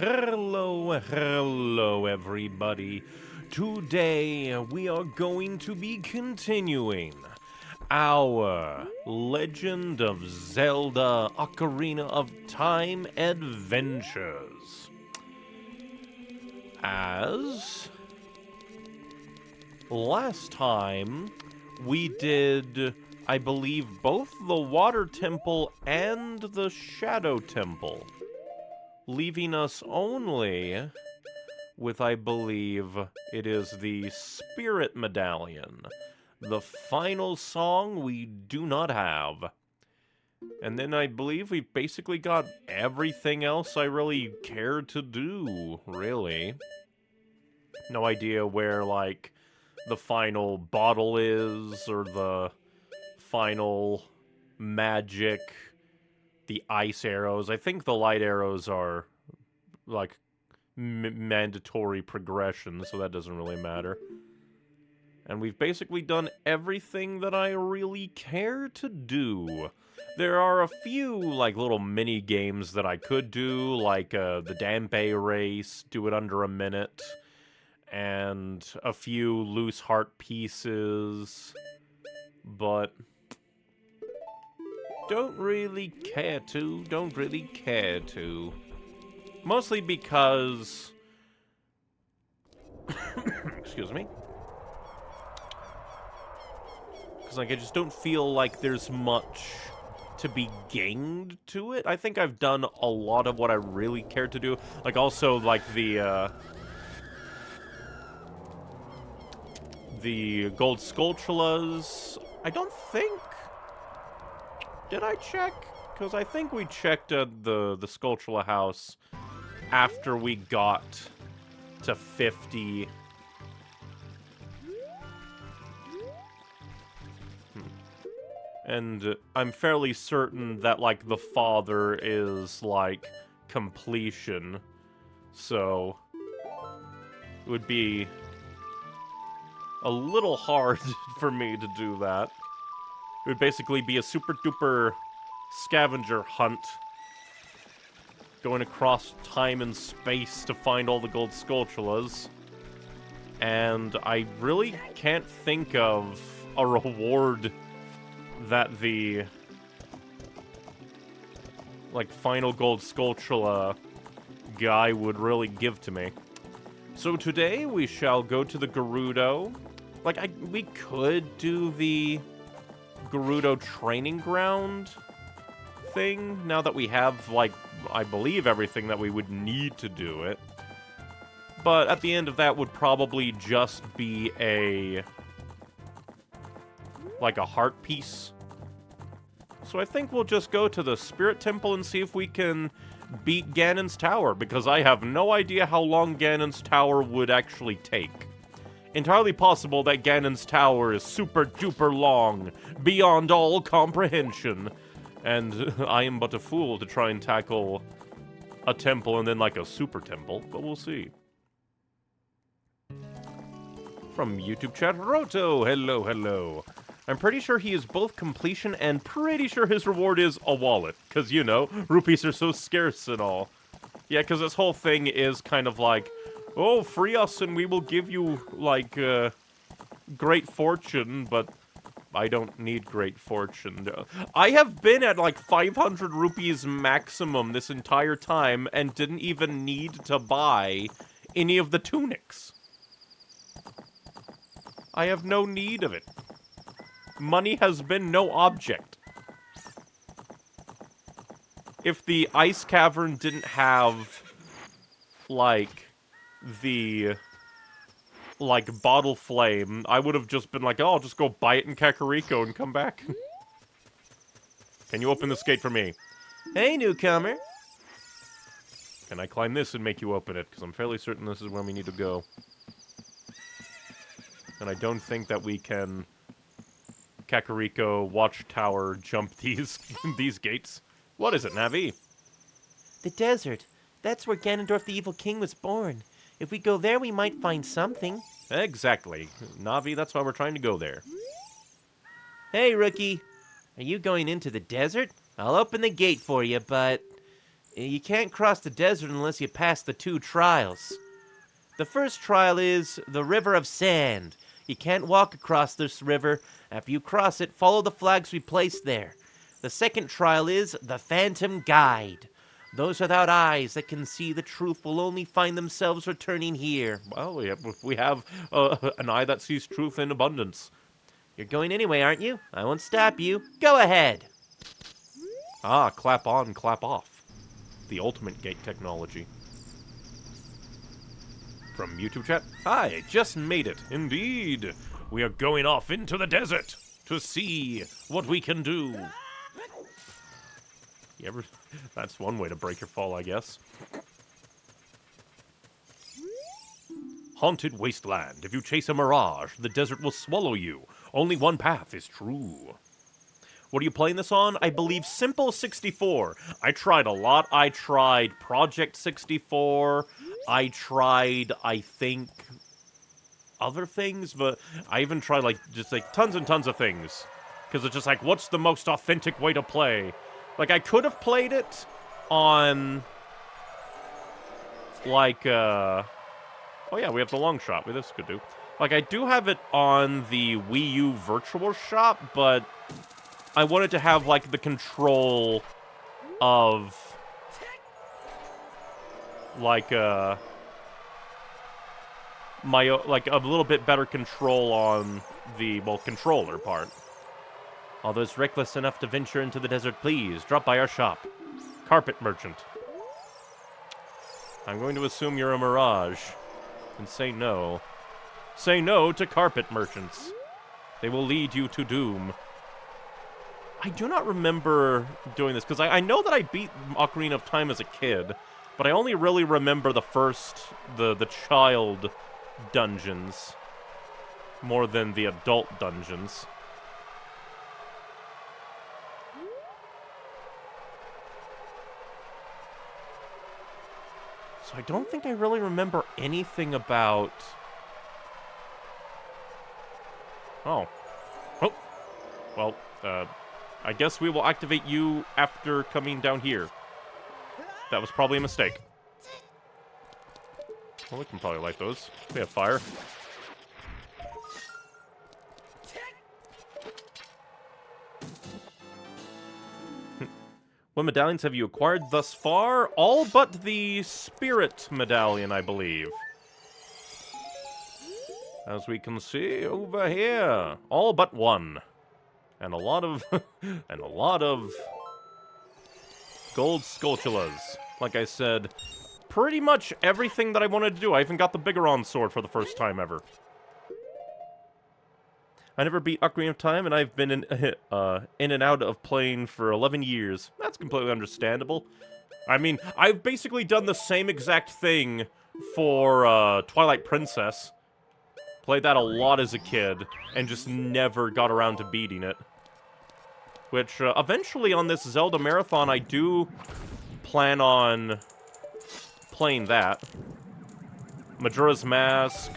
Hello, everybody. Today we are going to be continuing our Legend of Zelda Ocarina of Time adventures. As last time we did, I believe, both the Water Temple and the Shadow Temple, leaving us only with, I believe, it is the Spirit Medallion, the final song we do not have. And then I believe we basically got everything else I really cared to do, really. No idea where, like, the final bottle is, or the final magic, the ice arrows. I think the light arrows are, like, mandatory progression, so that doesn't really matter. And we've basically done everything that I really care to do. There are a few, like, little mini games that I could do, like the Dampe race, do it under a minute, and a few loose heart pieces, but don't really care to. Mostly because... excuse me. Because, like, I just don't feel like there's much to be gained to it. I think I've done a lot of what I really cared to do. Like, also, like, the gold Skulltulas. I don't think... Did I check? Because I think we checked at the Skulltula house after we got to 50. And I'm fairly certain that, like, the father is, like, completion. So it would be a little hard for me to do that. It would basically be a super duper scavenger hunt, going across time and space to find all the gold Skulltulas. And I really can't think of a reward that the, like, final gold Skulltula guy would really give to me. So today we shall go to the Gerudo. Like, we could do the Gerudo training ground thing, now that we have, like, I believe everything that we would need to do it. But at the end of that would probably just be like a heart piece. So I think we'll just go to the Spirit Temple and see if we can beat Ganon's Tower, because I have no idea how long Ganon's Tower would actually take. Entirely possible that Ganon's Tower is super duper long, beyond all comprehension. And I am but a fool to try and tackle a temple and then, like, a super temple, but we'll see. From YouTube chat, Roto, hello. I'm pretty sure he is both completion and pretty sure his reward is a wallet, because, you know, rupees are so scarce and all. Yeah, because this whole thing is kind of like, oh, free us and we will give you, like, great fortune, but I don't need great fortune. I have been at, like, 500 rupees maximum this entire time and didn't even need to buy any of the tunics. I have no need of it. Money has been no object. If the ice cavern didn't have, like, the, like, bottle flame, I would have just been like, oh, I'll just go buy it in Kakariko and come back. Can you open this gate for me? Hey, newcomer. Can I climb this and make you open it? Because I'm fairly certain this is where we need to go. And I don't think that we can Kakariko Watchtower jump these these gates. What is it, Navi? The desert. That's where Ganondorf the Evil King was born. If we go there, we might find something. Exactly. Navi, that's why we're trying to go there. Hey, rookie. Are you going into the desert? I'll open the gate for you, but You can't cross the desert unless you pass the 2 trials. The first trial is the River of Sand. You can't walk across this river. After you cross it, follow the flags we placed there. The second trial is the Phantom Guide. Those without eyes that can see the truth will only find themselves returning here. Well, we have an eye that sees truth in abundance. You're going anyway, aren't you? I won't stop you. Go ahead. Ah, clap on, clap off. The ultimate gate technology. From YouTube chat, hi, just made it. Indeed, we are going off into the desert to see what we can do. You ever? That's one way to break your fall, I guess. Haunted wasteland. If you chase a mirage, the desert will swallow you. Only one path is true. What are you playing this on? I believe Simple 64. I tried a lot. I tried Project 64. I tried, I think, other things, but I even tried, just tons and tons of things. Because it's just like, what's the most authentic way to play? Like, I could have played it on, oh yeah, we have the long shot. This could do. Like, I do have it on the Wii U Virtual Shop, but I wanted to have, the control of, a little bit better control on the, controller part. All those reckless enough to venture into the desert, please drop by our shop. Carpet Merchant. I'm going to assume you're a mirage and say no. Say no to carpet merchants. They will lead you to doom. I do not remember doing this, because I know that I beat Ocarina of Time as a kid, but I only really remember the child dungeons more than the adult dungeons. So I don't think I really remember anything about... Oh. Well, I guess we will activate you after coming down here. That was probably a mistake. Well, we can probably light those. We have fire. What medallions have you acquired thus far? All but the Spirit Medallion, I believe. As we can see over here. All but one. And a lot of... and a lot of... gold Skulltulas. Like I said, pretty much everything that I wanted to do. I even got the Bigoron sword for the first time ever. I never beat Ocarina of Time, and I've been in and out of playing for 11 years. That's completely understandable. I mean, I've basically done the same exact thing for Twilight Princess. Played that a lot as a kid, and just never got around to beating it. Which, eventually on this Zelda Marathon, I do plan on playing that. Majora's Mask,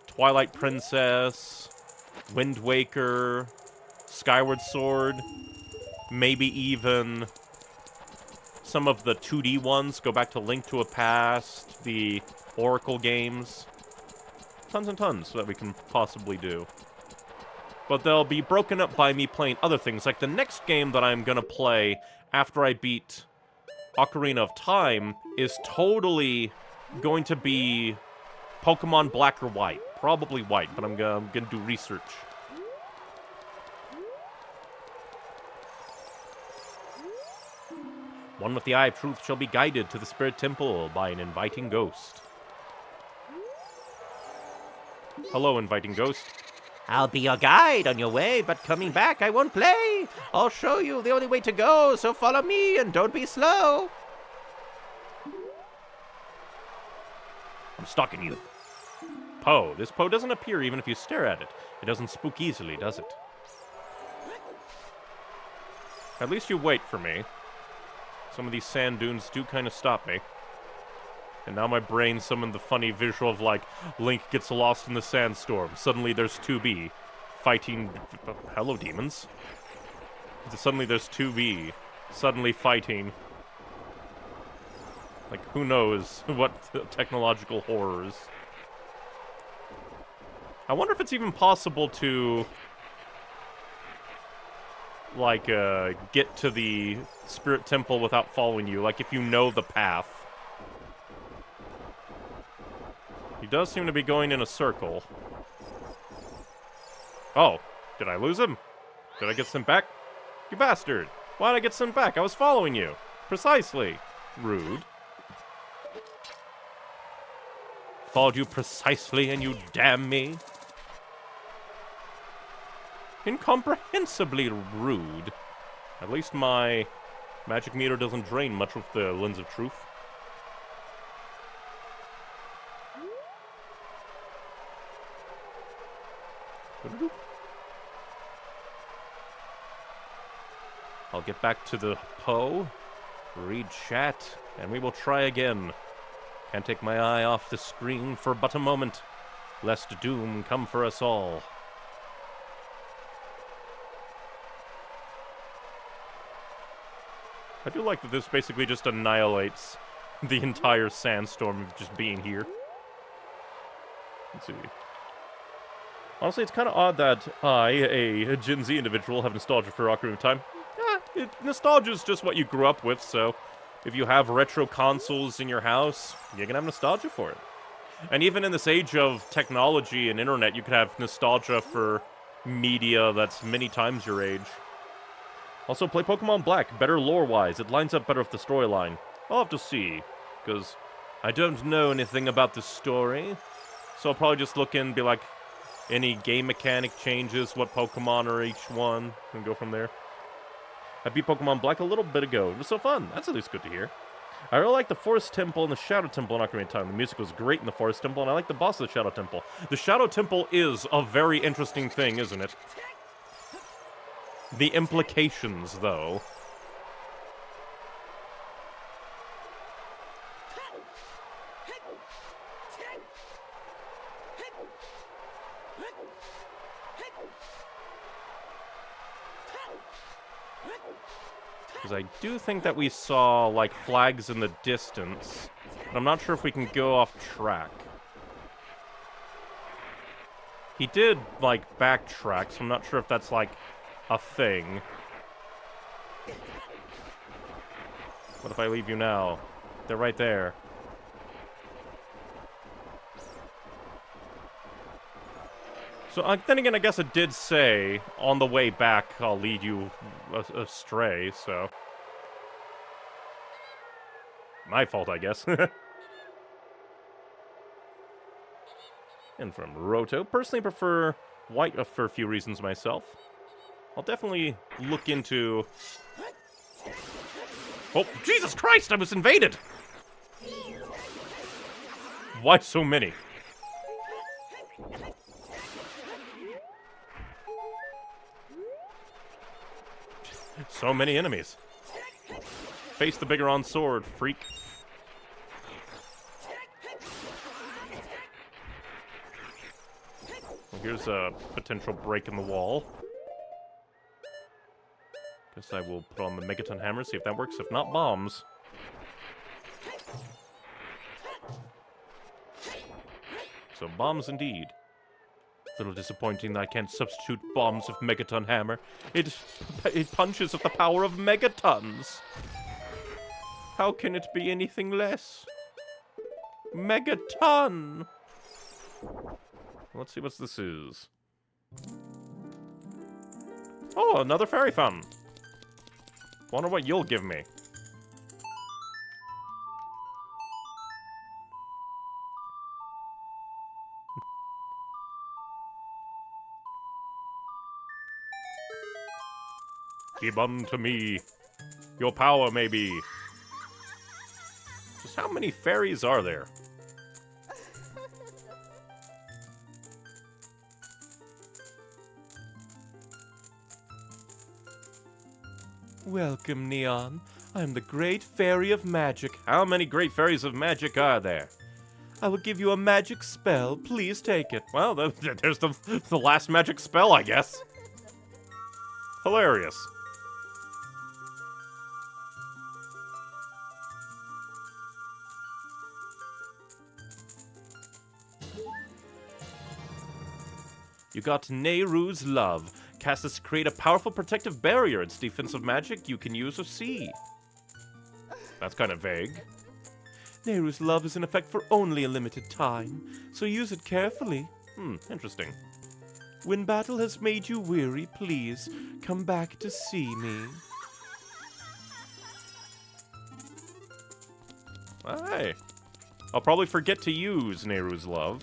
Twilight Princess, Wind Waker, Skyward Sword, maybe even some of the 2D ones, go back to Link to a Past, the Oracle games. Tons and tons that we can possibly do. But they'll be broken up by me playing other things. Like the next game that I'm gonna play after I beat Ocarina of Time is totally going to be Pokemon Black or White. Probably White, but I'm gonna do research. One with the Eye of Truth shall be guided to the Spirit Temple by an inviting ghost. Hello, inviting ghost. I'll be your guide on your way, but coming back I won't play. I'll show you the only way to go, so follow me and don't be slow. I'm stalking you. Poe. This Poe doesn't appear even if you stare at it. It doesn't spook easily, does it? At least you wait for me. Some of these sand dunes do kind of stop me. And now my brain summoned the funny visual of, like, Link gets lost in the sandstorm. Suddenly there's 2B fighting... Hello, demons. Suddenly there's 2B suddenly fighting Like, who knows what technological horrors. I wonder if it's even possible to, like, get to the Spirit Temple without following you. Like, if you know the path. He does seem to be going in a circle. Oh, did I lose him? Did I get sent back? You bastard! Why did I get sent back? I was following you. Precisely. Rude. Followed you precisely and you damn me. Incomprehensibly rude. At least my magic meter doesn't drain much with the lens of truth. I'll get back to the Poe, read chat, and we will try again. Can't take my eye off the screen for but a moment, lest doom come for us all. I do like that this basically just annihilates the entire sandstorm of just being here. Let's see. Honestly, it's kind of odd that I, a Gen Z individual, have nostalgia for Ocarina of Time. Nostalgia is just what you grew up with, so if you have retro consoles in your house, you're gonna have nostalgia for it. And even in this age of technology and internet, you could have nostalgia for media that's many times your age. Also, play Pokemon Black, better lore-wise. It lines up better with the storyline. I'll have to see, because I don't know anything about the story. So I'll probably just look in and be like, any game mechanic changes, what Pokemon are each one, and go from there. I beat Pokemon Black a little bit ago. It was so fun. That's at least good to hear. I really like the Forest Temple and the Shadow Temple in Ocarina of Time. The music was great in the Forest Temple, and I like the boss of the Shadow Temple. The Shadow Temple is a very interesting thing, isn't it? The implications, though. Because I do think that we saw, like, flags in the distance. But I'm not sure if we can go off track. He did, like, backtrack, so I'm not sure if that's, like, a thing. What if I leave you now? They're right there. So, then again, I guess it did say, on the way back, I'll lead you astray, so... My fault, I guess. And from Roto, personally prefer white for a few reasons myself. I'll definitely look into... Oh, Jesus Christ, I was invaded! Why so many? So many enemies. Face the Bigoron sword, freak. Well, here's a potential break in the wall. Guess I will put on the Megaton Hammer, see if that works. If not, bombs. So bombs indeed. Little disappointing that I can't substitute bombs with Megaton Hammer. It punches with the power of megatons. How can it be anything less? Megaton! Let's see what this is. Oh, another fairy fountain. Wonder what you'll give me. Give unto me your power, maybe. Just how many fairies are there? Welcome, Neon. I'm the Great Fairy of Magic. How many Great Fairies of Magic are there? I will give you a magic spell. Please take it. Well, there's the last magic spell, I guess. Hilarious. You got Nehru's Love. Cast this to create a powerful protective barrier. It's defensive magic you can use or see. That's kind of vague. Nehru's Love is in effect for only a limited time, so use it carefully. Interesting. When battle has made you weary, please come back to see me. Hey. I'll probably forget to use Nehru's Love.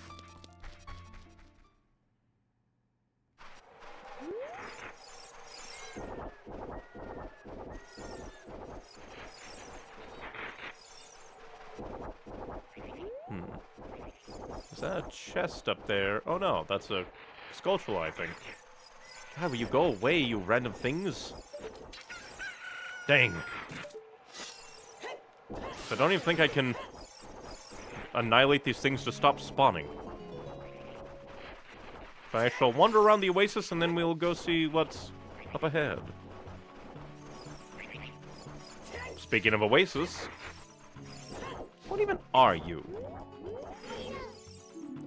Is that a chest up there? Oh no, that's a sculptural, I think. God, will you go away, you random things? Dang. I don't even think I can annihilate these things to stop spawning. I shall wander around the oasis and then we'll go see what's up ahead. Speaking of oasis, what even are you?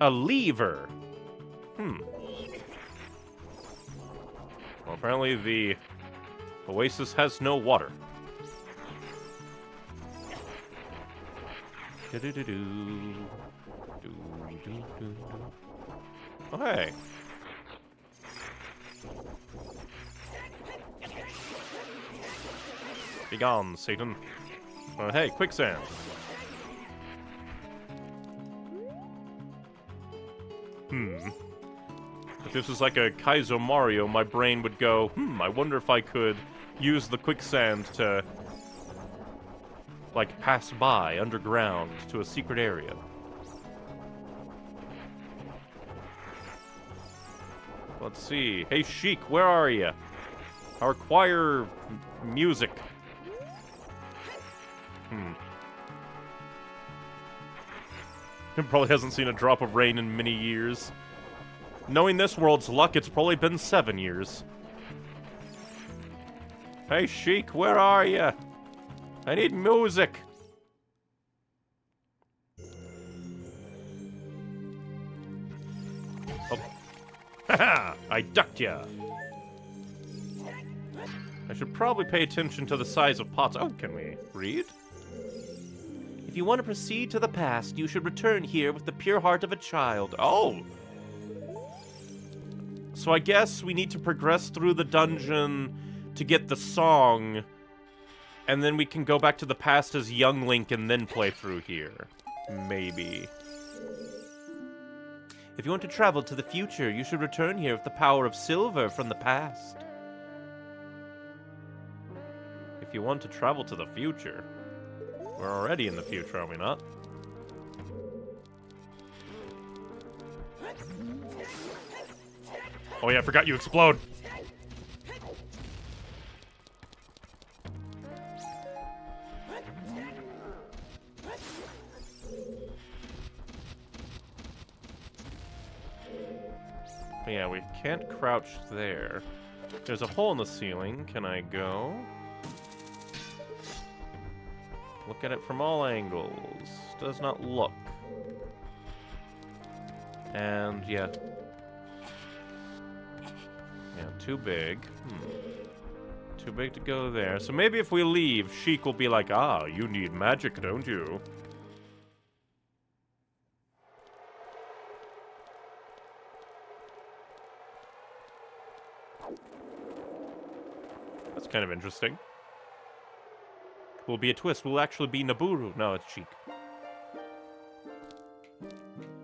A lever. Well, apparently the oasis has no water. Oh, hey. Be gone, Satan. Hey, quicksand. If this was like a Kaizo Mario, my brain would go, I wonder if I could use the quicksand to, like, pass by underground to a secret area. Let's see. Hey, Sheik, where are you? I require music. He probably hasn't seen a drop of rain in many years. Knowing this world's luck, it's probably been 7 years. Hey, Sheik, where are you? I need music. Oh. Haha! I ducked ya! I should probably pay attention to the size of pots. Oh, can we read? If you want to proceed to the past, you should return here with the pure heart of a child. Oh! So I guess we need to progress through the dungeon to get the song, and then we can go back to the past as young Link and then play through here. Maybe. If you want to travel to the future, you should return here with the power of silver from the past. If you want to travel to the future... We're already in the future, are we not? Oh yeah, I forgot you explode! But yeah, we can't crouch there. There's a hole in the ceiling. Can I go? Look at it from all angles. Does not look. And, yeah. Yeah, too big. Too big to go there. So maybe if we leave, Sheik will be like, ah, you need magic, don't you? That's kind of interesting. Will be a twist. Will actually be Naburu. No, it's Sheik.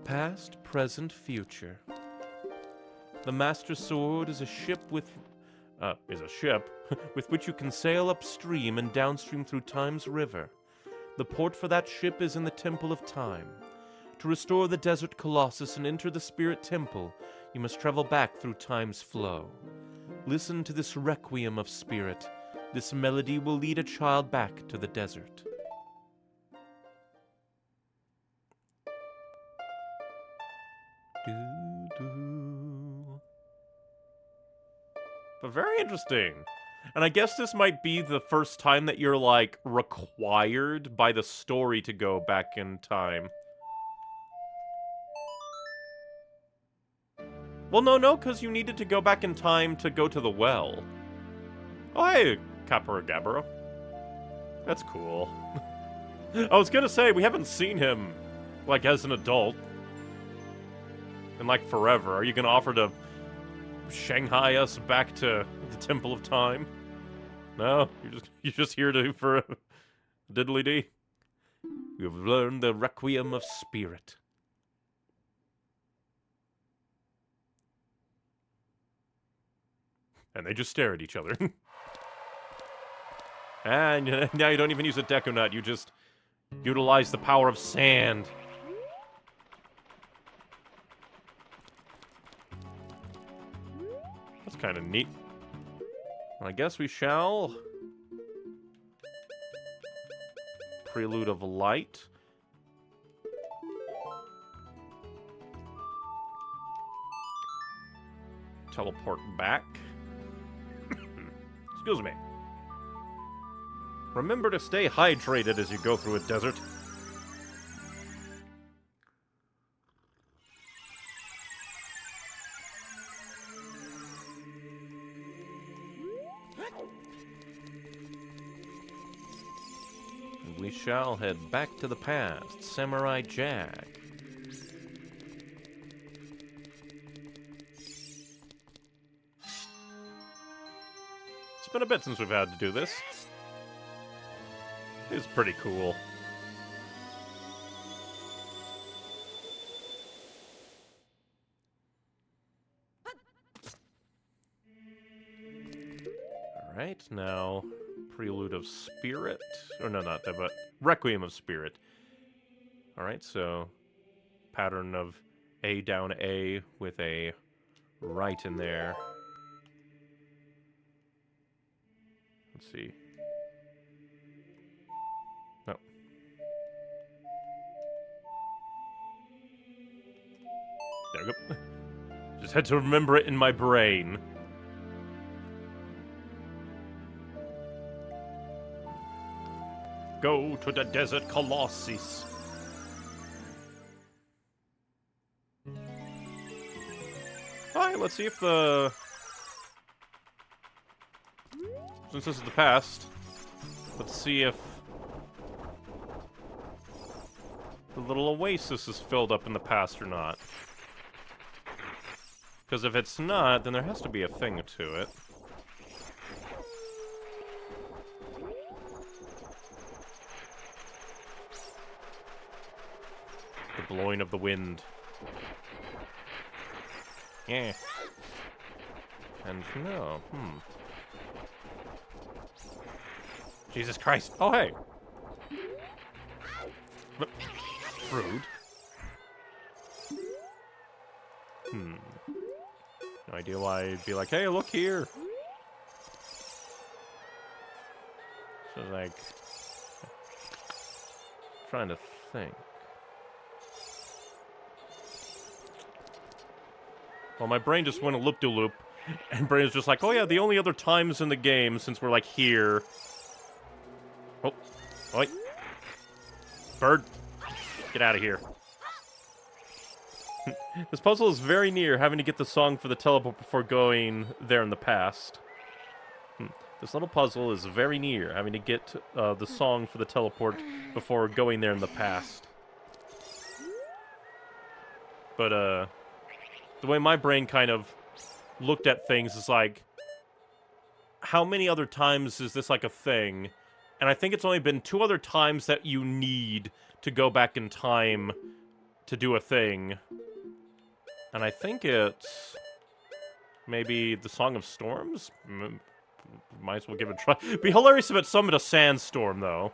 Past, present, future. The Master Sword is a ship with which you can sail upstream and downstream through Time's river. The port for that ship is in the Temple of Time. To restore the Desert Colossus and enter the Spirit Temple, you must travel back through Time's flow. Listen to this requiem of spirit. This melody will lead a child back to the desert. But very interesting. And I guess this might be the first time that you're, like, required by the story to go back in time. Well, no, because you needed to go back in time to go to the well. Oh, hey, Capra. That's cool. I was gonna say, we haven't seen him, like, as an adult. In, like, forever. Are you gonna offer to Shanghai us back to the Temple of Time? No? You're just here for a diddly-dee? You have learned the Requiem of Spirit. And they just stare at each other. And now you don't even use a Deku Nut, you just utilize the power of sand. That's kind of neat. I guess we shall... Prelude of Light. Teleport back. Excuse me. Remember to stay hydrated as you go through a desert. And we shall head back to the past, Samurai Jack. It's been a bit since we've had to do this. It's pretty cool. Alright, now Prelude of Spirit. Or no, not that, but Requiem of Spirit. Alright, so pattern of A down A with a right in there. Let's see. No. There we go. Just had to remember it in my brain. Go to the desert Colossus. Alright, let's see if the... Since this is the past, let's see if the little oasis is filled up in the past or not. Because if it's not, then there has to be a thing to it. The blowing of the wind. Yeah. And no, Jesus Christ. Oh, hey. Rude. No idea why I'd be like, hey, look here. So, like... trying to think. Well, my brain just went a loop-de-loop. And brain's just like, oh yeah, the only other times in the game, since we're, like, here... Oh, oi. Bird, get out of here. This puzzle is very near having to get the song for the teleport before going there in the past. This little puzzle is very near having to get the song for the teleport before going there in the past. But, the way my brain kind of looked at things is like, how many other times is this like a thing? And I think it's only been 2 other times that you need to go back in time to do a thing. And I think it's maybe the Song of Storms? Might as well give it a try. It'd be hilarious if it summoned a sandstorm, though.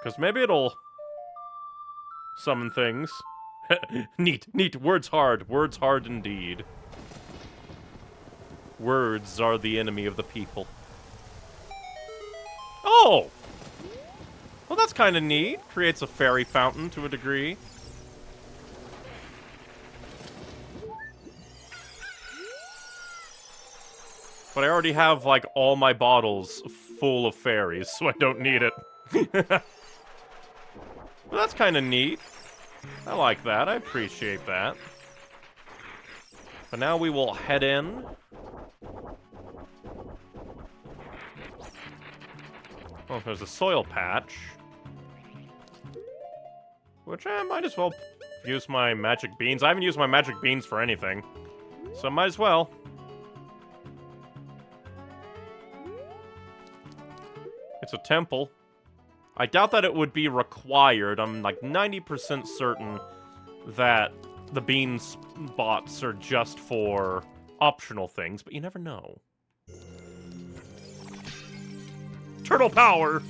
Because maybe it'll summon things. Neat. Words hard indeed. Words are the enemy of the people. Oh! Well, that's kind of neat. Creates a fairy fountain to a degree. But I already have, like, all my bottles full of fairies, so I don't need it. Well, that's kind of neat. I like that. I appreciate that. But now we will head in. Oh, there's a soil patch. Which I might as well use my magic beans. I haven't used my magic beans for anything. So might as well. It's a temple. I doubt that it would be required. I'm like 90% certain that the bean spots are just for optional things, but you never know. Turtle power!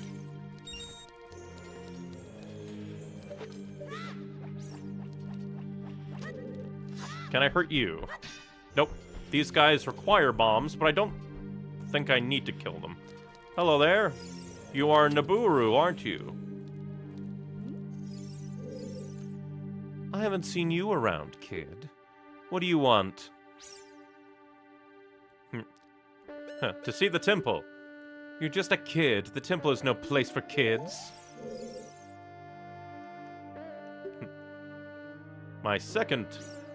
Can I hurt you? Nope. These guys require bombs, but I don't think I need to kill them. Hello there. You are Nabooru, aren't you? I haven't seen you around, kid. What do you want? To see the temple. You're just a kid. The temple is no place for kids. My second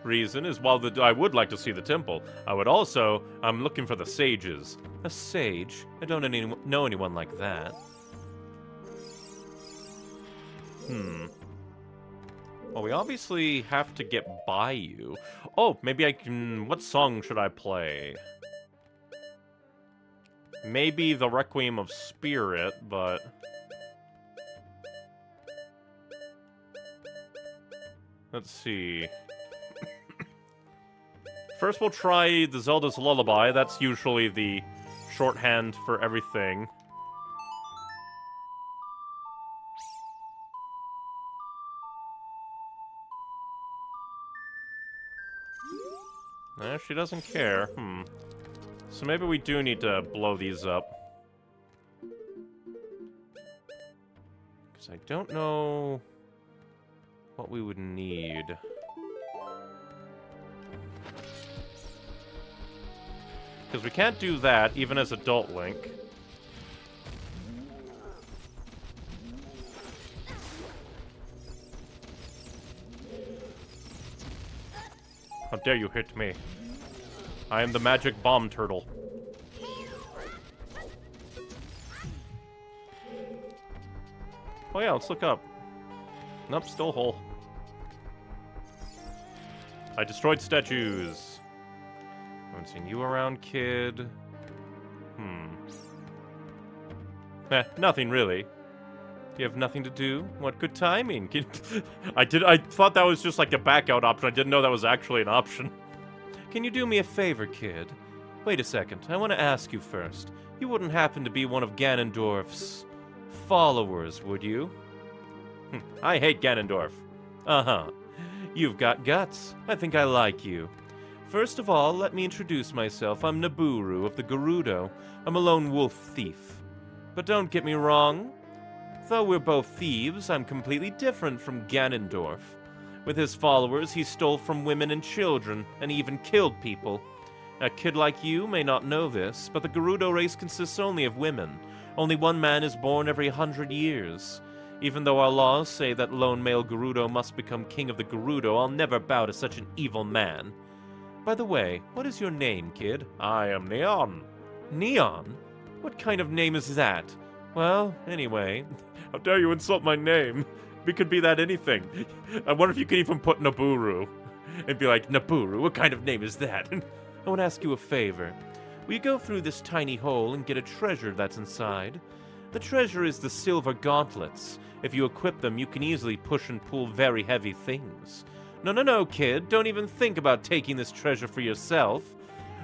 reason is while I would like to see the temple, I'm looking for the sages. A sage? I don't know anyone like that. Well, we obviously have to get by you. Oh, maybe I can... What song should I play? Maybe the Requiem of Spirit, but... Let's see... First we'll try the Zelda's Lullaby. That's usually the shorthand for everything. Nah, she doesn't care. So maybe we do need to blow these up. Because I don't know what we would need. Because we can't do that, even as adult Link. How dare you hit me? I am the magic bomb turtle. Oh yeah, let's look up. Nope, still whole. I destroyed statues. Haven't seen you around, kid. Nothing really. You have nothing to do? What good timing. I thought that was just like a back out option. I didn't know that was actually an option. Can you do me a favor, kid? Wait a second. I want to ask you first. You wouldn't happen to be one of Ganondorf's followers, would you? I hate Ganondorf. Uh-huh. You've got guts. I think I like you. First of all, let me introduce myself. I'm Nabooru of the Gerudo. I'm a lone wolf thief. But don't get me wrong. Though we're both thieves, I'm completely different from Ganondorf. With his followers, he stole from women and children, and even killed people. A kid like you may not know this, but the Gerudo race consists only of women. Only one man is born every 100 years. Even though our laws say that lone male Gerudo must become king of the Gerudo, I'll never bow to such an evil man. By the way, what is your name, kid? I am Neon. Neon? What kind of name is that? Well, anyway... How dare you insult my name? It could be that anything. I wonder if you could even put Nabooru. And be like, Nabooru, what kind of name is that? I want to ask you a favor. Will you go through this tiny hole and get a treasure that's inside? The treasure is the silver gauntlets. If you equip them, you can easily push and pull very heavy things. No, kid. Don't even think about taking this treasure for yourself.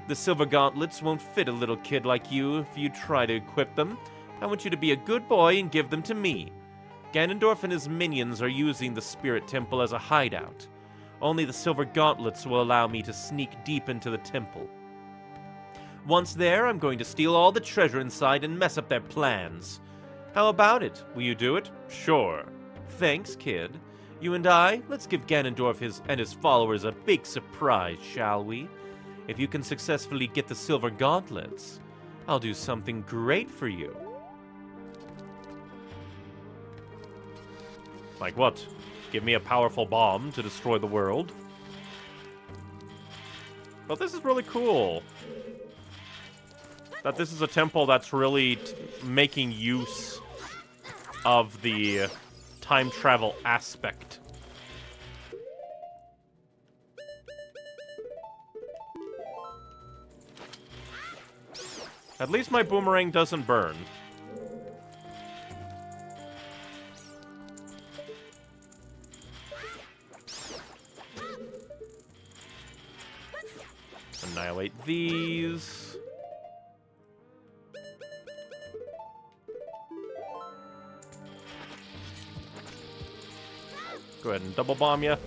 The silver gauntlets won't fit a little kid like you if you try to equip them. I want you to be a good boy and give them to me. Ganondorf and his minions are using the Spirit Temple as a hideout. Only the silver gauntlets will allow me to sneak deep into the temple. Once there, I'm going to steal all the treasure inside and mess up their plans. How about it? Will you do it? Sure. Thanks, kid. You and I, let's give Ganondorf and his followers a big surprise, shall we? If you can successfully get the silver gauntlets, I'll do something great for you. Like what? Give me a powerful bomb to destroy the world? But this is really cool. That this is a temple that's really making use of the time travel aspect. At least my boomerang doesn't burn. Annihilate these. Go ahead and double bomb ya.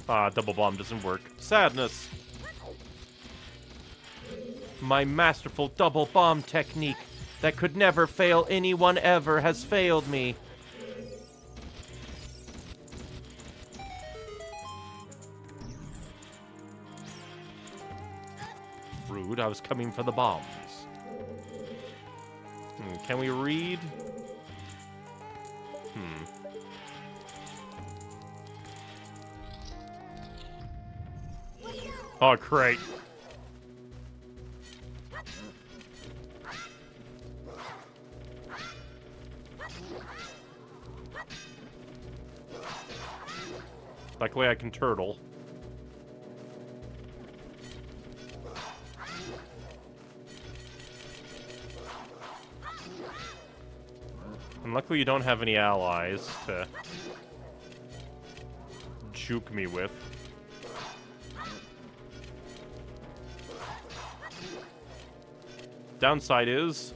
Ah, double bomb doesn't work. Sadness. My masterful double bomb technique that could never fail anyone ever has failed me. Rude, I was coming for the bombs. Can we read? Oh, great. Luckily I can turtle. And luckily you don't have any allies to juke me with. Downside is,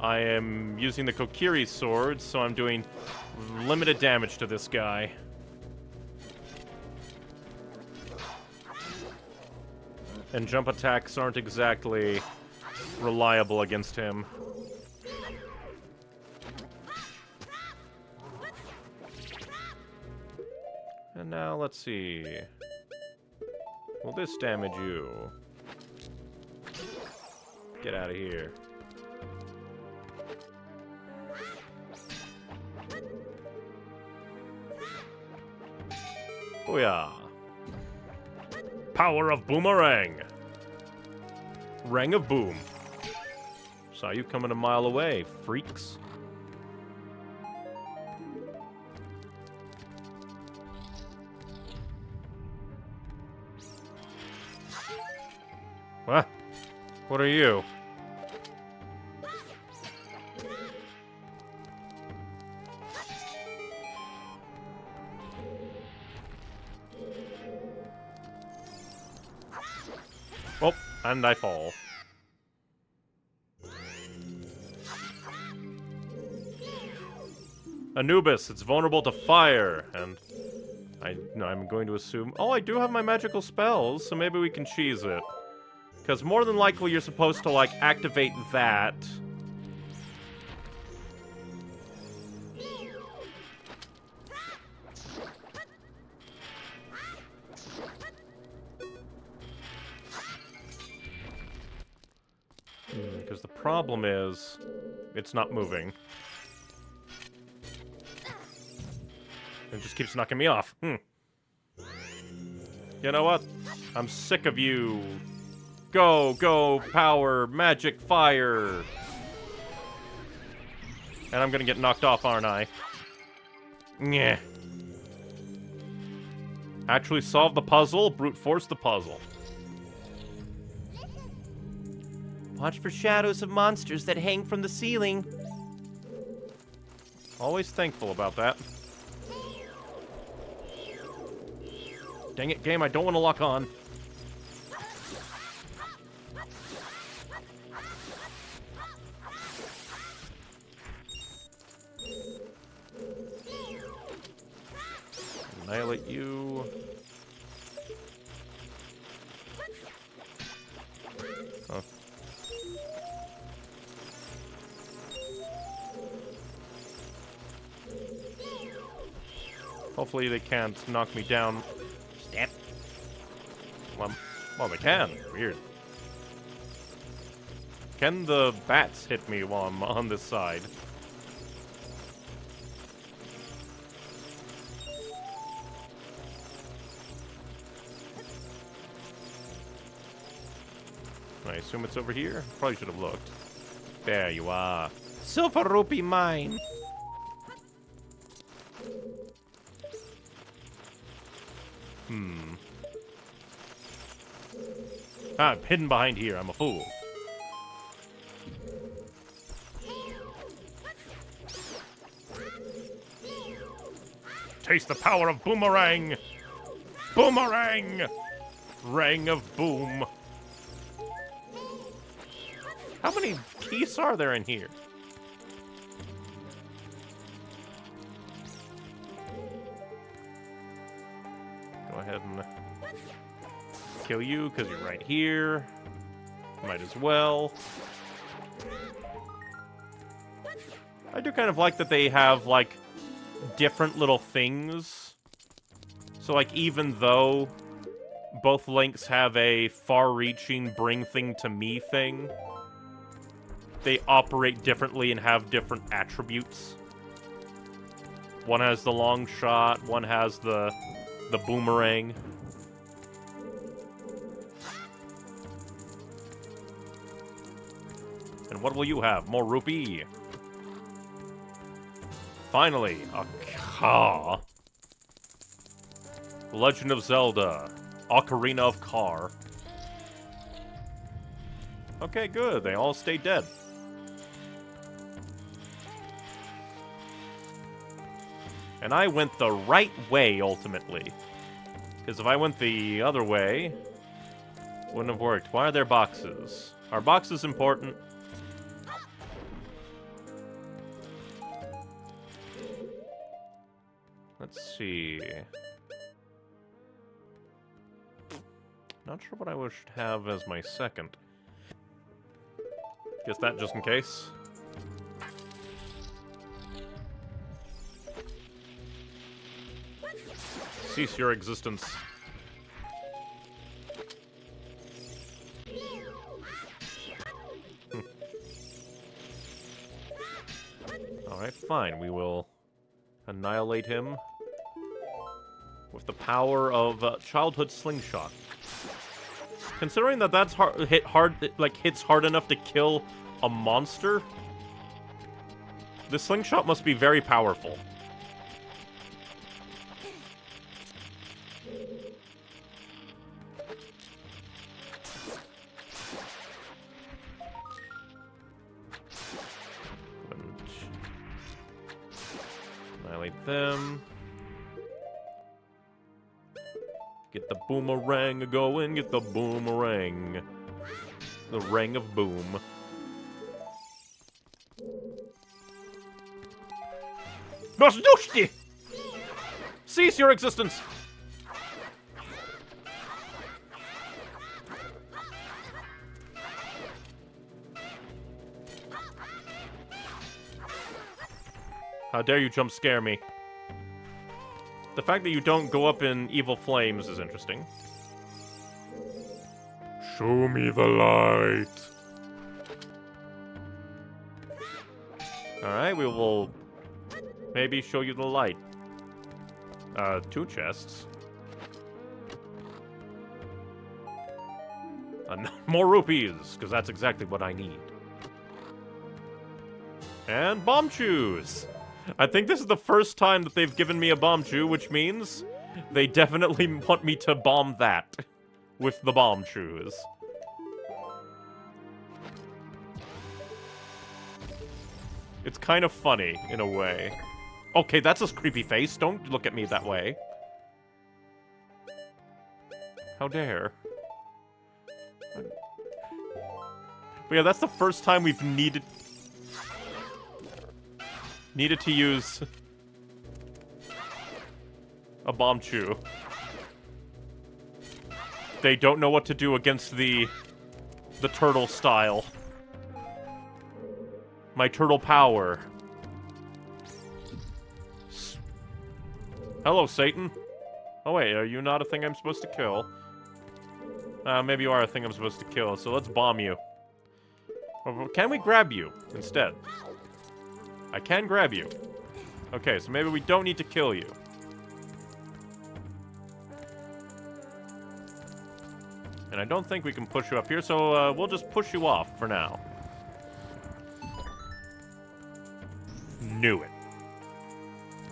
I am using the Kokiri sword, so I'm doing limited damage to this guy. And jump attacks aren't exactly reliable against him. And now, let's see. Will this damage you? Get out of here. Booyah. Power of Boomerang. Rang of Boom. Saw you coming a mile away, freaks. What? What are you? Oh, and I fall. Anubis, it's vulnerable to fire, and I'm going to assume... Oh, I do have my magical spells, so maybe we can cheese it. Because more than likely you're supposed to, like, activate that. Because the problem is, it's not moving. It just keeps knocking me off. You know what? I'm sick of you. Go, go, power, magic, fire. And I'm gonna get knocked off, aren't I? Yeah. Actually solve the puzzle, brute force the puzzle. Watch for shadows of monsters that hang from the ceiling. Always thankful about that. Dang it, game, I don't want to lock on. Annihilate you. Oh. Hopefully they can't knock me down. Step. Well, they can. Weird. Can the bats hit me while I'm on this side? assume it's over here? Probably should have looked. There you are. Silver rupee mine. Ah, I'm hidden behind here. I'm a fool. Taste the power of boomerang! Boomerang! Rang of boom. How many keys are there in here? Go ahead and kill you, because you're right here. Might as well. I do kind of like that they have, like, different little things. So, like, even though both links have a far-reaching bring thing to me thing, they operate differently and have different attributes. One has the long shot, one has the boomerang. And what will you have? More rupee. Finally, a car. Legend of Zelda. Ocarina of Car. Okay, good. They all stay dead. And I went the right way, ultimately. Because if I went the other way, wouldn't have worked. Why are there boxes? Are boxes important? Let's see. Not sure what I should have as my second. Guess that just in case. Cease your existence. Alright, fine. We will annihilate him with the power of childhood slingshot. Considering that that's hits hard enough to kill a monster, the slingshot must be very powerful. Annihilate them. Get the boomerang going, get the boomerang. The ring of boom. Nosdushti! Cease your existence! How dare you jump scare me? The fact that you don't go up in evil flames is interesting. Show me the light. Alright, we will maybe show you the light. 2 chests. More rupees, because that's exactly what I need. And bomb chews! I think this is the first time that they've given me a bomb chew, which means they definitely want me to bomb that with the bomb chews. It's kind of funny, in a way. Okay, that's a creepy face. Don't look at me that way. How dare. But yeah, that's the first time we've needed to use a bomb chew. They don't know what to do against the turtle style. My turtle power. Hello, Satan. Oh wait, are you not a thing I'm supposed to kill? Maybe you are a thing I'm supposed to kill, so let's bomb you. Or can we grab you instead? I can grab you. Okay, so maybe we don't need to kill you. And I don't think we can push you up here, so we'll just push you off for now. Knew it.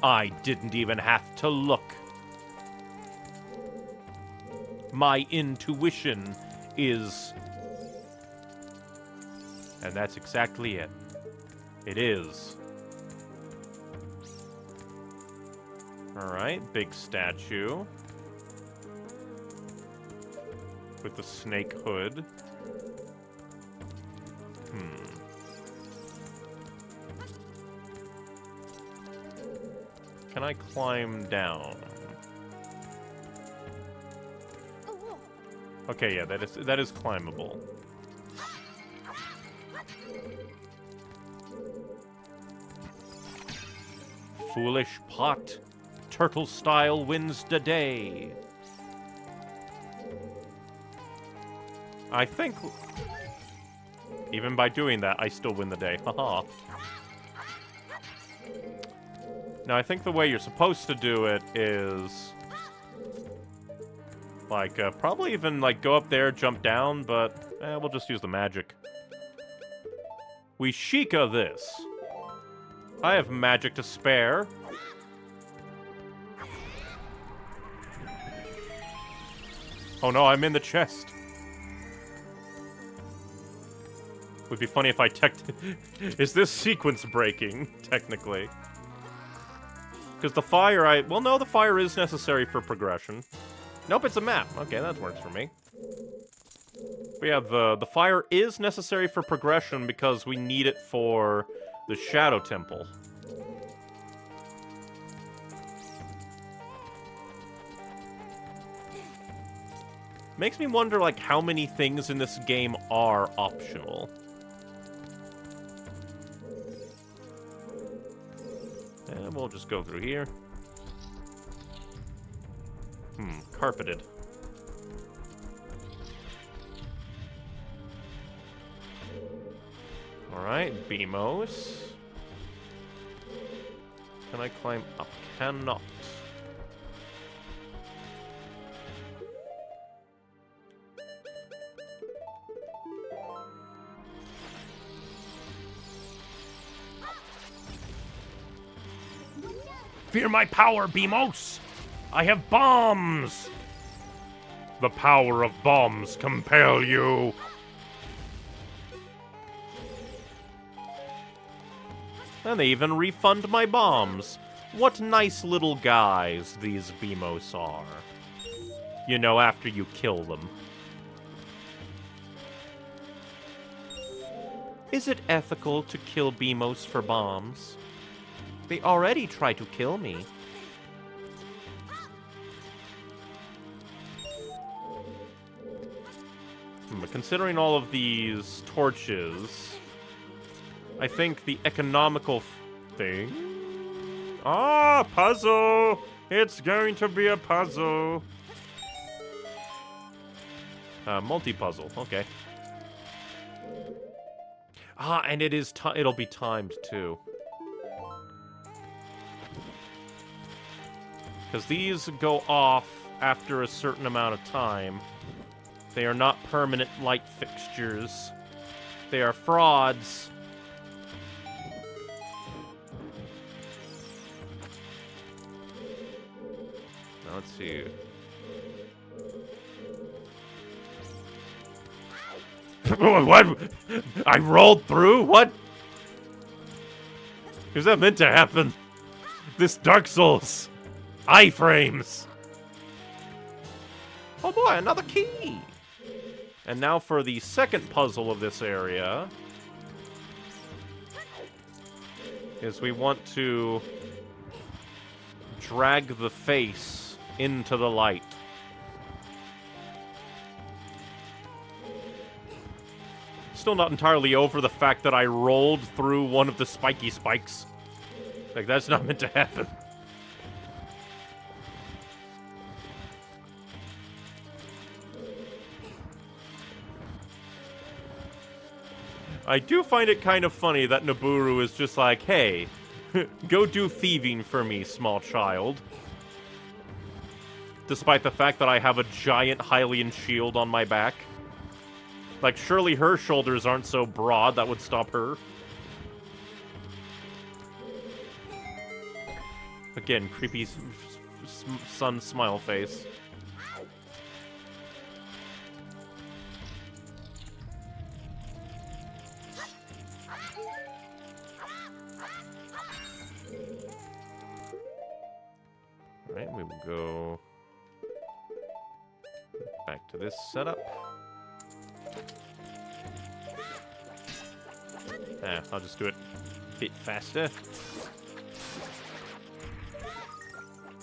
I didn't even have to look. My intuition is... And that's exactly it. It is. Alright, big statue. With the snake hood. Can I climb down? Okay, yeah, that is climbable. Foolish pot. Turtle style wins the day. I think... Even by doing that, I still win the day. Haha. Now, I think the way you're supposed to do it is... Like, probably even, like, go up there, jump down, but... we'll just use the magic. We Sheikah this. I have magic to spare. Oh no, I'm in the chest. Would be funny if I Is this sequence breaking, technically? Because the fire, well, no, the fire is necessary for progression. Nope, it's a map. Okay, that works for me. But yeah, the fire is necessary for progression because we need it for the Shadow Temple. Makes me wonder, like, how many things in this game are optional. And we'll just go through here. Carpeted. Alright, Beamos. Can I climb up? Cannot. Fear my power, Beamos! I have bombs! The power of bombs compel you! And they even refund my bombs. What nice little guys these Beamos are. You know, after you kill them. Is it ethical to kill Beamos for bombs? They already try to kill me. But considering all of these torches, I think the economical thing... Ah, puzzle! It's going to be a puzzle. Multi-puzzle, okay. Ah, and it'll be timed, too. Because these go off after a certain amount of time. They are not permanent light fixtures. They are frauds. Now, let's see. What? I rolled through? What? Is that meant to happen? This Dark Souls. Iframes. Oh boy, another key. And now for the second puzzle of this area. Is we want to drag the face into the light. Still not entirely over the fact that I rolled through one of the spiky spikes. Like, that's not meant to happen. I do find it kind of funny that Nabooru is just like, hey, go do thieving for me, small child. Despite the fact that I have a giant Hylian shield on my back. Like, surely her shoulders aren't so broad that would stop her. Again, creepy sun smile face. Alright, we will go back to this setup. I'll just do it a bit faster.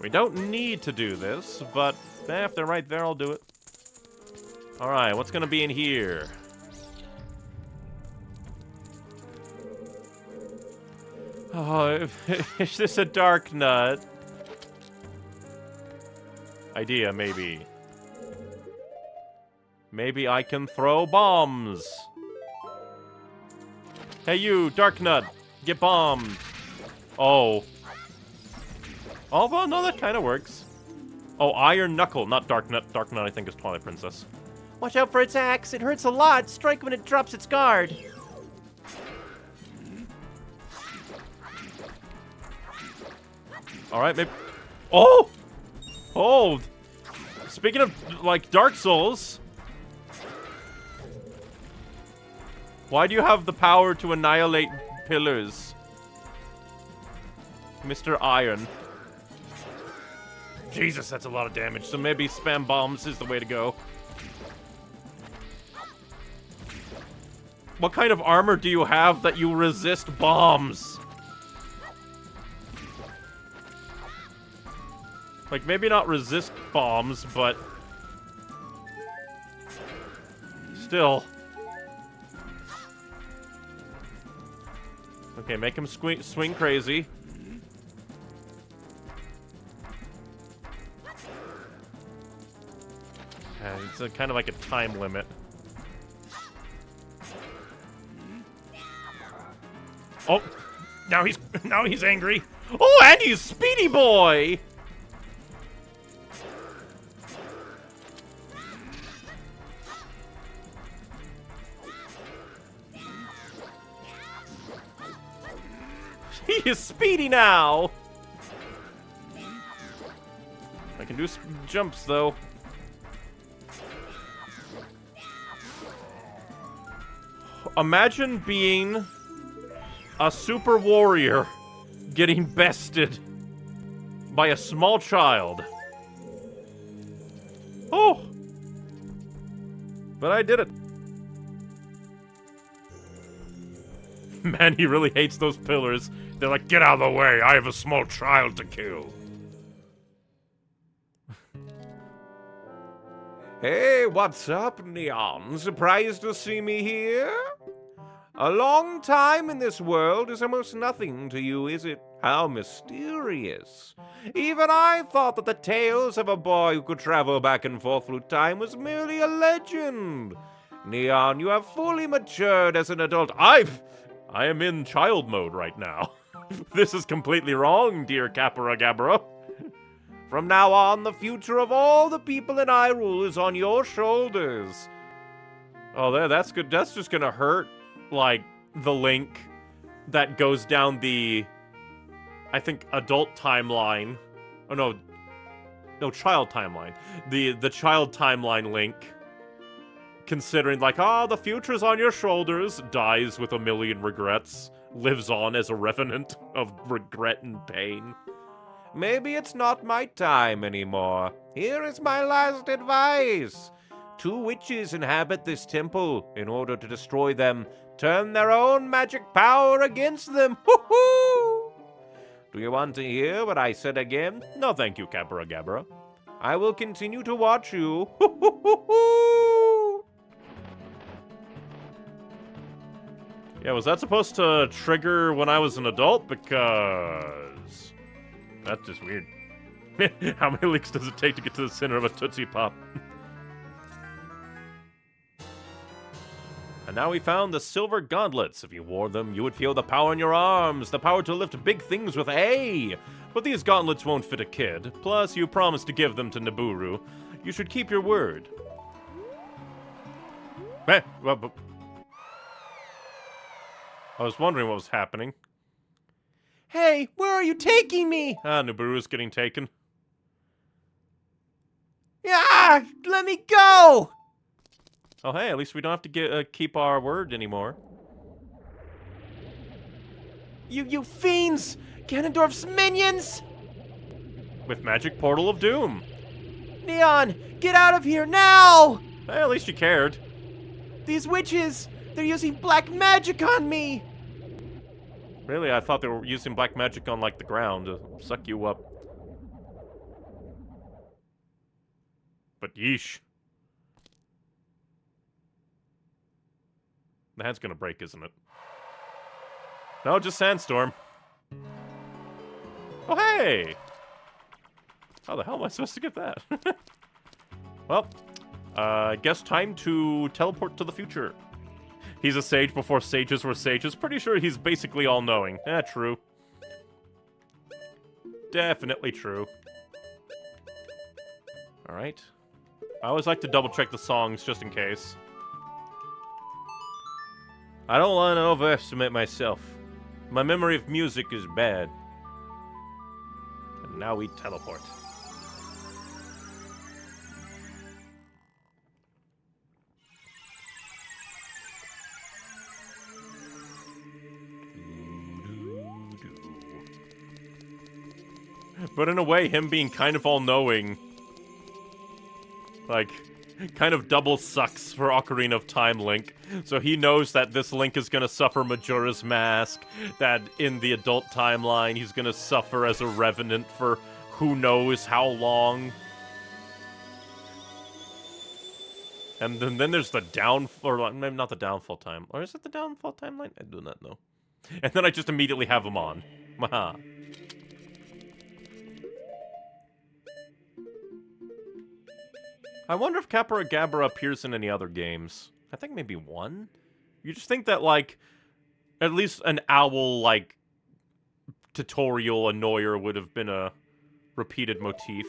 We don't need to do this, but if they're right there, I'll do it. Alright, what's gonna be in here? Oh, is this a dark nut? Idea, maybe. Maybe I can throw bombs. Hey you, Dark Nut, get bombed. Oh. Oh, well, no, that kind of works. Oh, Iron Knuckle, not Dark Nut. Dark Nut, I think, is Twilight Princess. Watch out for its axe. It hurts a lot. Strike when it drops its guard. Alright, maybe... Oh! Oh! Speaking of, like, Dark Souls... Why do you have the power to annihilate pillars? Mr. Iron. Jesus, that's a lot of damage, so maybe spam bombs is the way to go. What kind of armor do you have that you resist bombs? Like, maybe not resist bombs, but... Still. Okay, make him swing crazy. It's kind of like a time limit. Oh, now he's angry. Oh, and he's Speedy Boy. He is speedy now. I can do jumps though. Imagine being a super warrior getting bested by a small child. Oh! But I did it. Man, he really hates those pillars. They're like, get out of the way, I have a small child to kill. Hey, what's up, Neon? Surprised to see me here? A long time in this world is almost nothing to you, is it? How mysterious. Even I thought that the tales of a boy who could travel back and forth through time was merely a legend. Neon, you have fully matured as an adult. I am in child mode right now. This is completely wrong, dear Capra Gabra. From now on, the future of all the people in Hyrule is on your shoulders. Oh, that's good. That's just gonna hurt, like, the Link that goes down the, I think, adult timeline. Oh, no, child timeline. The child timeline Link. Considering, like, the future's on your shoulders, dies with a million regrets, lives on as a revenant of regret and pain. Maybe it's not my time anymore. Here is my last advice. 2 witches inhabit this temple. In order to destroy them, turn their own magic power against them. Hoo-hoo! Do you want to hear what I said again? No, thank you, Capra Gabra. I will continue to watch you. Hoo-hoo-hoo-hoo! Yeah, was that supposed to trigger when I was an adult? Because... that's just weird. How many leaks does it take to get to the center of a Tootsie Pop? A now we found the silver gauntlets. If you wore them, you would feel the power in your arms, the power to lift big things with A. But these gauntlets won't fit a kid. Plus, you promised to give them to Nabooru. You should keep your word. I was wondering what was happening. Hey, where are you taking me? Nabooru's getting taken. Ah, let me go! Oh, hey, at least we don't have to keep our word anymore. You fiends! Ganondorf's minions! With Magic Portal of Doom. Neon, get out of here now! Hey, at least you cared. These witches, they're using black magic on me! Really, I thought they were using black magic on, like, the ground to suck you up. But yeesh. The hand's gonna break, isn't it? No, just Sandstorm. Oh, hey! How the hell am I supposed to get that? Well, I guess time to teleport to the future. He's a sage before sages were sages. Pretty sure he's basically all-knowing. True. Definitely true. Alright. I always like to double-check the songs just in case. I don't want to overestimate myself. My memory of music is bad. And now we teleport. But in a way, him being kind of all-knowing, like, kind of double sucks for Ocarina of Time Link. So he knows that this Link is gonna suffer Majora's Mask, that in the adult timeline he's gonna suffer as a Revenant for who knows how long. And then there's the or maybe not the downfall time. Or is it the downfall timeline? I do not know. And then I just immediately have him on. Maha. I wonder if Capra Gabra appears in any other games. I think maybe one? You just think that, like, at least an owl, like, tutorial annoyer would have been a repeated motif.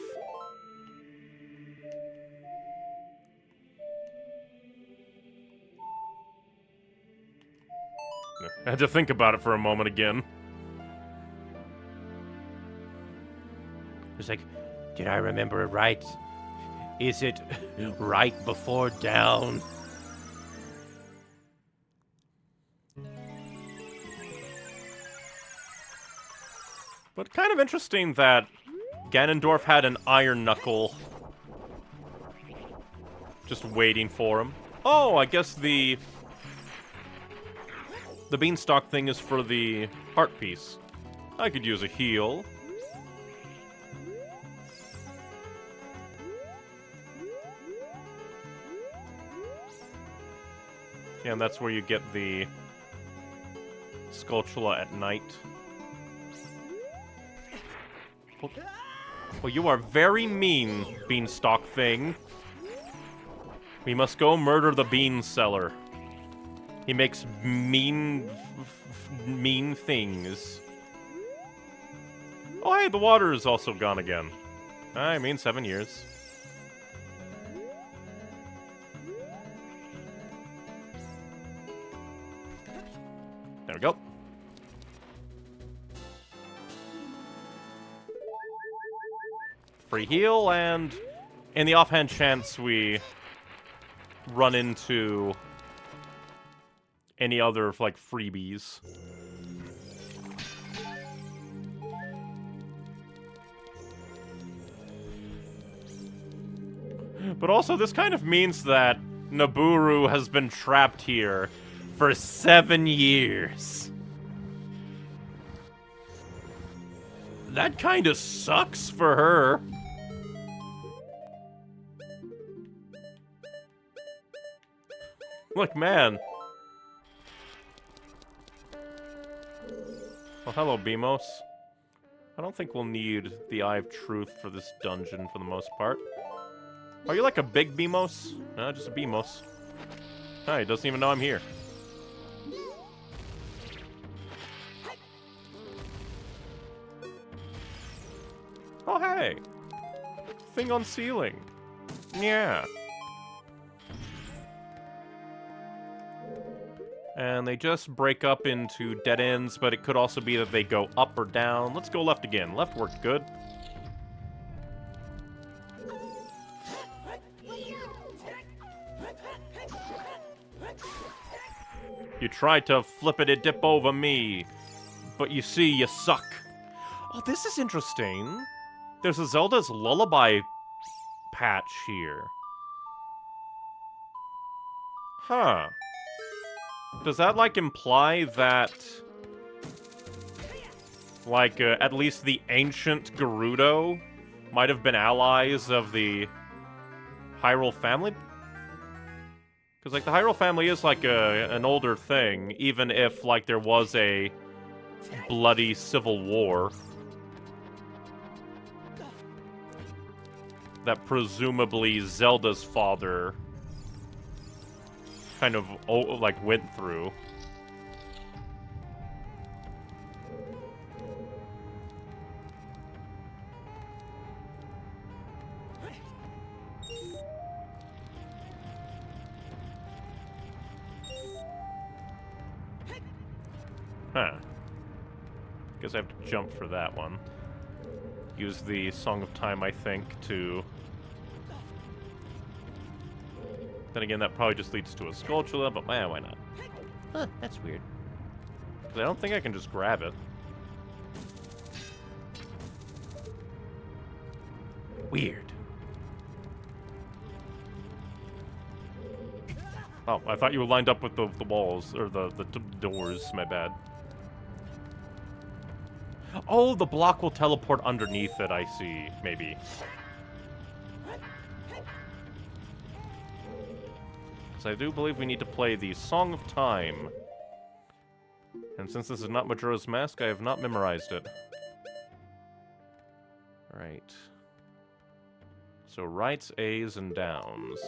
I had to think about it for a moment again. It's like, did I remember it right? Is it right before down? But kind of interesting that Ganondorf had an iron knuckle just waiting for him. Oh, I guess the beanstalk thing is for the heart piece. I could use a heal. Yeah, and that's where you get the Skulltula at night. Well, you are very mean, beanstalk thing. We must go murder the bean seller. He makes mean things. Oh, hey, the water is also gone again. I mean, 7 years. There we go. Free heal, and in the offhand chance we run into any other, like, freebies. But also, this kind of means that Nabooru has been trapped here for 7 years. That kind of sucks for her. Look, man. Well, hello, Beamos. I don't think we'll need the Eye of Truth for this dungeon for the most part. Are you like a big Beamos? No, just a Beamos. Oh, he doesn't even know I'm here. Oh, hey. Thing on ceiling. Yeah. And they just break up into dead ends, but it could also be that they go up or down. Let's go left again. Left worked good. You tried to flippity dip over me, but you see, you suck. Oh, this is interesting. There's a Zelda's Lullaby patch here. Huh. Does that, like, imply that, like, at least the ancient Gerudo might have been allies of the Hyrule family? Because, like, the Hyrule family is, like, an older thing, even if, like, there was a bloody civil war that presumably Zelda's father kind of, like, went through. Huh. Guess I have to jump for that one. Use the Song of Time, I think, to... Then again, that probably just leads to a Skulltula, but why not? Huh, that's weird. Because I don't think I can just grab it. Weird. Oh, I thought you were lined up with the walls, or the doors, my bad. Oh, the block will teleport underneath it, I see, maybe. Because I do believe we need to play the Song of Time. And since this is not Majora's Mask, I have not memorized it. Right. So rights, A's, and downs.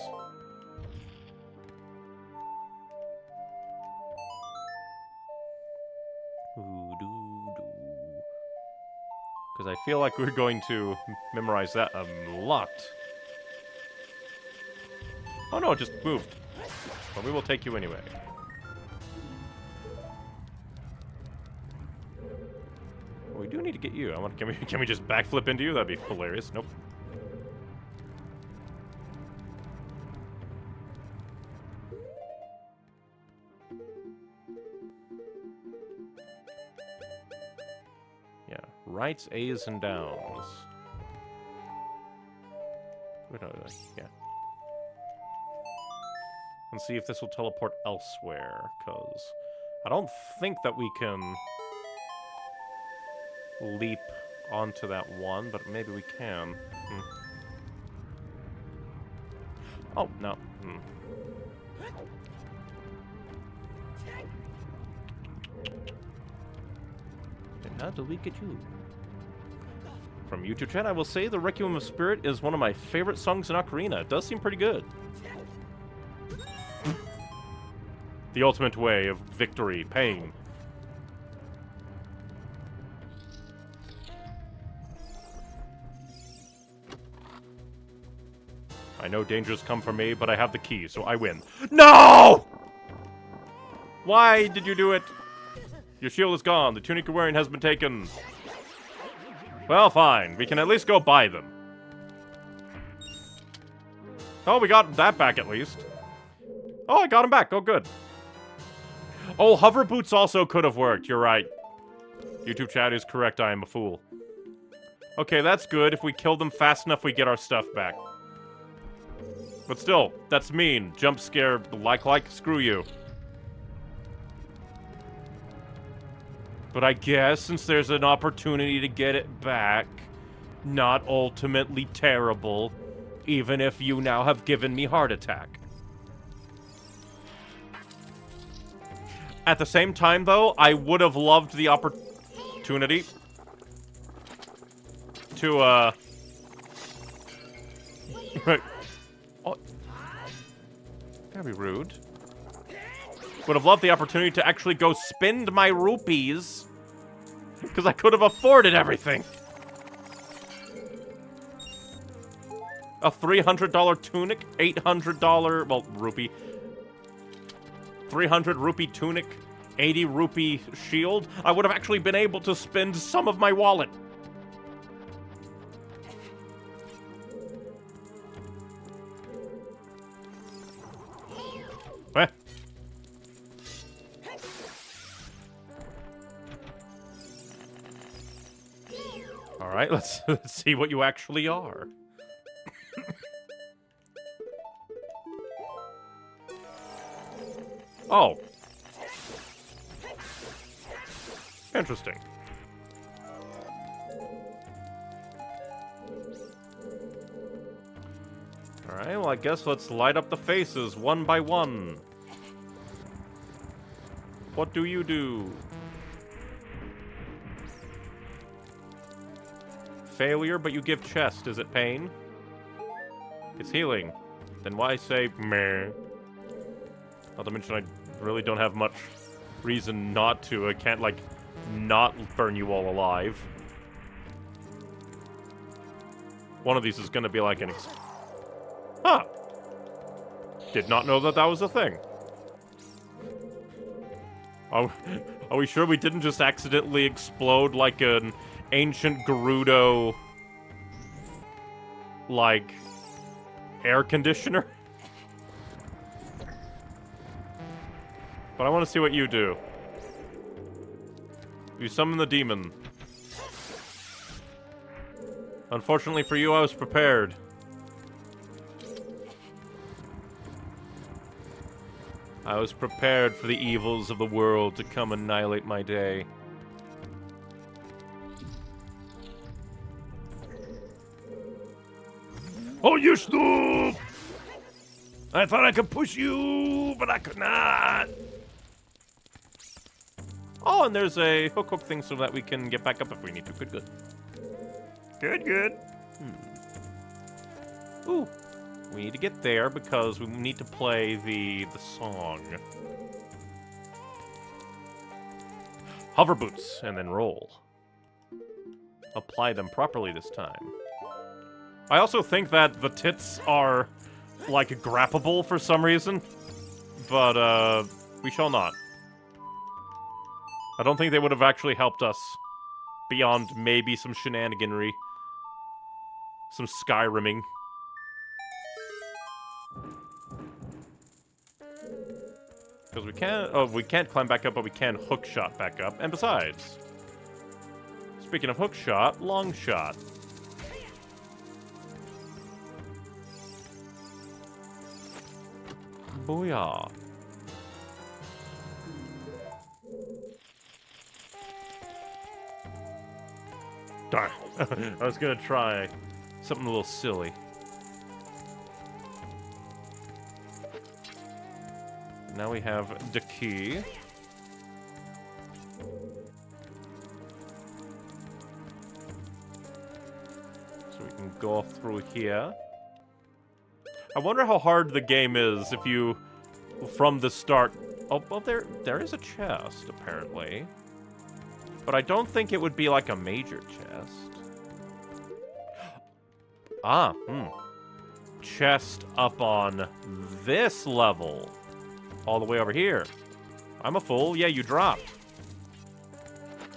Because I feel like we're going to memorize that a lot. Oh no, it just moved. But we will take you anyway. We do need to get you. Can we just backflip into you? That'd be hilarious. Nope. Yeah, rights, A's, and downs. Wait, no, yeah. And see if this will teleport elsewhere, because I don't think that we can leap onto that one, but maybe we can. Oh, no. And how do we get you? From YouTube chat, I will say the Requiem of Spirit is one of my favorite songs in Ocarina. It does seem pretty good. The ultimate way of victory, pain. I know dangers come for me, but I have the key, so I win. No! Why did you do it? Your shield is gone. The tunic you're wearing has been taken. Well, fine. We can at least go buy them. Oh, we got that back at least. Oh, I got him back. Oh, good. Oh, hover boots also could have worked. You're right. YouTube chat is correct. I am a fool. Okay, that's good. If we kill them fast enough, we get our stuff back. But still, that's mean. Jump scare, like, screw you. But I guess since there's an opportunity to get it back, not ultimately terrible, even if you now have given me heart attack. At the same time, though, I would have loved the opportunity to, oh. That'd be rude. Would have loved the opportunity to actually go spend my rupees, because I could have afforded everything. A $300 tunic, $800, well, rupee. 300 rupee tunic, 80 rupee shield. I would have actually been able to spend some of my wallet. Eh. All right, let's see what you actually are. Oh. Interesting. Alright, well, I guess let's light up the faces one by one. What do you do? Failure, but you give chest. Is it pain? It's healing. Then why say meh? Not to mention I really don't have much reason not to. I can't, like, not burn you all alive. One of these is gonna be like an Huh! Did not know that that was a thing. Are we sure we didn't just accidentally explode like an ancient Gerudo, like, air conditioner? But I want to see what you do. You summon the demon. Unfortunately for you, I was prepared. I was prepared for the evils of the world to come annihilate my day. Oh, you stoop! I thought I could push you, but I could not. Oh, and there's a hook thing so that we can get back up if we need to. Good, good. Good, good. Ooh. We need to get there because we need to play the song. Hover boots, and then roll. Apply them properly this time. I also think that the tits are, like, grappable for some reason. But, we shall not. I don't think they would have actually helped us beyond maybe some shenaniganry. Some Skyrimming. Because we can't climb back up, but we can hook shot back up. And besides, speaking of hook shot, long shot. Booyah. Darn. I was gonna try something a little silly. Now we have the key. So we can go through here. I wonder how hard the game is if you, from the start... Oh, well, there is a chest, apparently. But I don't think it would be like a major chest. Ah, chest up on this level. All the way over here. I'm a fool. Yeah, you dropped.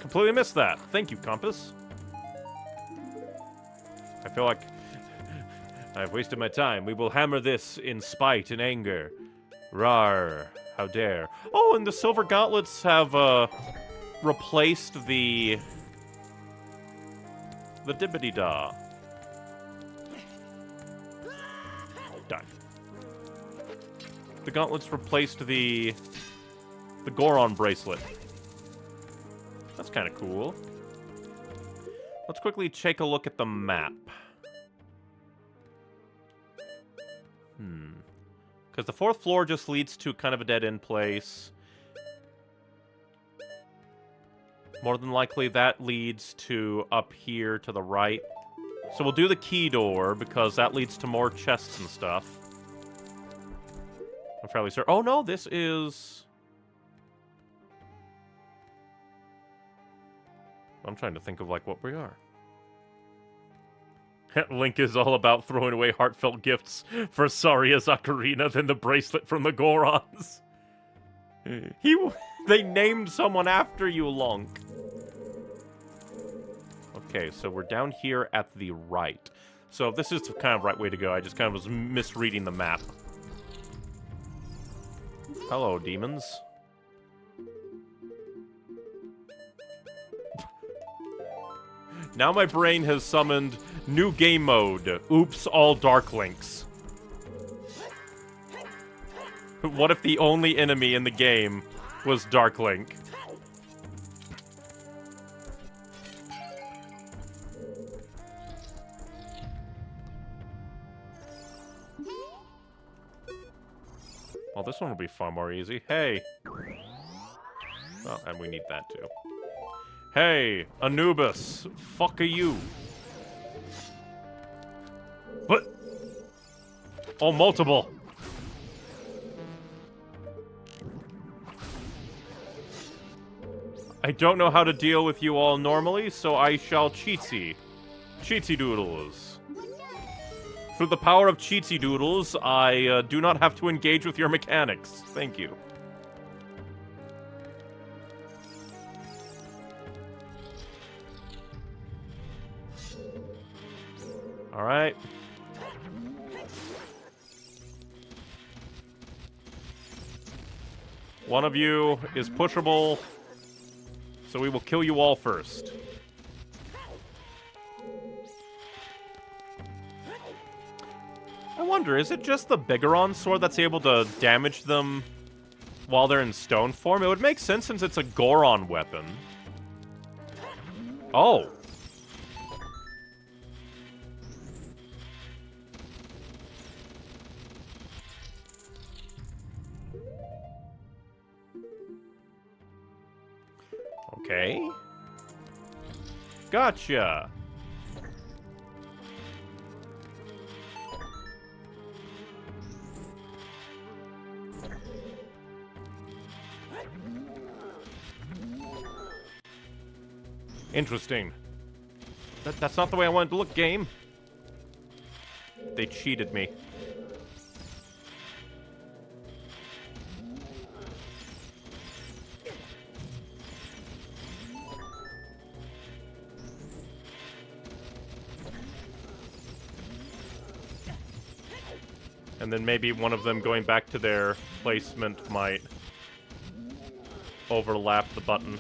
Completely missed that. Thank you, Compass. I feel like I've wasted my time. We will hammer this in spite and anger. Rar. How dare. Oh, and the silver gauntlets have, replaced the dibbity-da. Done. The gauntlets replaced the Goron bracelet. That's kind of cool. Let's quickly take a look at the map. Because the fourth floor just leads to kind of a dead-end place. More than likely, that leads to up here to the right. So we'll do the key door, because that leads to more chests and stuff. I'm fairly certain. Oh, no, this is... I'm trying to think of, like, what we are. Link is all about throwing away heartfelt gifts for Saria's Ocarina than the bracelet from the Gorons. They named someone after you, Lunk. Okay, so we're down here at the right. So this is the kind of right way to go. I just kind of was misreading the map. Hello, demons. Now my brain has summoned new game mode. Oops, all Dark Links. What if the only enemy in the game was Dark Link? Well, this one will be far more easy. Hey! Oh, and we need that too. Hey, Anubis! Fuck are you? What? Oh, multiple! I don't know how to deal with you all normally, so I shall cheatsy. Cheatsy doodles. Through the power of cheatsy doodles, I do not have to engage with your mechanics. Thank you. Alright. One of you is pushable, so we will kill you all first. I wonder, is it just the Bigoron sword that's able to damage them while they're in stone form? It would make sense since it's a Goron weapon. Oh. Okay. Gotcha. Interesting. That's not the way I wanted to look, game. They cheated me. And then maybe one of them going back to their placement might overlap the button.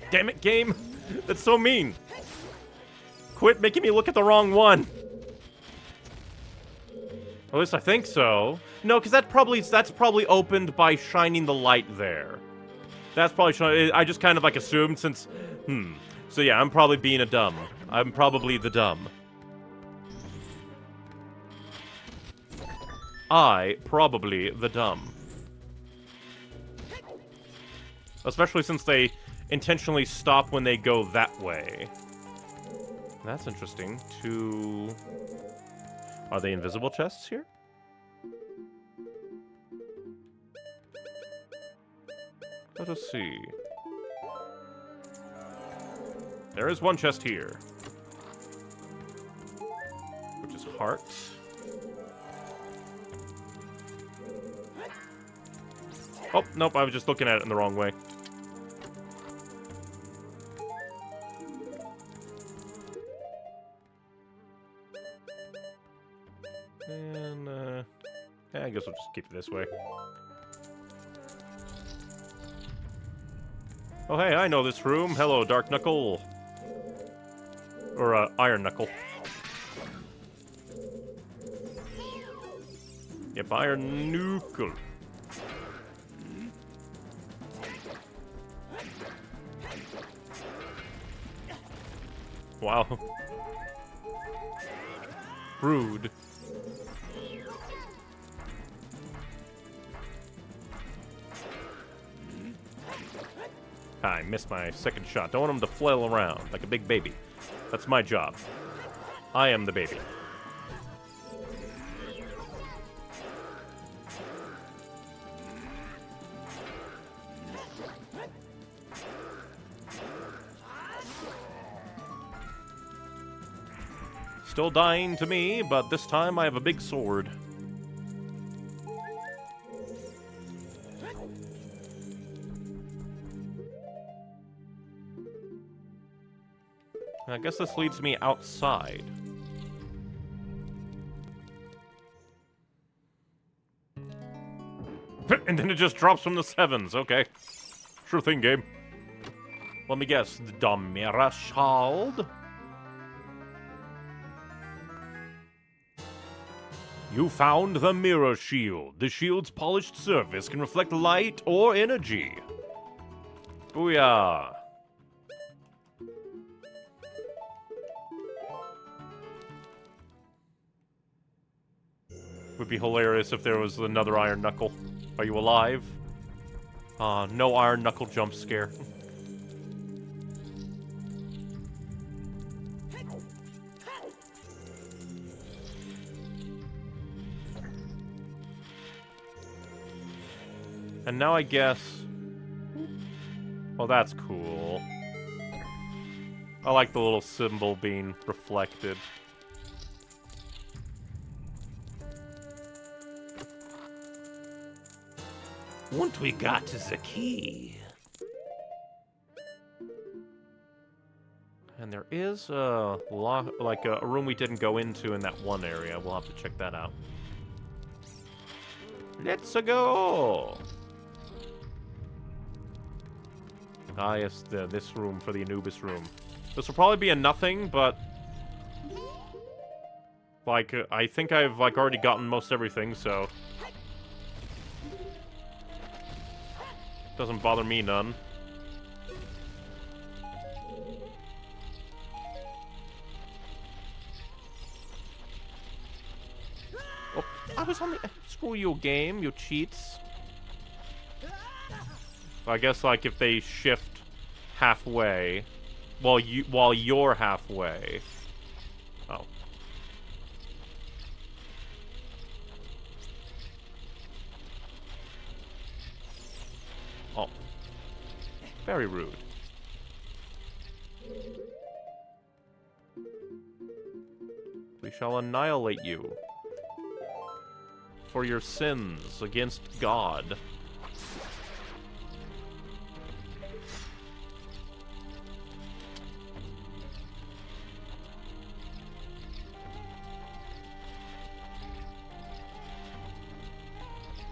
Damn it, game! That's so mean! Quit making me look at the wrong one! At least I think so. No, because that's probably opened by shining the light there. That's probably I just kind of like assumed since... So yeah, I'm probably being a dumb. I'm probably the dumb. Probably the dumb. Especially since they intentionally stop when they go that way. That's interesting. Are they invisible chests here? Let us see. There is one chest here. Which is hearts. Oh, nope, I was just looking at it in the wrong way. And, yeah, I guess we'll just keep it this way. Oh, hey, I know this room. Hello, Dark Knuckle. Or, Iron Knuckle. Yep, Iron Knuckle. Wow. Rude. I missed my second shot. Don't want him to flail around like a big baby. That's my job. I am the baby. Still dying to me, but this time I have a big sword. I guess this leads me outside. And then it just drops from the heavens. Okay. Sure thing, game. Let me guess. The Damira Shald? You found the Mirror Shield. The shield's polished surface can reflect light or energy. Booyah. Would be hilarious if there was another Iron Knuckle. Are you alive? No Iron Knuckle jump scare. And now I guess... Well, that's cool. I like the little symbol being reflected. What we got is a key. And there is a room we didn't go into in that one area. We'll have to check that out. Let's go. Ah, yes, this room for the Anubis room. This will probably be a nothing, but like I think I've already gotten most everything, so doesn't bother me none. Oh, I was on the... Screw you, game, you cheats. I guess, like, if they shift halfway, while you're halfway. Oh. Oh. Very rude. We shall annihilate you for your sins against God.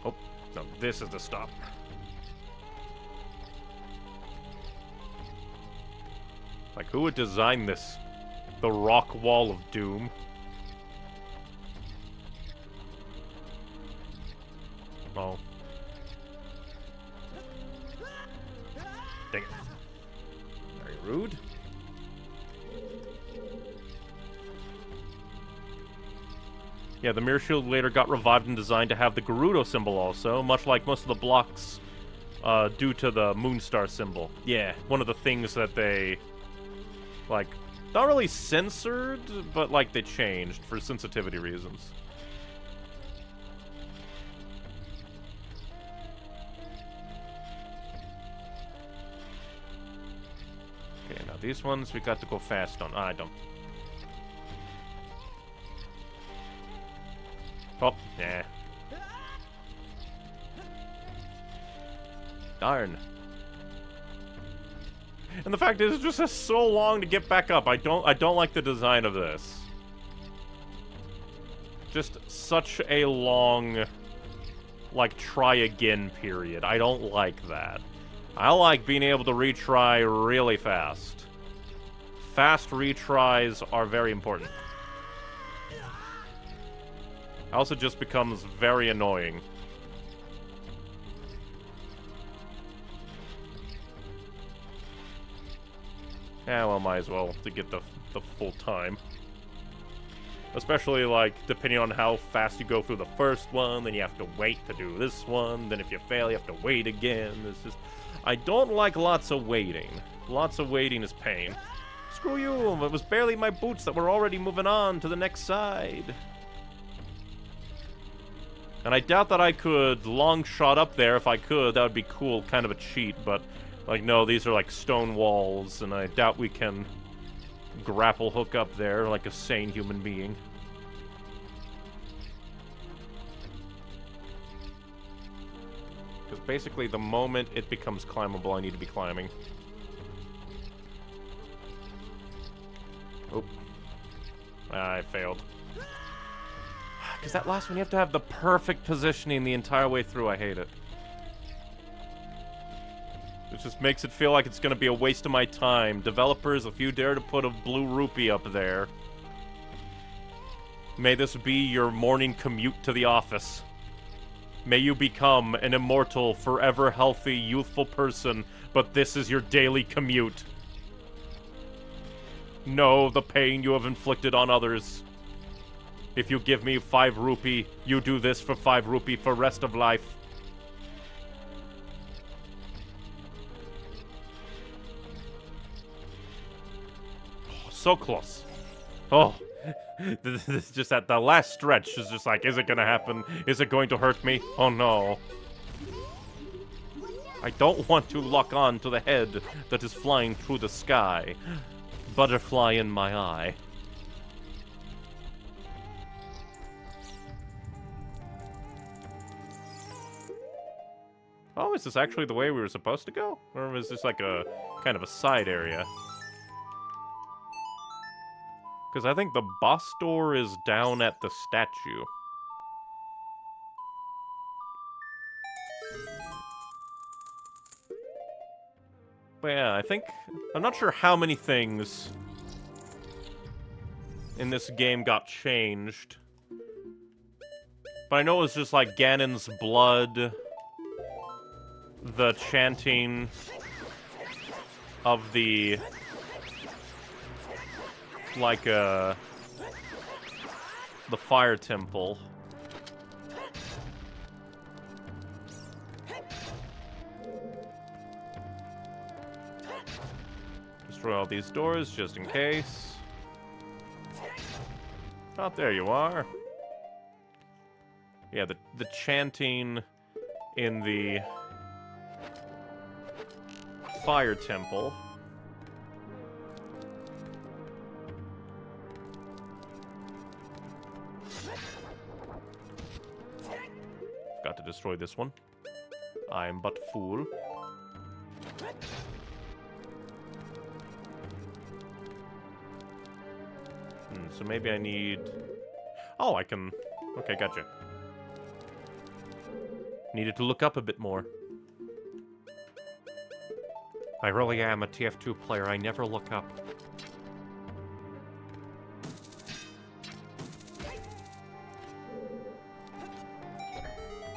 Oh, no, this is the stop. Like, who would design this? The rock wall of doom. Oh. Dang it. Very rude. Yeah, the Mirror Shield later got revived and designed to have the Gerudo symbol also, much like most of the blocks due to the Moonstar symbol. Yeah, one of the things that they, like, not really censored, but, like, they changed for sensitivity reasons. Okay, now these ones we got to go fast on. I don't. Oh, yeah. Darn. And the fact is, it's just so long to get back up. I don't like the design of this. Just such a long, like, try again period. I don't like that. I like being able to retry really fast. Fast retries are very important. Also just becomes very annoying. Yeah, well, might as well to get the full time. Especially, like, depending on how fast you go through the first one, then you have to wait to do this one, then if you fail, you have to wait again. It's just... I don't like lots of waiting. Lots of waiting is pain. Screw you, it was barely my boots that were already moving on to the next side. And I doubt that I could long shot up there. If I could, that would be cool, kind of a cheat, but... Like, no, these are like stone walls, and I doubt we can grapple hook up there like a sane human being. Because basically the moment it becomes climbable, I need to be climbing. Oh. I failed. Because that last one, you have to have the perfect positioning the entire way through. I hate it. It just makes it feel like it's going to be a waste of my time. Developers, if you dare to put a blue rupee up there, may this be your morning commute to the office. May you become an immortal, forever healthy, youthful person, but this is your daily commute. Know the pain you have inflicted on others. If you give me 5 rupee, you do this for 5 rupee for rest of life. Oh, so close. Oh. This is just at the last stretch is just like, is it gonna happen? Is it going to hurt me? Oh no. I don't want to lock on to the head that is flying through the sky. Butterfly in my eye. Oh, is this actually the way we were supposed to go? Or was this like a kind of a side area? Because I think the boss door is down at the statue. But yeah, I'm not sure how many things in this game got changed. But I know it was just like Ganon's blood, the chanting of the... like, the fire temple. Destroy all these doors, just in case. Oh, there you are. Yeah, the chanting in the fire temple. Got to destroy this one. I'm but fool. So maybe I need... Oh, I can... Okay, gotcha. Needed to look up a bit more. I really am a TF2 player. I never look up.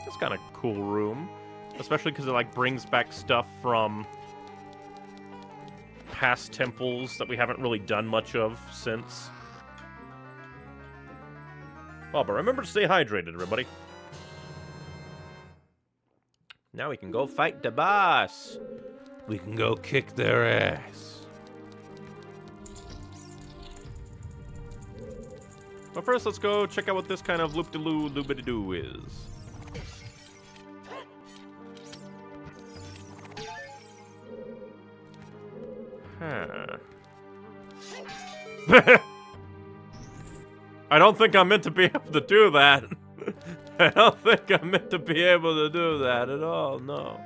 It's kind of cool room. Especially because it, like, brings back stuff from past temples that we haven't really done much of since. Well, but remember to stay hydrated, everybody. Now we can go fight the boss. We can go kick their ass. But first, let's go check out what this kind of loop-de-loo, loop-de-doo is. Huh. I don't think I'm meant to be able to do that. I don't think I'm meant to be able to do that at all, no.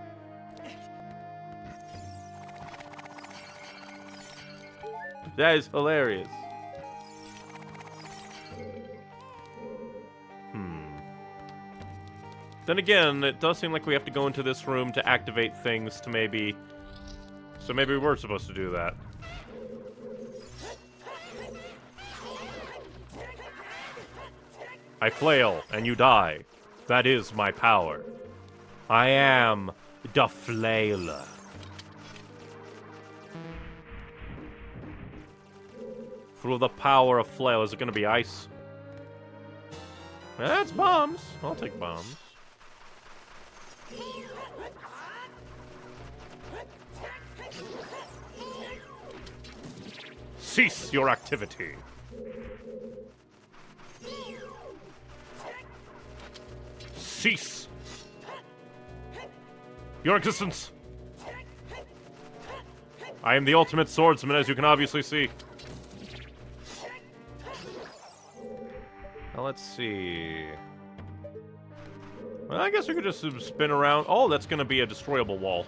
That is hilarious. Then again, it does seem like we have to go into this room to activate things to maybe... So maybe we were supposed to do that. I flail, and you die. That is my power. I am the flailer. Through the power of flail, is it gonna be ice? That's bombs. I'll take bombs. Cease your activity. Cease your existence. I am the ultimate swordsman, as you can obviously see. Now, let's see. Well, I guess we could just spin around. Oh, that's going to be a destroyable wall.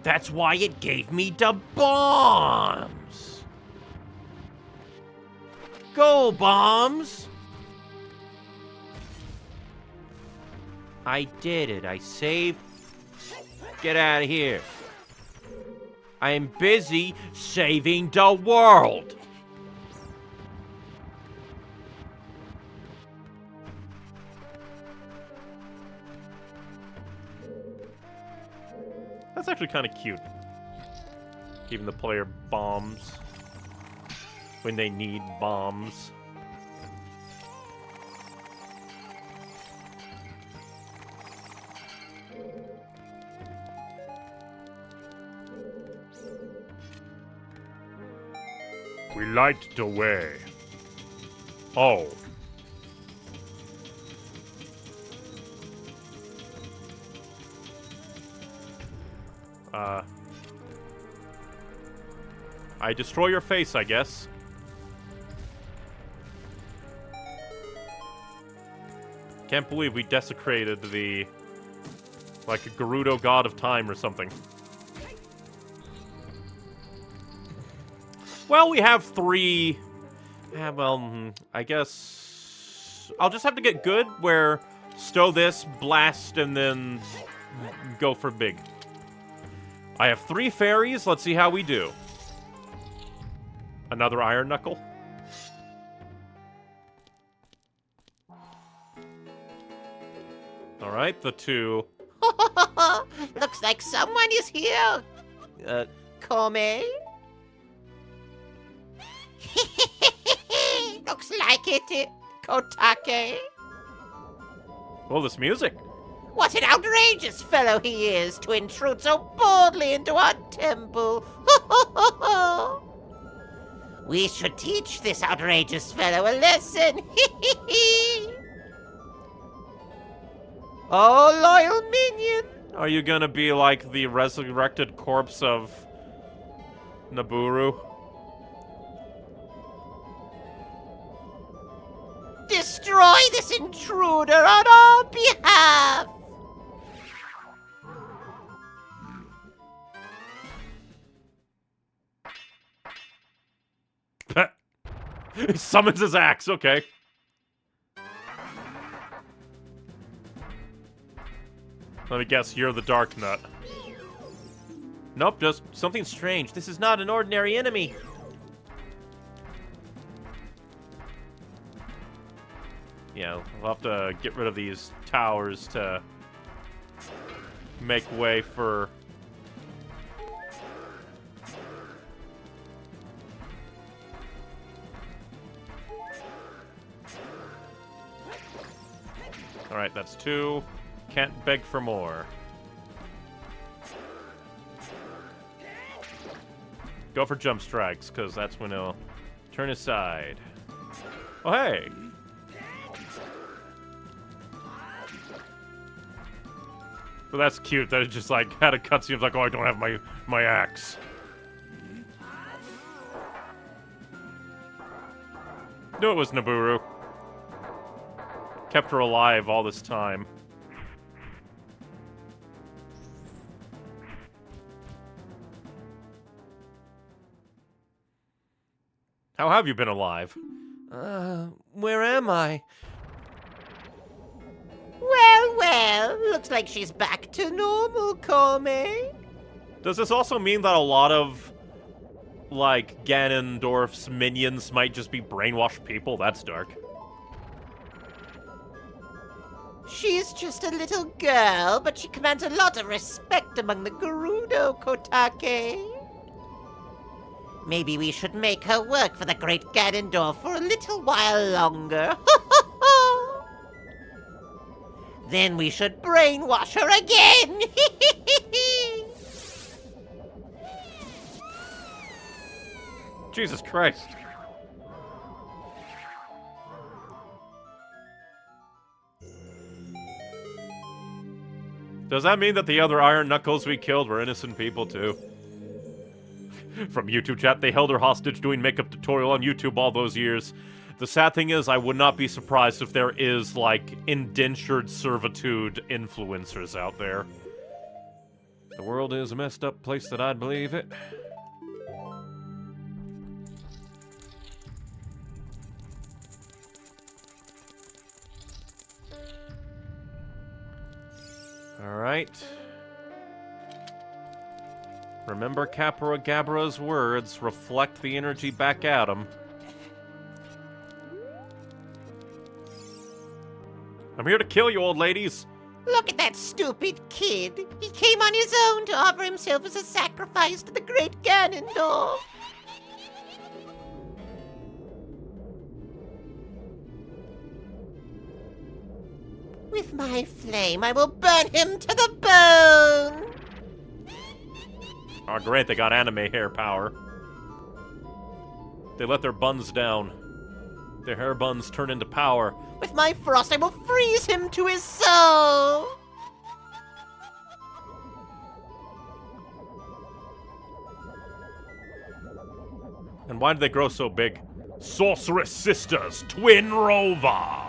That's why it gave me the bombs! Go, bombs! I did it. I saved... Get out of here. I am busy saving the world! That's actually kind of cute. Giving the player bombs when they need bombs. We light the way. Oh. I destroy your face, I guess. Can't believe we desecrated the... like a Gerudo god of time or something. Well, we have 3... I guess... I'll just have to get good where stow this, blast, and then go for big. I have 3 fairies. Let's see how we do. Another Iron Knuckle. Alright, the 2. Looks like someone is here. Kome? Looks like it, Kotake. Oh, this music. What an outrageous fellow he is to intrude so boldly into our temple. We should teach this outrageous fellow a lesson. Oh, loyal minion. Are you gonna be like the resurrected corpse of Naburu? Destroy this intruder on our behalf. He summons his axe, okay. Let me guess, you're the Dark Nut. Nope, just something strange. This is not an ordinary enemy. Yeah, we'll have to get rid of these towers to make way for... Alright, that's 2. Can't beg for more. Go for jump strikes, because that's when he'll turn aside. Oh, hey! Well, that's cute that it just, like, had a cutscene of, like, oh, I don't have my axe. Knew it was Naburu. Kept her alive all this time. How have you been alive? Where am I? Well, looks like she's back to normal, Kome. Does this also mean that a lot of, like, Ganondorf's minions might just be brainwashed people? That's dark. She's just a little girl, but she commands a lot of respect among the Gerudo, Kotake. Maybe we should make her work for the great Ganondorf for a little while longer. Then we should brainwash her again. Jesus Christ. Does that mean that the other Iron Knuckles we killed were innocent people, too? From YouTube chat, they held her hostage doing makeup tutorial on YouTube all those years. The sad thing is, I would not be surprised if there is, like, indentured servitude influencers out there. The world is a messed up place that I'd believe it. Alright. Remember Capra Gabra's words, reflect the energy back at him. I'm here to kill you, old ladies! Look at that stupid kid. He came on his own to offer himself as a sacrifice to the great Ganondorf. With my flame, I will burn him to the bone! Oh, great, they got anime hair power. They let their buns down. Their hair buns turn into power. With my frost, I will freeze him to his soul! And why did they grow so big? Sorceress Sisters, Twin Rover!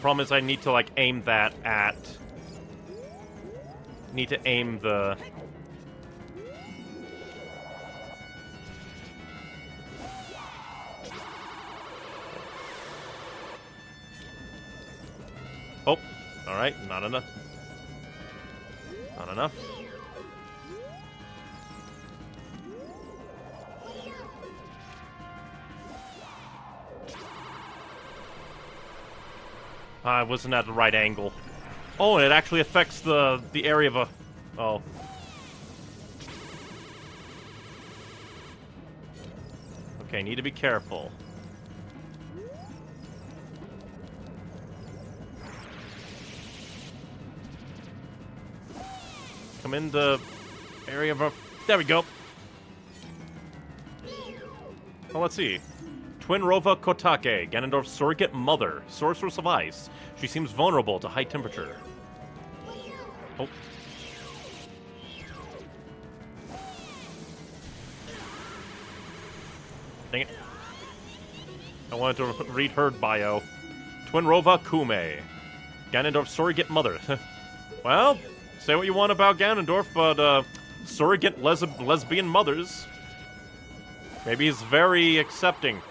Problem is I need to, like, aim that at... Need to aim the... Oh, alright, not enough. Not enough. I wasn't at the right angle. Oh, and it actually affects the area of a... Oh. Okay, need to be careful. Come in the area of a... There we go. Oh, let's see. Twin Rova Kotake, Ganondorf's surrogate mother, sorceress of ice. She seems vulnerable to high temperature. Oh. Dang it. I wanted to read her bio. Twin Rova Kume, Ganondorf's surrogate mother. Well, say what you want about Ganondorf, but surrogate lesbian mothers. Maybe he's very accepting.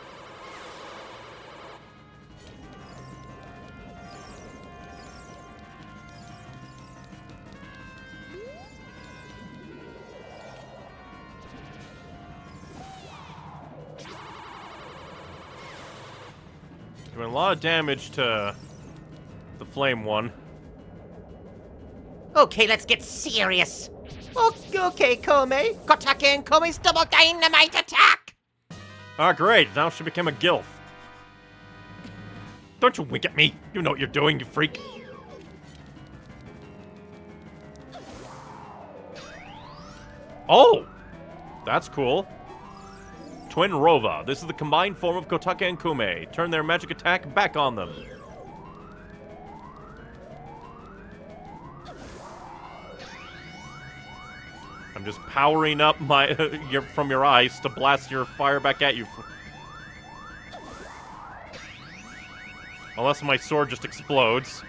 Doing a lot of damage to the flame one. Okay, let's get serious. Okay, Kome. Kotake and Kome's double dynamite attack! Ah, great. Now she became a gilf. Don't you wink at me. You know what you're doing, you freak. Oh! That's cool. Twin Rova. This is the combined form of Kotake and Kume. Turn their magic attack back on them. I'm just powering up my from your eyes to blast your fire back at you. Unless my sword just explodes.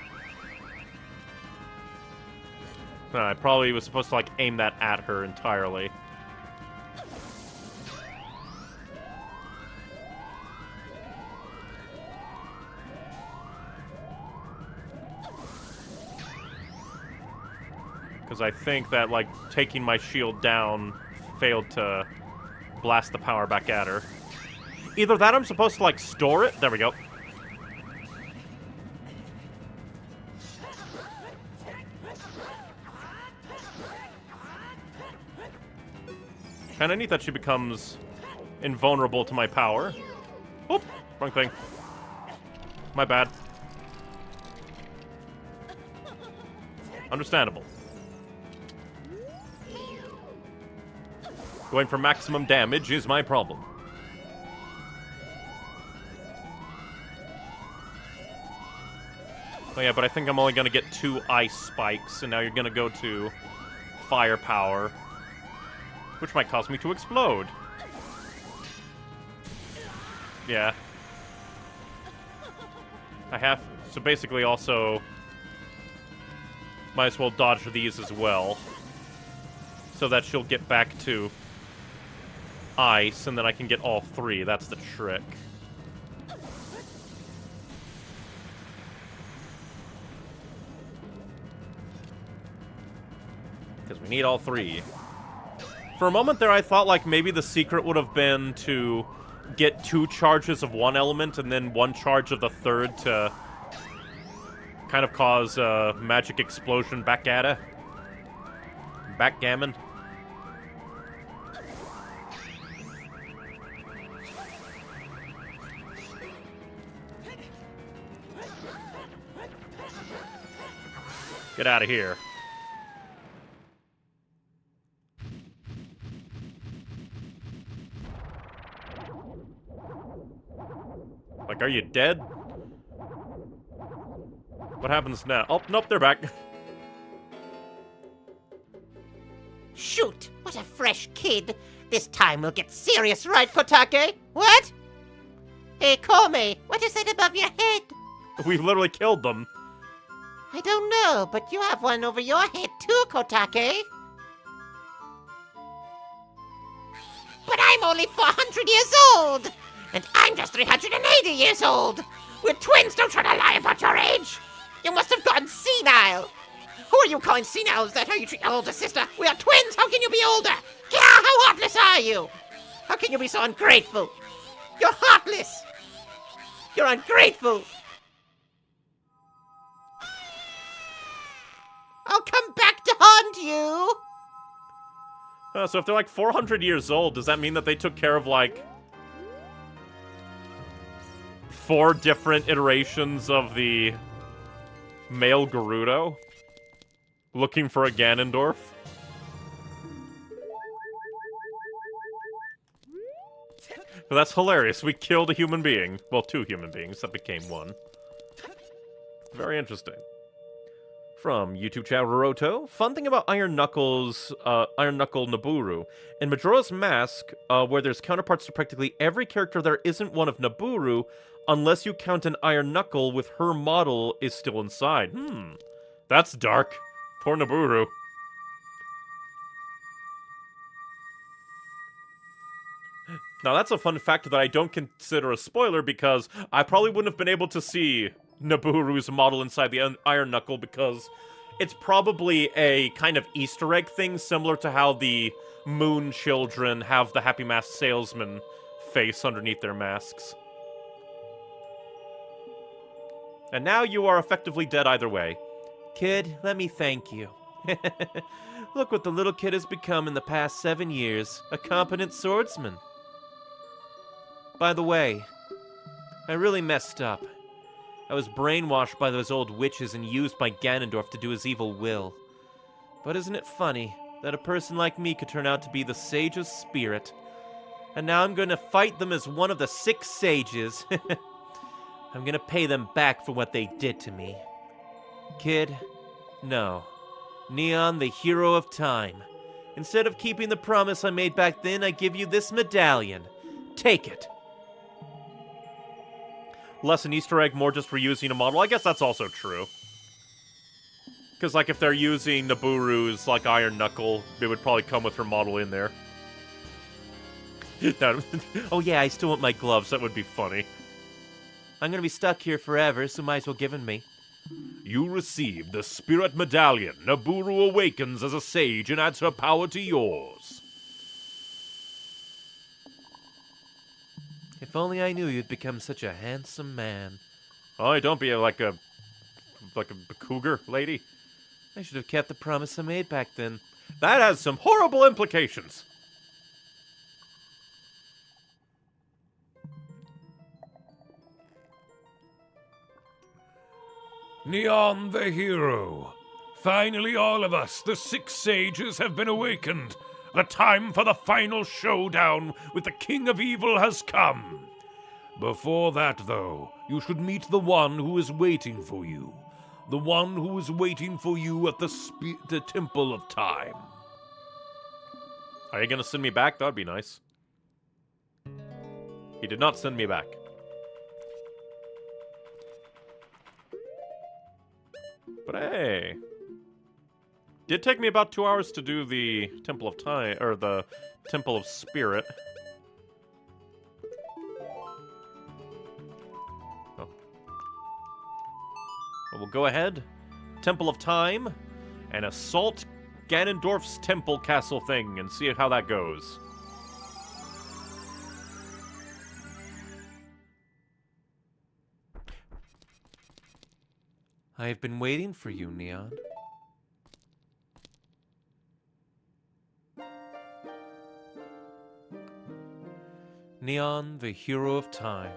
I probably was supposed to, like, aim that at her entirely. Because I think that, like, taking my shield down failed to blast the power back at her. Either that or I'm supposed to, like, store it. There we go. Kinda neat that she becomes invulnerable to my power. Oop! Wrong thing. My bad. Understandable. Going for maximum damage is my problem. Oh yeah, but I think I'm only gonna get 2 ice spikes, and now you're gonna go to firepower, which might cause me to explode. Yeah. I have... So basically also... Might as well dodge these as well. So that she'll get back to ice, and then I can get all 3. That's the trick. Because we need all 3. For a moment there, I thought, like, maybe the secret would have been to get 2 charges of one element and then 1 charge of the third to kind of cause a magic explosion back at her. Backgammon. Get out of here. Like, are you dead? What happens now? Oh, nope, they're back. Shoot! What a fresh kid! This time we'll get serious, right, Kotake? What? Hey, Kome, what is that above your head? We literally killed them. I don't know, but you have one over your head too, Kotake. But I'm only 400 years old! And I'm just 380 years old! We're twins, don't try to lie about your age! You must have gone senile! Who are you calling senile? Is that how you treat your older sister? We are twins, how can you be older? Yeah, how heartless are you? How can you be so ungrateful? You're heartless! You're ungrateful! I'll come back to haunt you! So if they're like 400 years old, does that mean that they took care of like 4 different iterations of the male Gerudo? Looking for a Ganondorf? Well, that's hilarious. We killed a human being. Well, 2 human beings. That became 1. Very interesting. From YouTube channel Roroto, fun thing about Iron Knuckle Naburu. In Majora's Mask, where there's counterparts to practically every character, there isn't one of Naburu, unless you count an Iron Knuckle with her model is still inside. That's dark. Poor Naburu. Now that's a fun fact that I don't consider a spoiler because I probably wouldn't have been able to see Naburu's model inside the Iron Knuckle because it's probably a kind of Easter egg thing, similar to how the Moon Children have the Happy Mask Salesman face underneath their masks. And now you are effectively dead either way. Kid, let me thank you. Look what the little kid has become in the past 7 years. A competent swordsman. By the way, I really messed up. I was brainwashed by those old witches and used by Ganondorf to do his evil will. But isn't it funny that a person like me could turn out to be the sage's spirit? And now I'm going to fight them as one of the 6 sages. I'm going to pay them back for what they did to me. Kid, no. Neon, the hero of time. Instead of keeping the promise I made back then, I give you this medallion. Take it. Less an Easter egg, more just reusing a model. I guess that's also true. Because, like, if they're using Naburu's, like, Iron Knuckle, it would probably come with her model in there. Oh yeah, I still want my gloves. That would be funny. I'm gonna be stuck here forever, so might as well give 'em me. You receive the Spirit Medallion. Naburu awakens as a sage and adds her power to yours. If only I knew you'd become such a handsome man. Oh, don't be like a cougar lady. I should have kept the promise I made back then. That has some horrible implications. Neon the hero. Finally, all of us, the 6 sages, have been awakened. The time for the final showdown with the King of Evil has come. Before that, though, you should meet the one who is waiting for you. The one who is waiting for you at the Temple of Time. Are you gonna send me back? That'd be nice. He did not send me back. But hey. Did take me about 2 hours to do the Temple of Time, or the Temple of Spirit. Oh. Well, we'll go ahead. Temple of Time, and assault Ganondorf's temple castle thing, and see how that goes. I have been waiting for you, Neon. Neon, the hero of time.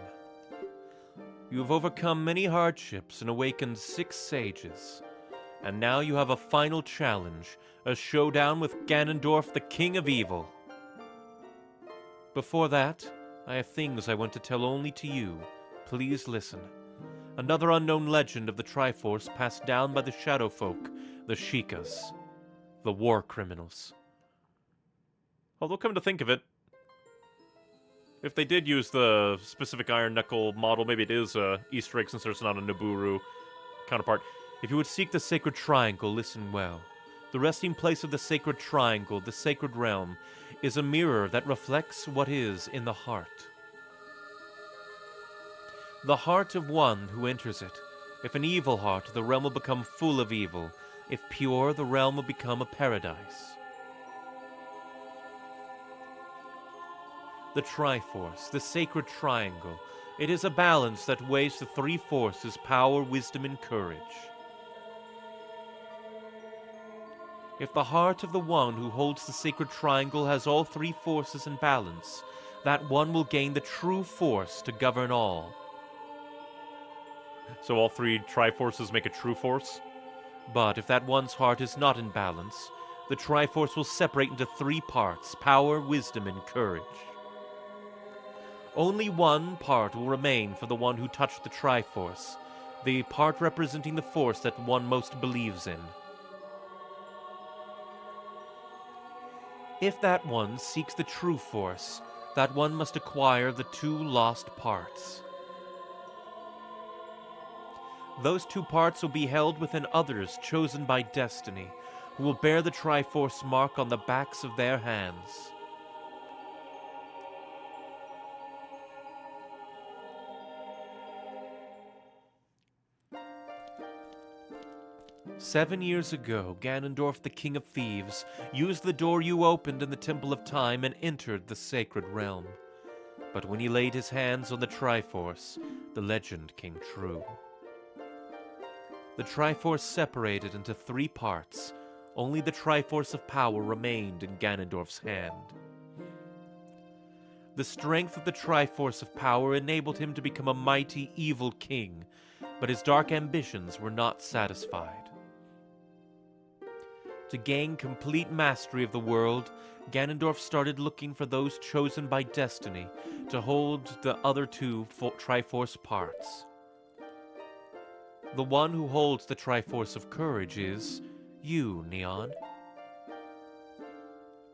You have overcome many hardships and awakened 6 sages. And now you have a final challenge, a showdown with Ganondorf, the King of Evil. Before that, I have things I want to tell only to you. Please listen. Another unknown legend of the Triforce passed down by the Shadow Folk, the Sheikahs, the war criminals. Although, come to think of it, if they did use the specific Iron Knuckle model, maybe it is a Easter egg since there's not a Nibiru counterpart. If you would seek the Sacred Triangle, listen well. The resting place of the Sacred Triangle, the Sacred Realm, is a mirror that reflects what is in the heart. The heart of one who enters it. If an evil heart, the realm will become full of evil. If pure, the realm will become a paradise. The Triforce, the Sacred Triangle. It is a balance that weighs the 3 forces: power, wisdom, and courage. If the heart of the one who holds the Sacred Triangle has all 3 forces in balance, that one will gain the true force to govern all. So all 3 Triforces make a true force? But if that one's heart is not in balance, the Triforce will separate into 3 parts: power, wisdom, and courage. Only one part will remain for the one who touched the Triforce, the part representing the force that one most believes in. If that one seeks the true force, that one must acquire the 2 lost parts. Those 2 parts will be held within others chosen by destiny, who will bear the Triforce mark on the backs of their hands. 7 years ago, Ganondorf, the King of Thieves, used the door you opened in the Temple of Time and entered the Sacred Realm. But when he laid his hands on the Triforce, the legend came true. The Triforce separated into 3 parts. Only the Triforce of Power remained in Ganondorf's hand. The strength of the Triforce of Power enabled him to become a mighty, evil king, but his dark ambitions were not satisfied. To gain complete mastery of the world, Ganondorf started looking for those chosen by destiny to hold the other 2 Triforce parts. The one who holds the Triforce of Courage is you, Neon.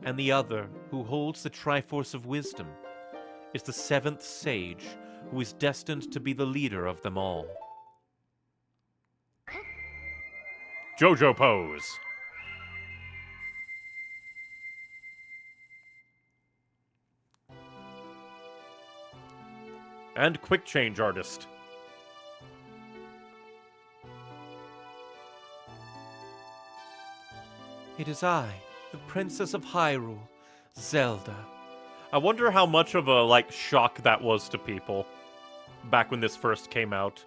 And the other, who holds the Triforce of Wisdom, is the 7th Sage, who is destined to be the leader of them all. JoJo pose. And quick change artist. It is I, the Princess of Hyrule, Zelda. I wonder how much of a, shock that was to people back when this first came out.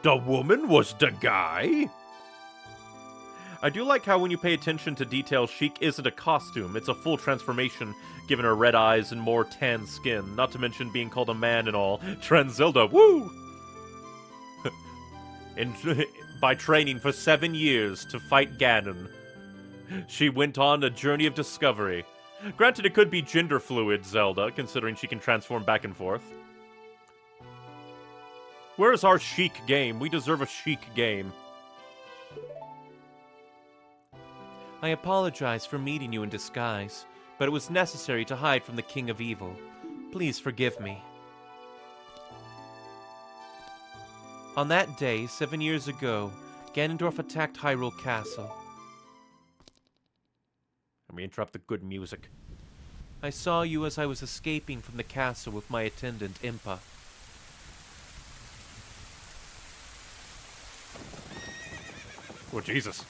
The woman was the guy? I do like how when you pay attention to detail, Sheik isn't a costume. It's a full transformation, given her red eyes and more tan skin. Not to mention being called a man and all. Trend Zelda, woo! By training for 7 years to fight Ganon, she went on a journey of discovery. Granted, it could be gender fluid Zelda, considering she can transform back and forth. Where's our Sheik game? We deserve a Sheik game. I apologize for meeting you in disguise, but it was necessary to hide from the King of Evil. Please forgive me. On that day, 7 years ago, Ganondorf attacked Hyrule Castle. Let me interrupt the good music. I saw you as I was escaping from the castle with my attendant, Impa. Oh, Jesus.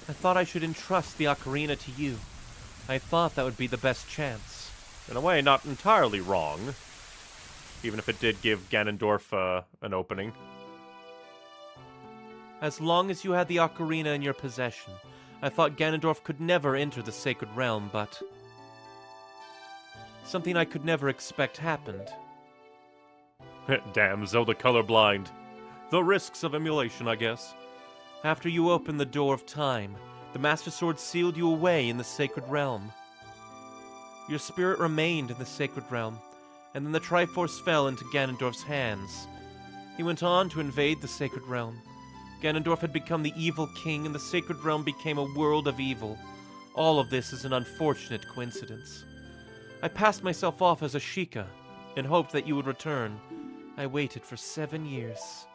I thought I should entrust the ocarina to you. I thought that would be the best chance. In a way, not entirely wrong. Even if it did give Ganondorf an opening. As long as you had the ocarina in your possession, I thought Ganondorf could never enter the Sacred Realm, but something I could never expect happened. Damn, Zelda colorblind. The risks of emulation, I guess. After you opened the door of time, the Master Sword sealed you away in the Sacred Realm. Your spirit remained in the Sacred Realm, and then the Triforce fell into Ganondorf's hands. He went on to invade the Sacred Realm. Ganondorf had become the evil king, and the Sacred Realm became a world of evil. All of this is an unfortunate coincidence. I passed myself off as a Sheikah, and hoped that you would return. I waited for 7 years.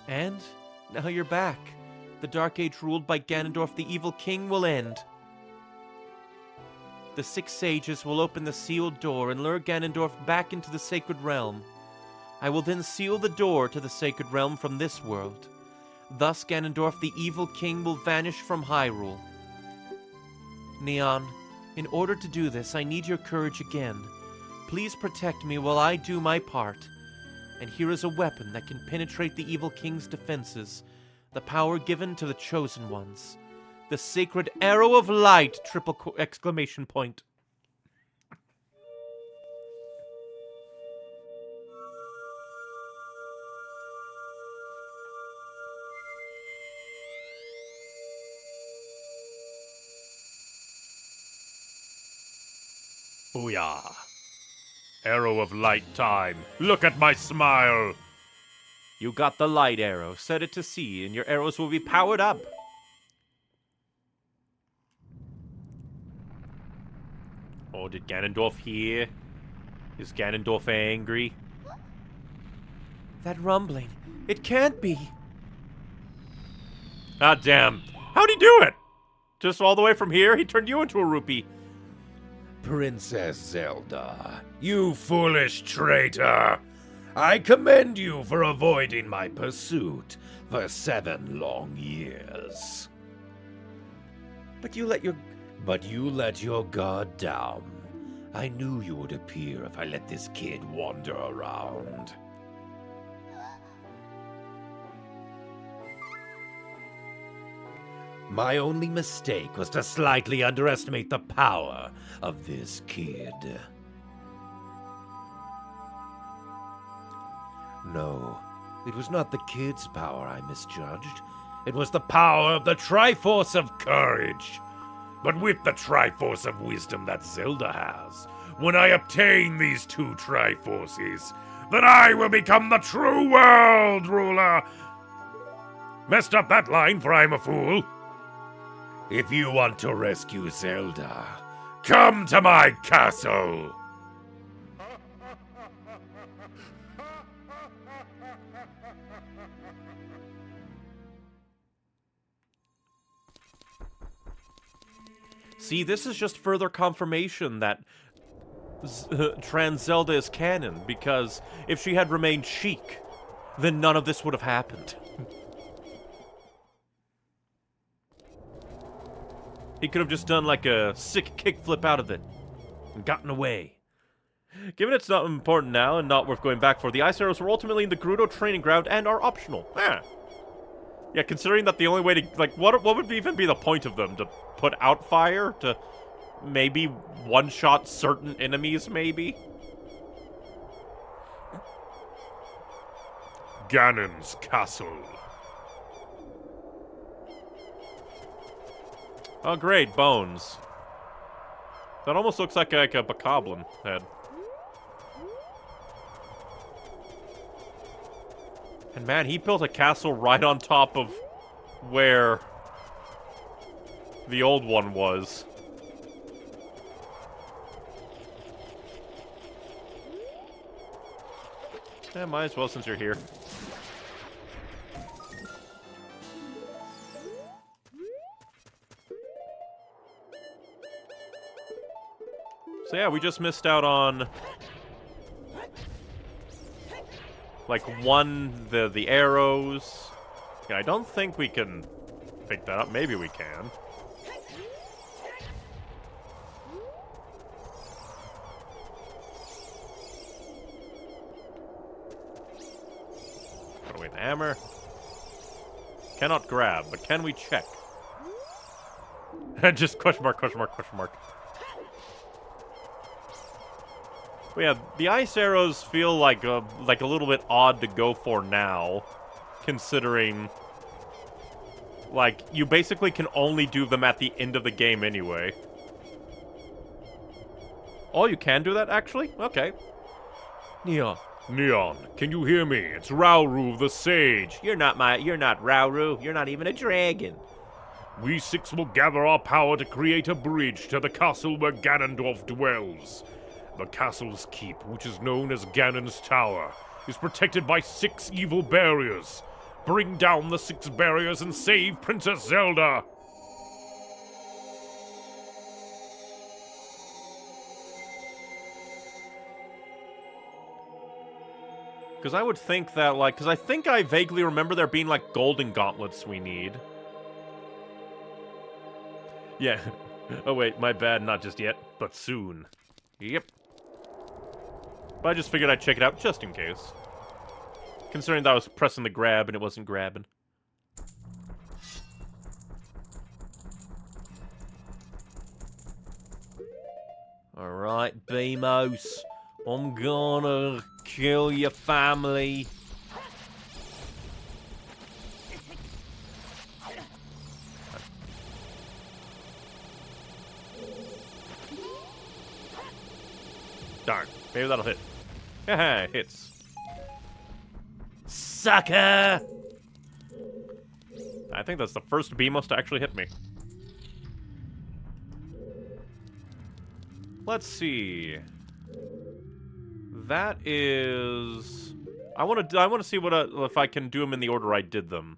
And now you're back. The Dark Age ruled by Ganondorf the Evil King will end. The 6 sages will open the sealed door and lure Ganondorf back into the Sacred Realm. I will then seal the door to the Sacred Realm from this world. Thus Ganondorf the Evil King will vanish from Hyrule. Neon, in order to do this, I need your courage again. Please protect me while I do my part. And here is a weapon that can penetrate the Evil King's defenses. The power given to the Chosen Ones. The Sacred Arrow of Light! Exclamation point. Booyah. Arrow of light time. Look at my smile. You got the light arrow. Set it to sea, and your arrows will be powered up. Oh, did Ganondorf hear? Is Ganondorf angry? That rumbling. It can't be. Ah, damn. How'd he do it? Just all the way from here? He turned you into a rupee. Princess Zelda, you foolish traitor. I commend you for avoiding my pursuit for 7 long years. But you let your guard down. I knew you would appear if I let this kid wander around. My only mistake was to slightly underestimate the power of this kid. No, it was not the kid's power I misjudged. It was the power of the Triforce of Courage. But with the Triforce of Wisdom that Zelda has, when I obtain these 2 Triforces, then I will become the true world ruler. Messed up that line, for I'm a fool. If you want to rescue Zelda, come to my castle! See, this is just further confirmation that Trans Zelda is canon, because if she had remained Sheik, then none of this would have happened. He could have just done like a sick kickflip out of it and gotten away. Given it's not important now and not worth going back for, the ice arrows were ultimately in the Gerudo training ground and are optional. Yeah, considering that the only way to, like, what would even be the point of them? To put out fire? To maybe one-shot certain enemies, maybe? Ganon's castle. Oh, great, bones. That almost looks like a bokoblin head. And man, he built a castle right on top of where the old one was. Yeah, might as well since you're here. So yeah, we just missed out on like the arrows. Yeah, I don't think we can pick that up. Maybe we can. Put away the hammer. Cannot grab, but can we check? Just question mark, question mark, question mark. But yeah, the ice arrows feel like a little bit odd to go for now, considering, like, you basically can only do them at the end of the game anyway. Oh, you can do that, actually? Okay. Neon. Neon, can you hear me? It's Rauru the Sage. You're not Rauru. You're not even a dragon. We six will gather our power to create a bridge to the castle where Ganondorf dwells. The castle's keep, which is known as Ganon's Tower, is protected by 6 evil barriers. Bring down the 6 barriers and save Princess Zelda! Because I would think that, like, because I think I vaguely remember there being, like, golden gauntlets we need. Yeah. Oh, wait, my bad, not just yet, but soon. Yep. But I just figured I'd check it out just in case. Considering that I was pressing the grab and it wasn't grabbing. Alright, Beamos. I'm gonna kill your family. Darn. Maybe that'll hit. Haha, it hits. Sucker! I think that's the first Beamos to actually hit me. Let's see. That is... I want to see what if I can do them in the order I did them.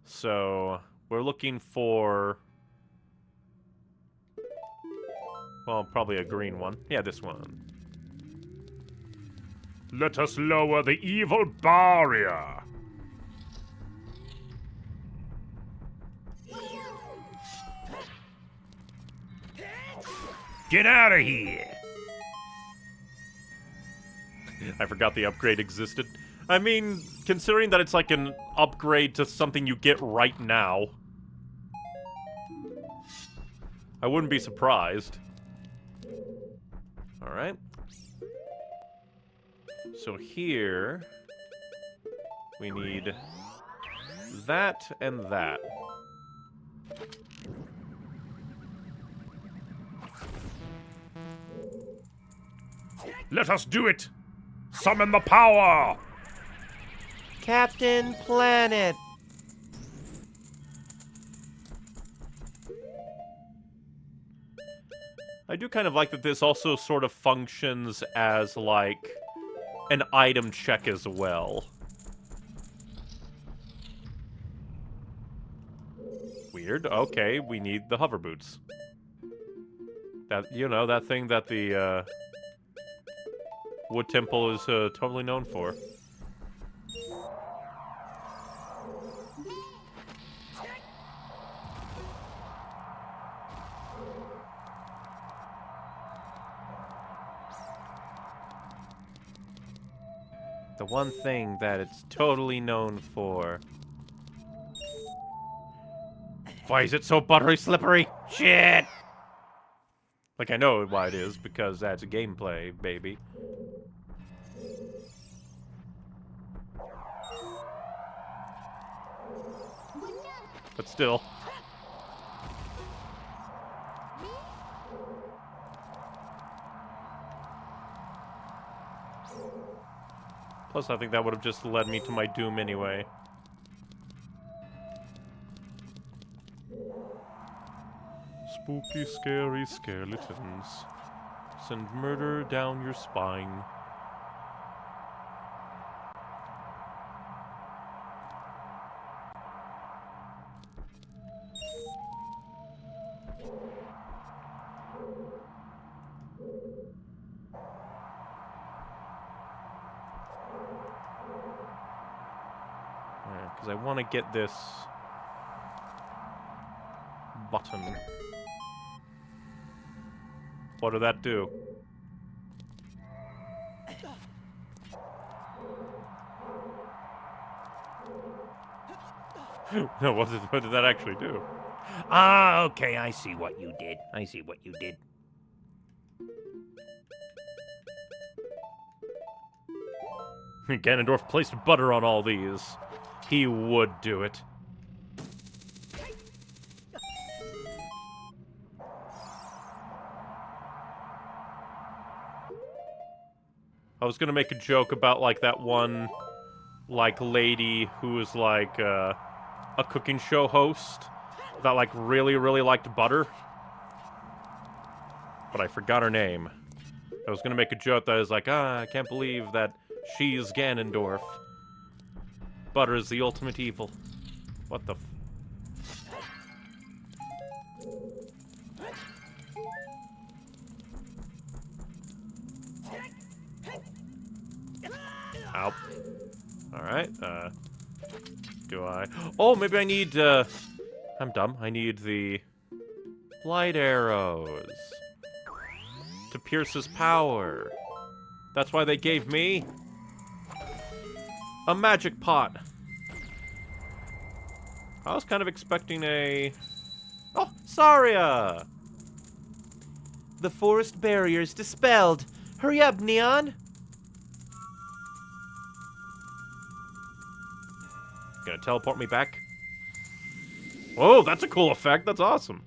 So, we're looking for... Well, probably a green one. Yeah, this one. Let us lower the evil barrier! Get out of here! I forgot the upgrade existed. I mean, considering that it's like an upgrade to something you get right now, I wouldn't be surprised. Alright. So here, we need that and that. Let us do it! Summon the power! Captain Planet! I do kind of like that this also sort of functions as, like, an item check as well. Weird. Okay, we need the hover boots. That, you know, that thing that the, Wood Temple is, totally known for. The one thing that it's totally known for. Why is it so buttery slippery? Shit! Like, I know why it is, because that's gameplay, baby. But still. Plus, I think that would have just led me to my doom anyway. Spooky, scary skeletons. Send murder down your spine. Because I want to get this button. What did that do? No, what did that actually do? Ah, okay, I see what you did. I see what you did. Ganondorf placed butter on all these. He would do it. I was gonna make a joke about, like, that one, like, lady who was, like, a cooking show host that, like, really, really liked butter. But I forgot her name. I was gonna make a joke that was like, I can't believe that she's Ganondorf. Butter is the ultimate evil. What the Ow. Alright, do I... Oh, maybe I need, I'm dumb. I need the light arrows to pierce his power. That's why they gave me a magic pot. I was kind of expecting a... Oh, Saria! The forest barrier's dispelled. Hurry up, Neon. Gonna teleport me back? Whoa, that's a cool effect. That's awesome.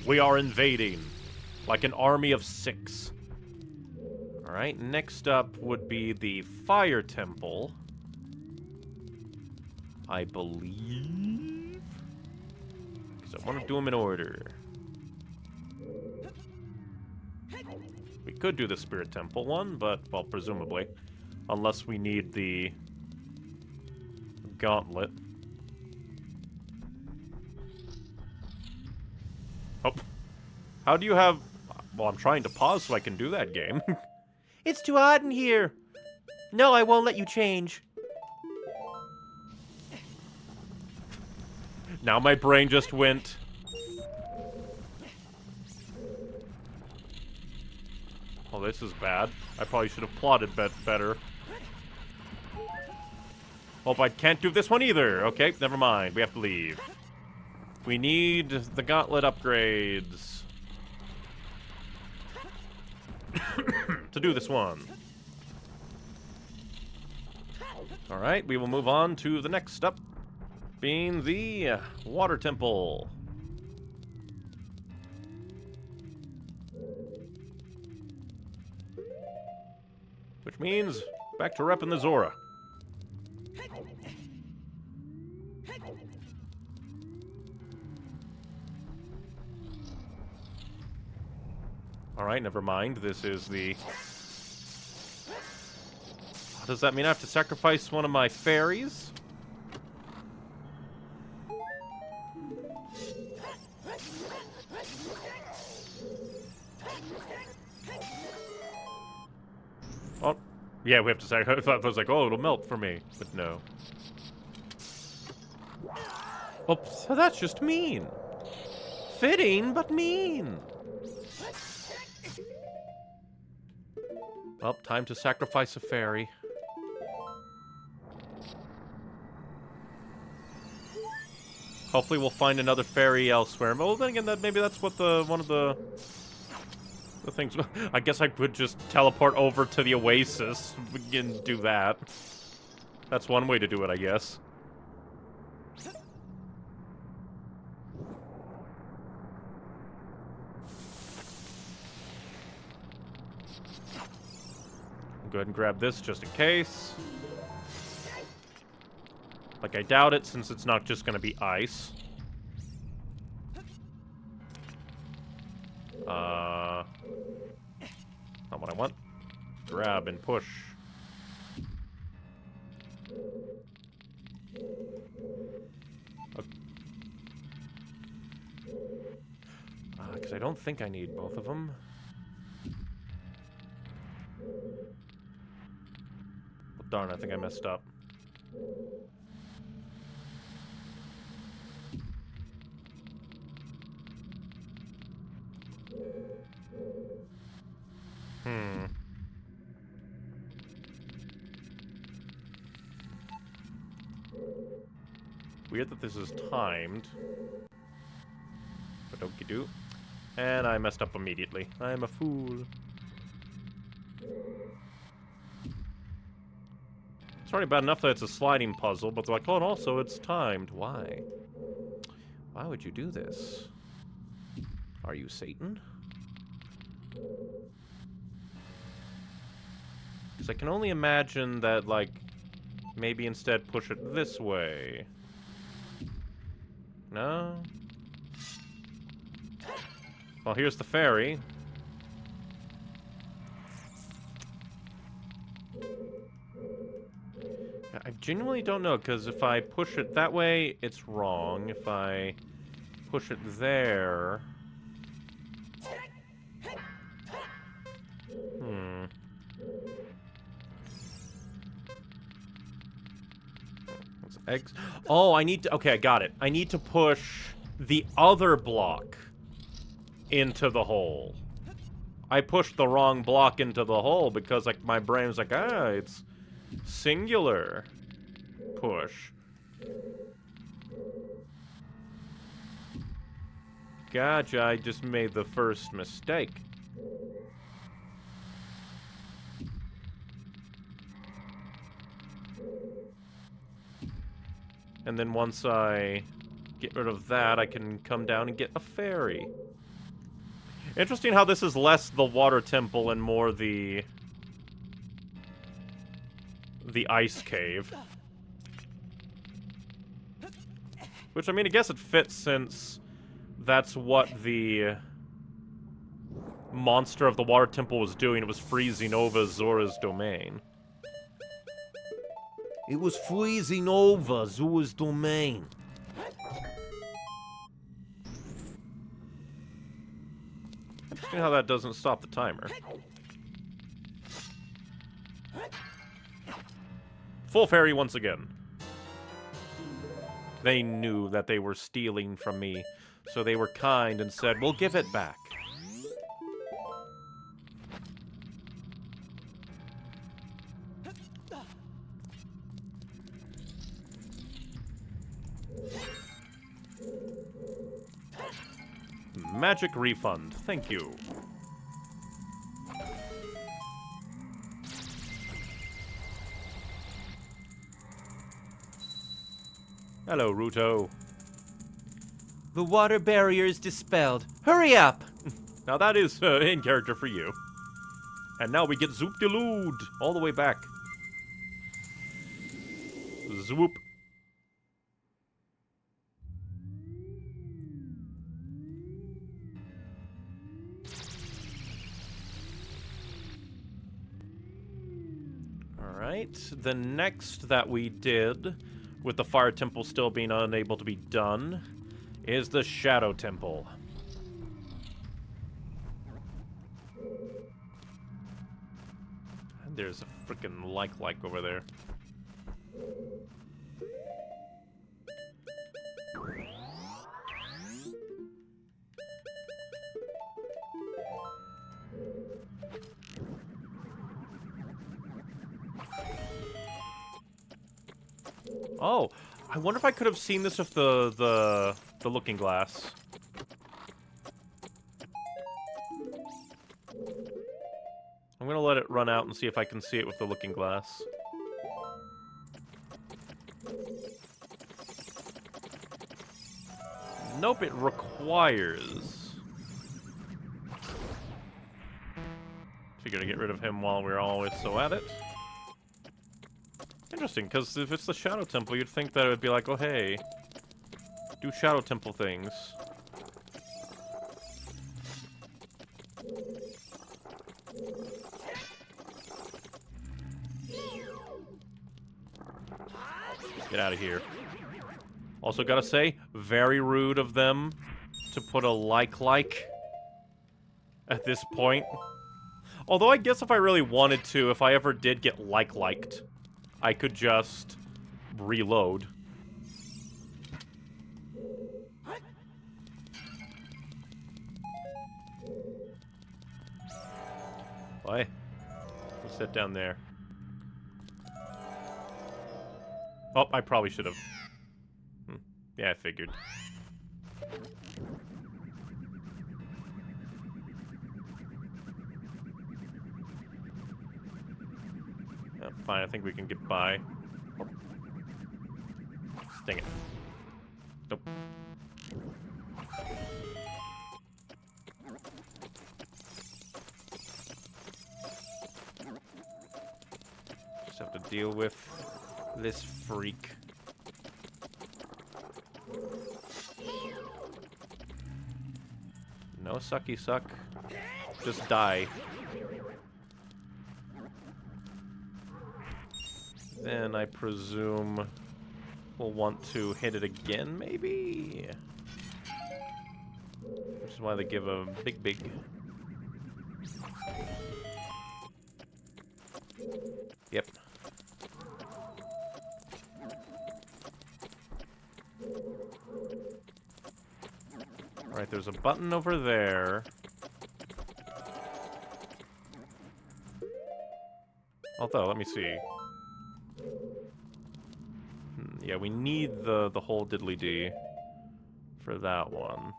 We are invading. Like an army of 6. Alright, next up would be the Fire Temple. I believe. Because I want to do them in order. We could do the Spirit Temple one, but, well, presumably. Unless we need the Gauntlet. Oh. How do you have... Well, I'm trying to pause so I can do that game. It's too hot in here. No, I won't let you change. Now my brain just went... Oh, this is bad. I probably should have plotted better. Hope I can't do this one either. Okay, never mind. We have to leave. We need the gauntlet upgrades to do this one. Alright, we will move on to the next step, being the Water Temple. Which means back to repping the Zora. Alright, never mind. This is the... Does that mean I have to sacrifice one of my fairies? Oh, yeah, we have to sacrifice. I was like, oh, it'll melt for me. But no. Oh, so that's just mean. Fitting, but mean. Well, time to sacrifice a fairy. Hopefully we'll find another fairy elsewhere. Well, then again, maybe that's what one of the things... I guess I could just teleport over to the oasis and do that. That's one way to do it, I guess. Go ahead and grab this just in case. Like, I doubt it, since it's not just gonna be ice. Not what I want. Grab and push. Because I don't think I need both of them. Well, darn, I think I messed up. Weird that this is timed. But okie do. And I messed up immediately. I'm a fool. It's already bad enough that it's a sliding puzzle, but they're like, oh, and also it's timed. Why? Why would you do this? Are you Satan? Because I can only imagine that, like, maybe instead push it this way. No? Well, here's the ferry. I genuinely don't know, because if I push it that way, it's wrong. If I push it there... Eggs. Oh, I need to... Okay, I got it. I need to push the other block into the hole. I pushed the wrong block into the hole because, like, my brain's like, it's singular push. Gotcha, I just made the first mistake. And then once I get rid of that, I can come down and get a ferry. Interesting how this is less the water temple and more the ice cave. Which, I mean, I guess it fits since that's what the monster of the water temple was doing. It was freezing over Zora's domain. It was freezing over Zora's domain. Interesting how that doesn't stop the timer. Full fairy once again. They knew that they were stealing from me, so they were kind and said, we'll give it back. Magic refund. Thank you. Hello, Ruto. The water barrier is dispelled. Hurry up! Now that is in character for you. And now we get Zoop-de-Lood all the way back. Zoop. Alright, the next that we did, with the Fire Temple still being unable to be done, is the Shadow Temple. And there's a freaking like over there. Oh, I wonder if I could have seen this with the looking glass. I'm gonna let it run out and see if I can see it with the looking glass. Nope, it requires Figure to get rid of him while we're always so at it. Interesting, because if it's the Shadow Temple, you'd think that it would be like, oh hey, do Shadow Temple things. Get out of here. Also gotta say, very rude of them to put a like at this point. Although I guess if I really wanted to, if I ever did get liked, I could just reload. Why? Let's sit down there. Oh, I probably should have. Yeah, I figured. Yeah, fine, I think we can get by. Dang it. Nope. Just have to deal with this freak. No sucky suck. Just die. Then I presume we'll want to hit it again, maybe? Which is why they give a big. Yep. Alright, there's a button over there. Although, let me see. Yeah, we need the whole diddly-dee for that one.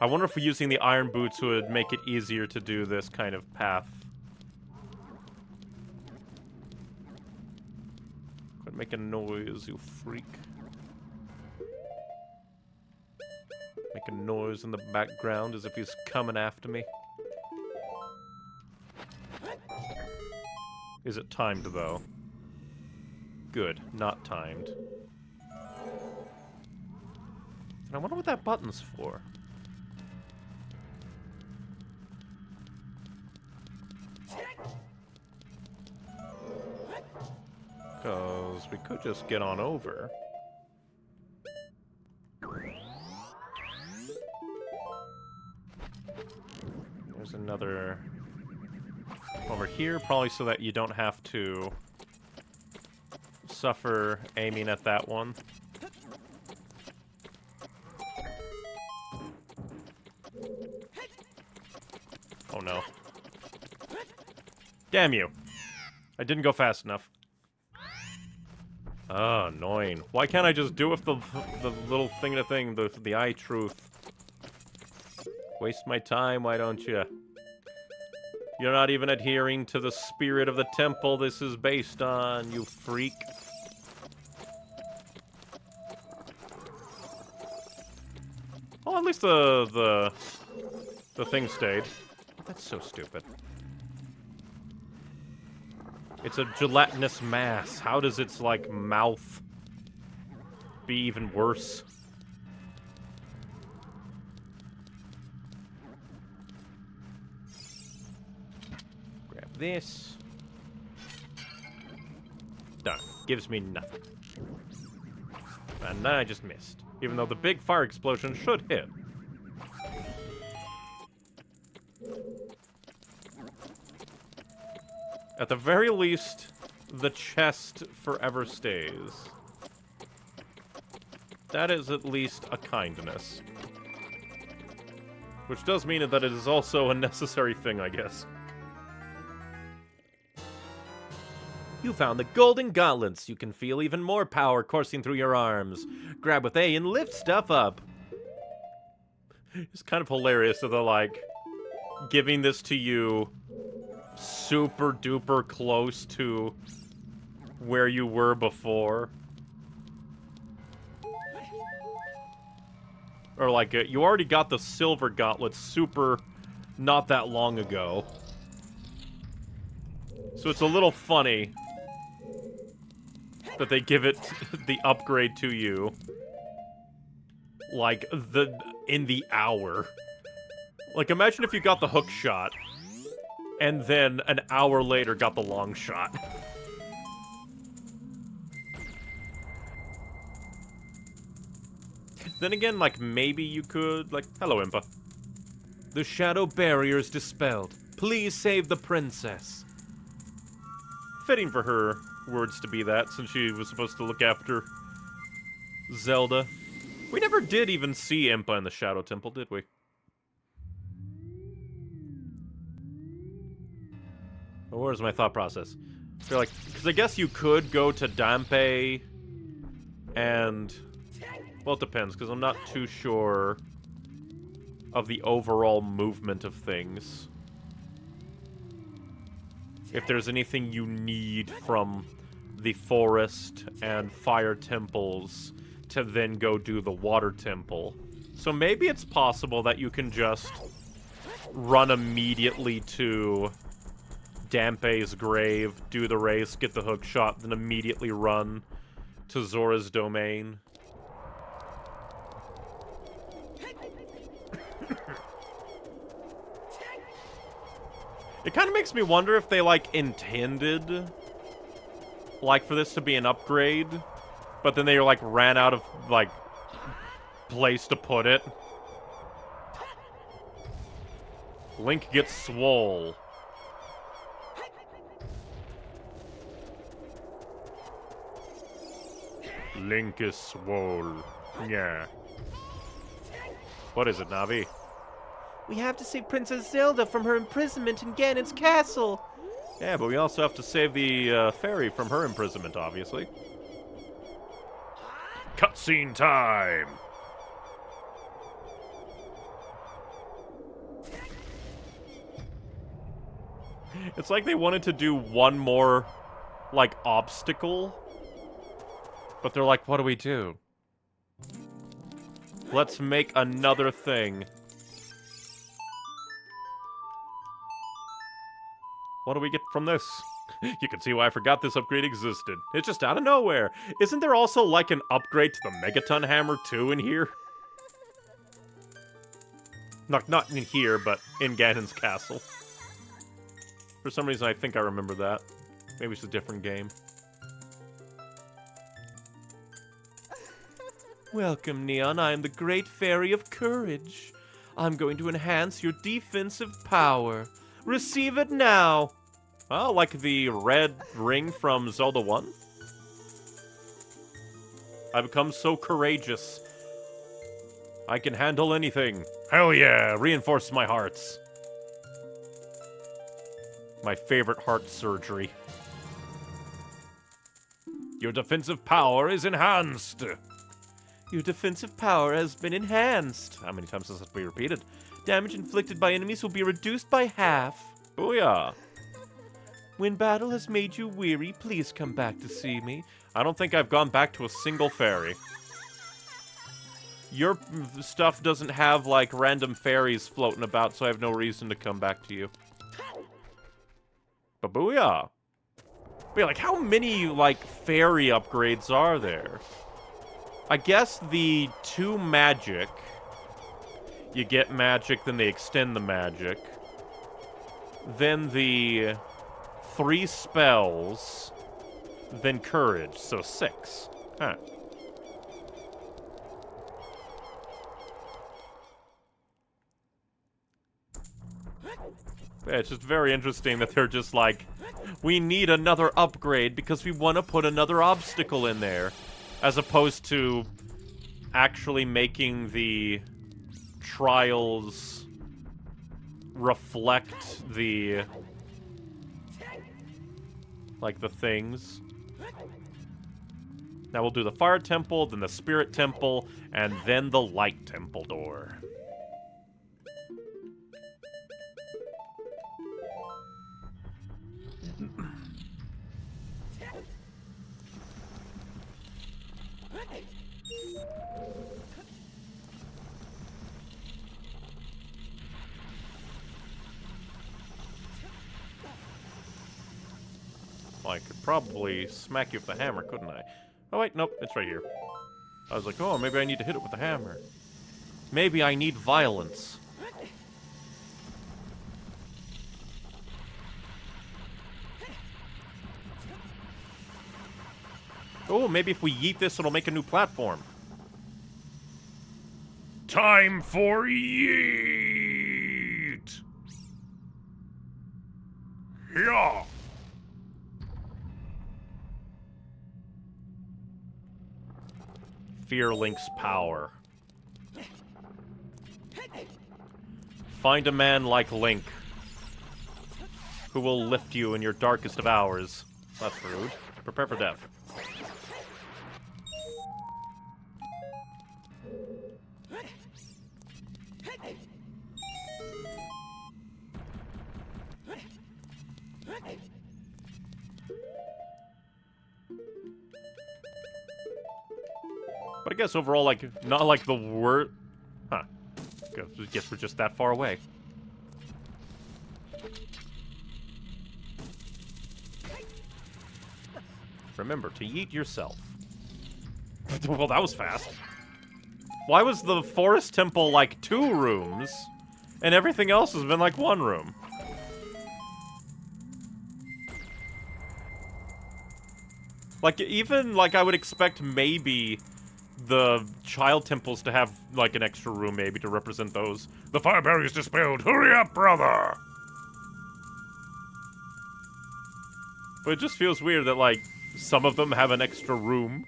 I wonder if using the iron boots would make it easier to do this kind of path. Quit making noise, you freak. Making noise in the background as if he's coming after me. Is it timed, though? Good, not timed. And I wonder what that button's for. Because we could just get on over. There's another over here, probably so that you don't have to suffer aiming at that one. Oh no. Damn you. I didn't go fast enough. Ah, annoying. Why can't I just do with the little thing, the eye truth? Waste my time, why don't you? You're not even adhering to the spirit of the temple this is based on, you freak. Oh, at least the thing stayed. That's so stupid. It's a gelatinous mass. How does its, like, mouth be even worse? Grab this. Done. Gives me nothing. And then I just missed. Even though the big fire explosion should hit. At the very least, the chest forever stays. That is at least a kindness. Which does mean that it is also a necessary thing, I guess. You found the golden gauntlets. You can feel even more power coursing through your arms. Grab with A and lift stuff up. It's kind of hilarious that they're like giving this to you super duper close to where you were before. Or, like, you already got the silver gauntlet super not that long ago. So it's a little funny that they give it the upgrade to you. Like, in the hour. Like, imagine if you got the hook shot, and then an hour later got the long shot. Then again, like, maybe you could, like, hello, Impa. The shadow barrier's dispelled. Please save the princess. Fitting for her words to be that, since she was supposed to look after Zelda. We never did even see Impa in the Shadow Temple, did we? Or where's my thought process? They're like, because I guess you could go to Dampe and... Well, it depends, because I'm not too sure of the overall movement of things. If there's anything you need from the forest and fire temples to then go do the water temple. So maybe it's possible that you can just run immediately to Dampe's grave, do the race, get the hook shot, then immediately run to Zora's domain. It kind of makes me wonder if they, like, intended, like, for this to be an upgrade, but then they, like, ran out of, like, place to put it. Link gets swole. Link is swole. Yeah. What is it, Navi? We have to save Princess Zelda from her imprisonment in Ganon's castle. Yeah, but we also have to save the fairy from her imprisonment, obviously. Cutscene time! It's like they wanted to do one more, like, obstacle. But they're like, what do we do? Let's make another thing. What do we get from this? You can see why I forgot this upgrade existed. It's just out of nowhere. Isn't there also, like, an upgrade to the Megaton Hammer, too, in here? Not in here, but in Ganon's castle. For some reason, I think I remember that. Maybe it's a different game. Welcome, Neon. I am the Great Fairy of Courage. I'm going to enhance your defensive power. Receive it now! Oh, like the red ring from Zelda 1? I become so courageous. I can handle anything. Hell yeah, reinforce my hearts. My favorite heart surgery. Your defensive power is enhanced. Your defensive power has been enhanced. How many times does this have to be repeated? Damage inflicted by enemies will be reduced by half. Booyah. When battle has made you weary, please come back to see me. I don't think I've gone back to a single fairy. Your stuff doesn't have, like, random fairies floating about, so I have no reason to come back to you. But booyah. But yeah, like, how many, like, fairy upgrades are there? I guess the 2 magic. You get magic, then they extend the magic. Then the 3 spells. Then courage, so 6. Huh. Yeah, it's just very interesting that they're just like, we need another upgrade because we want to put another obstacle in there. As opposed to actually making the trials reflect the, like, the things. Now we'll do the fire temple, then the spirit temple, and then the light temple door. I could probably smack you with the hammer, couldn't I? Oh, wait, nope, it's right here. I was like, oh, maybe I need to hit it with the hammer. Maybe I need violence. Oh, maybe if we yeet this, it'll make a new platform. Time for yeet! Yeah! Fear Link's power. Find a man like Link, who will lift you in your darkest of hours. That's rude. Prepare for death. But I guess overall, like, not like the word. Huh. Guess we're just that far away. Remember to yeet yourself. Well, that was fast. Why was the forest temple like 2 rooms, and everything else has been like 1 room? Like, even, like, I would expect maybe the child temples to have, like, an extra room, maybe, to represent those. The fire barrier's dispelled. Hurry up, brother! But it just feels weird that, like, some of them have an extra room.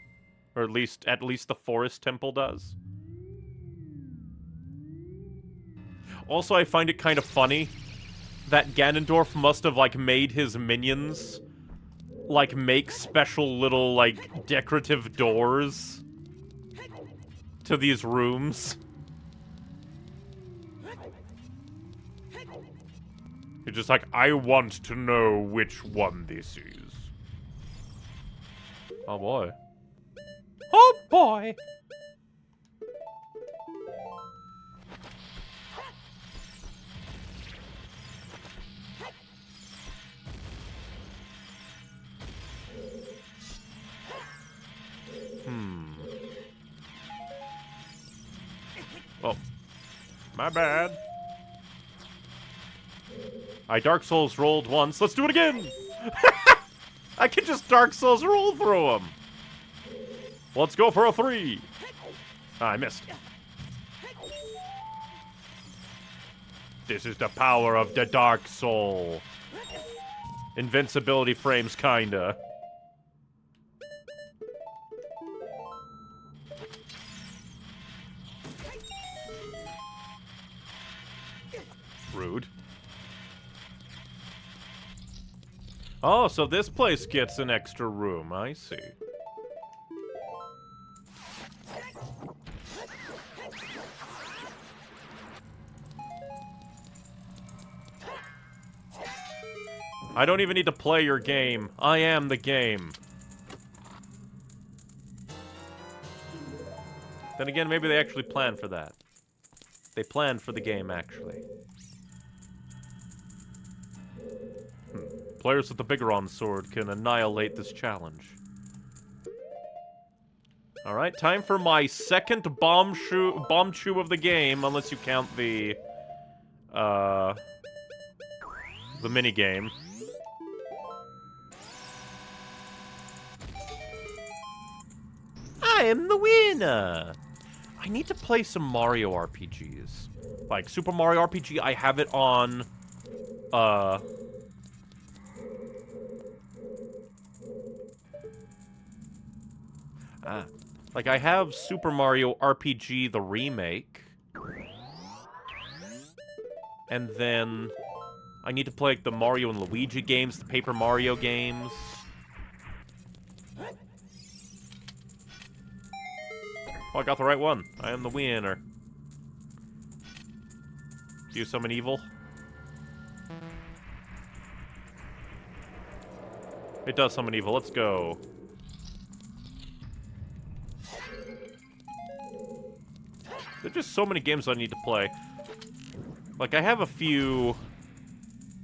Or at least the forest temple does. Also, I find it kind of funny that Ganondorf must have, like, made his minions, like, make special little, like, decorative doors to these rooms. You're just like, I want to know which one this is. Oh boy. Oh boy! Oh. My bad. I Dark Souls rolled once. Let's do it again! I can just Dark Souls roll through them. Let's go for a 3. Ah, I missed. This is the power of the Dark Soul. Invincibility frames, kinda. Rude. Oh, so this place gets an extra room. I see. I don't even need to play your game. I am the game. Then again, maybe they actually planned for that. They planned for the game, actually. Players with the Bigoron sword can annihilate this challenge. Alright, time for my second bomb chew of the game, unless you count the minigame. I am the winner! I need to play some Mario RPGs. Like, Super Mario RPG, I have it on, like, I have Super Mario RPG, the remake. And then I need to play, like, the Mario and Luigi games, the Paper Mario games. Oh, I got the right one. I am the winner. Do you summon evil? It does summon evil. Let's go. There's just so many games I need to play. Like, I have a few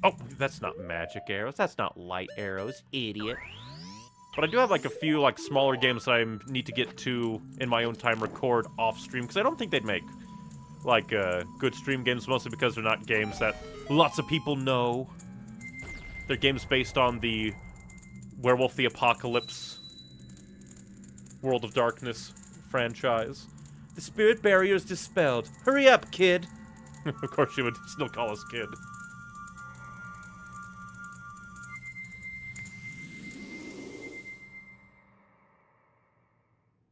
Oh, that's not magic arrows. That's not light arrows, idiot. But I do have, like, a few, like, smaller games that I need to get to in my own time, record off-stream, because I don't think they'd make, like, good stream games, mostly because they're not games that lots of people know. They're games based on the Werewolf the Apocalypse, World of Darkness franchise. The spirit barrier's dispelled. Hurry up, kid! Of course she would still call us kid.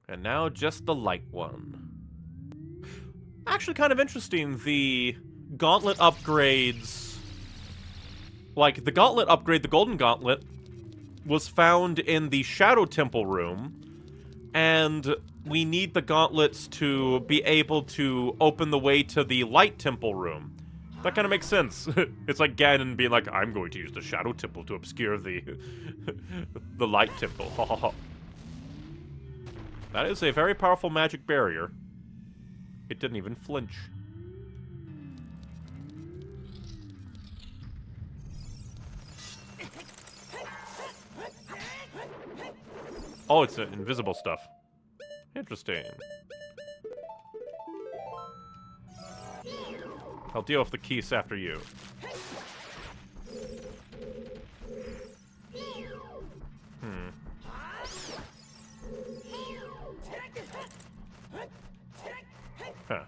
And now just the light one. Actually kind of interesting, the gauntlet upgrades... Like, the gauntlet upgrade, the golden gauntlet, was found in the Shadow Temple room, and we need the gauntlets to be able to open the way to the Light Temple room. That kind of makes sense. It's like Ganon being like, I'm going to use the Shadow Temple to obscure the the Light Temple. Ha ha ha. That is a very powerful magic barrier. It didn't even flinch. Oh, it's invisible stuff. Interesting. I'll deal with the keys after you. Huh.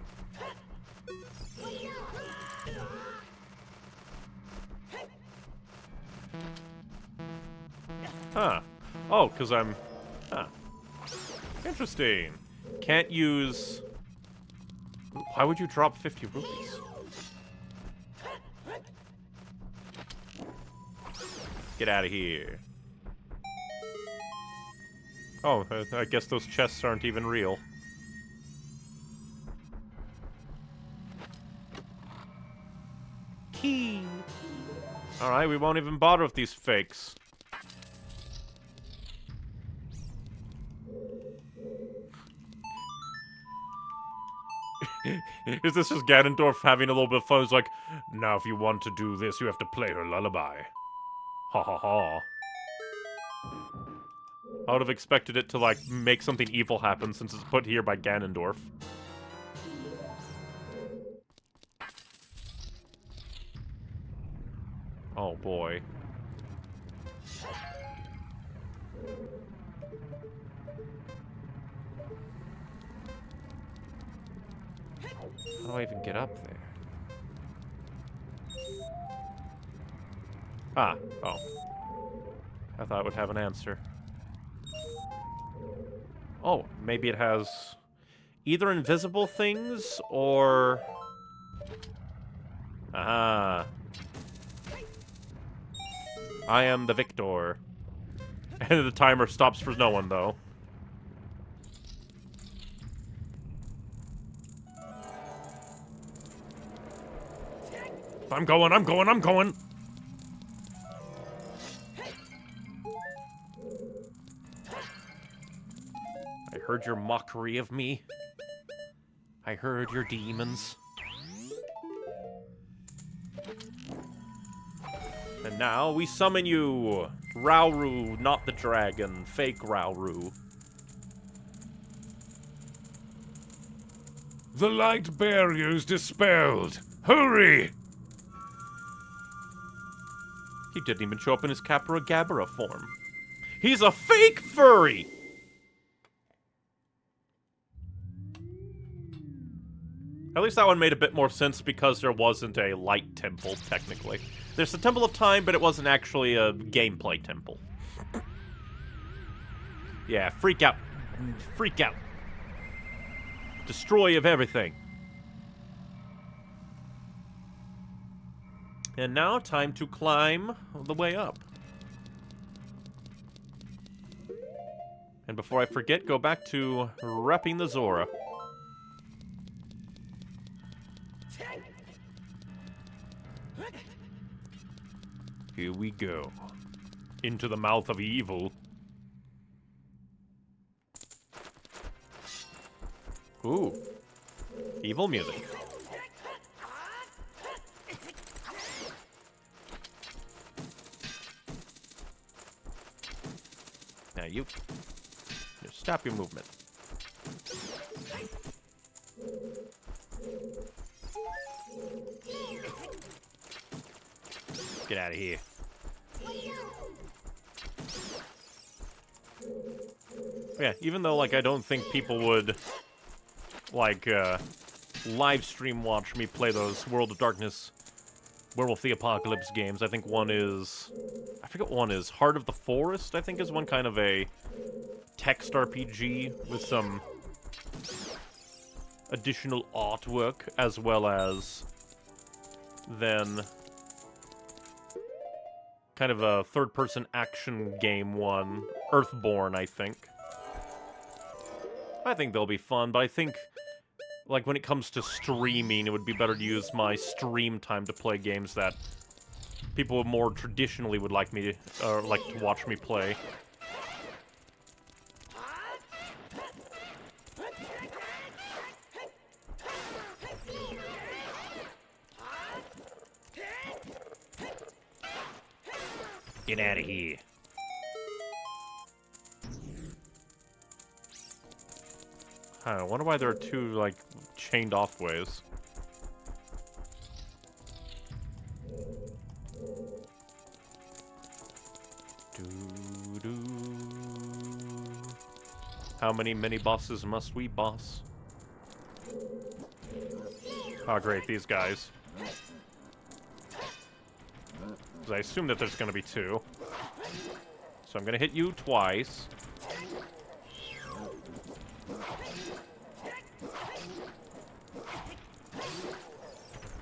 Huh. Oh, because I'm... Huh. Interesting. Can't use... Why would you drop 50 rupees? Get out of here. Oh, I guess those chests aren't even real. Key! Alright, we won't even bother with these fakes. Is this just Ganondorf having a little bit of fun? It's like, now if you want to do this, you have to play her lullaby. Ha ha ha. I would have expected it to, like, make something evil happen since it's put here by Ganondorf. Oh boy. How do I even get up there? Ah, oh. I thought it would have an answer. Oh, maybe it has either invisible things or... Aha. I am the victor. And the timer stops for no one, though. I'm going, I'm going, I'm going! I heard your mockery of me. I heard your demons. And now we summon you! Rauru, not the dragon. Fake Rauru. The light barrier's dispelled. Hurry! He didn't even show up in his Capra Gabbara form. He's a fake furry! At least that one made a bit more sense because there wasn't a light temple, technically. There's the Temple of Time, but it wasn't actually a gameplay temple. Yeah, freak out. Freak out. Destroy of everything. And now, time to climb the way up. And before I forget, go back to repping the Zora. Here we go. Into the mouth of evil. Ooh. Evil music. you. Here, stop your movement. Get out of here. Yeah, even though, like, I don't think people would, like, live stream watch me play those World of Darkness, Werewolf the Apocalypse games. I think one is... I forget what one is. Heart of the Forest, I think, is one kind of a text RPG with some additional artwork, as well as then kind of a third-person action game one, Earthborn, I think. I think they'll be fun, but I think, like, when it comes to streaming, it would be better to use my stream time to play games that people more traditionally would like me to, or like to watch me play. Get out of here. I wonder why there are two, like, chained off ways. How many mini-bosses must we boss? Oh, great, these guys. Because I assume that there's gonna be two. So I'm gonna hit you twice.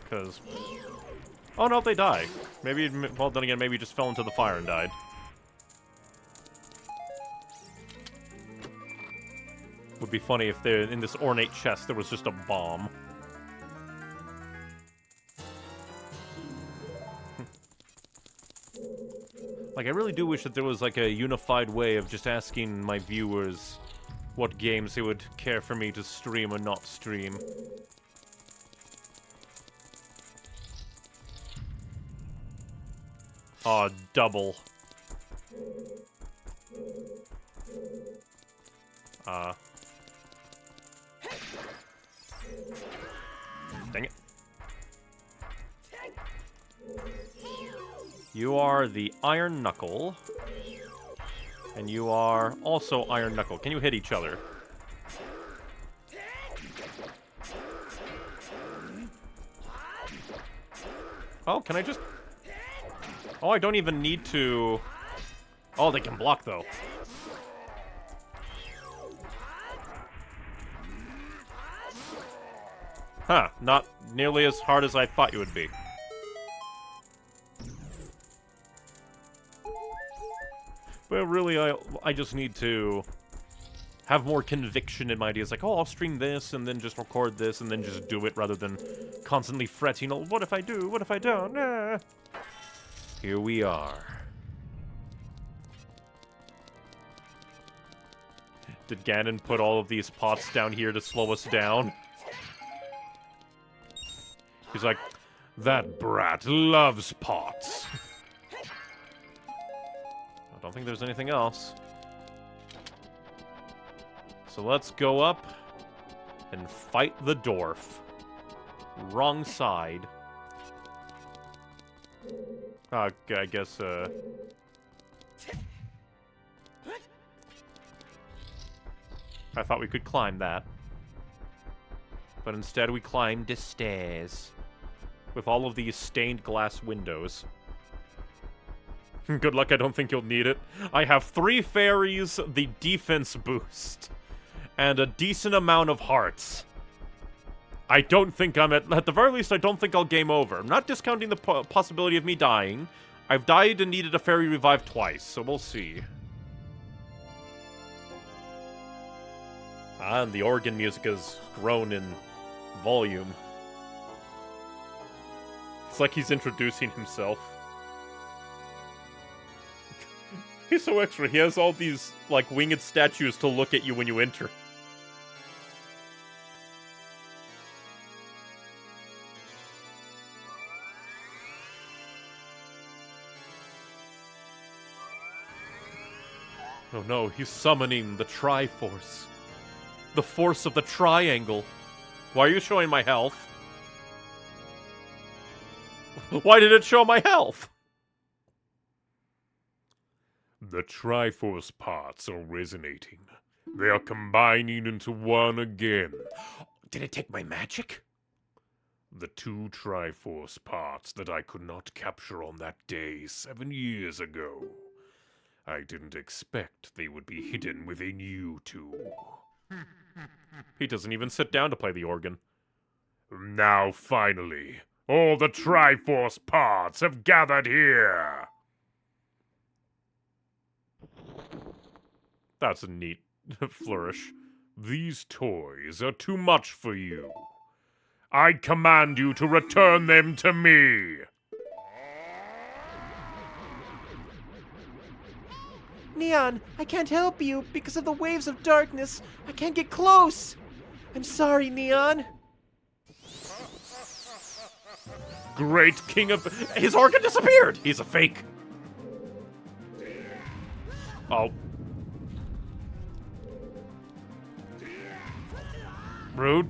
Because... oh, no, they die. Maybe, well, then again, maybe he just fell into the fire and died. Would be funny if there, in this ornate chest there was just a bomb. Like, I really do wish that there was, like, a unified way of just asking my viewers what games they would care for me to stream or not stream. Aw, double. Dang it. You are the Iron Knuckle. And you are also Iron Knuckle. Can you hit each other? Oh, can I just... oh, I don't even need to... oh, they can block, though. Huh, not nearly as hard as I thought you would be. But really, I just need to have more conviction in my ideas. Like, oh, I'll stream this, and then just record this, and then just do it, rather than constantly fretting, oh, what if I do? What if I don't? Nah. Here we are. Did Ganon put all of these pots down here to slow us down? He's like, that brat loves pots. I don't think there's anything else. So let's go up and fight the dwarf. Wrong side. I guess, I thought we could climb that. But instead we climbed the stairs. With all of these stained glass windows. Good luck, I don't think you'll need it. I have 3 fairies, the defense boost, and a decent amount of hearts. I don't think I'm at the very least, I don't think I'll game over. I'm not discounting the possibility of me dying. I've died and needed a fairy revive twice, so we'll see. Ah, and the organ music has grown in volume. It's like he's introducing himself. He's so extra. He has all these, like, winged statues to look at you when you enter. Oh no, he's summoning the Triforce. The force of the triangle. Why are you showing my health? Why did it show my health? The Triforce parts are resonating. They are combining into one again. Did it take my magic? The two Triforce parts that I could not capture on that day 7 years ago. I didn't expect they would be hidden within you two. He doesn't even sit down to play the organ. Now, finally, all the Triforce parts have gathered here. That's a neat flourish. These toys are too much for you. I command you to return them to me. Neon, I can't help you because of the waves of darkness. I can't get close. I'm sorry, Neon. Great king of... His organ disappeared! He's a fake. Oh. Rude.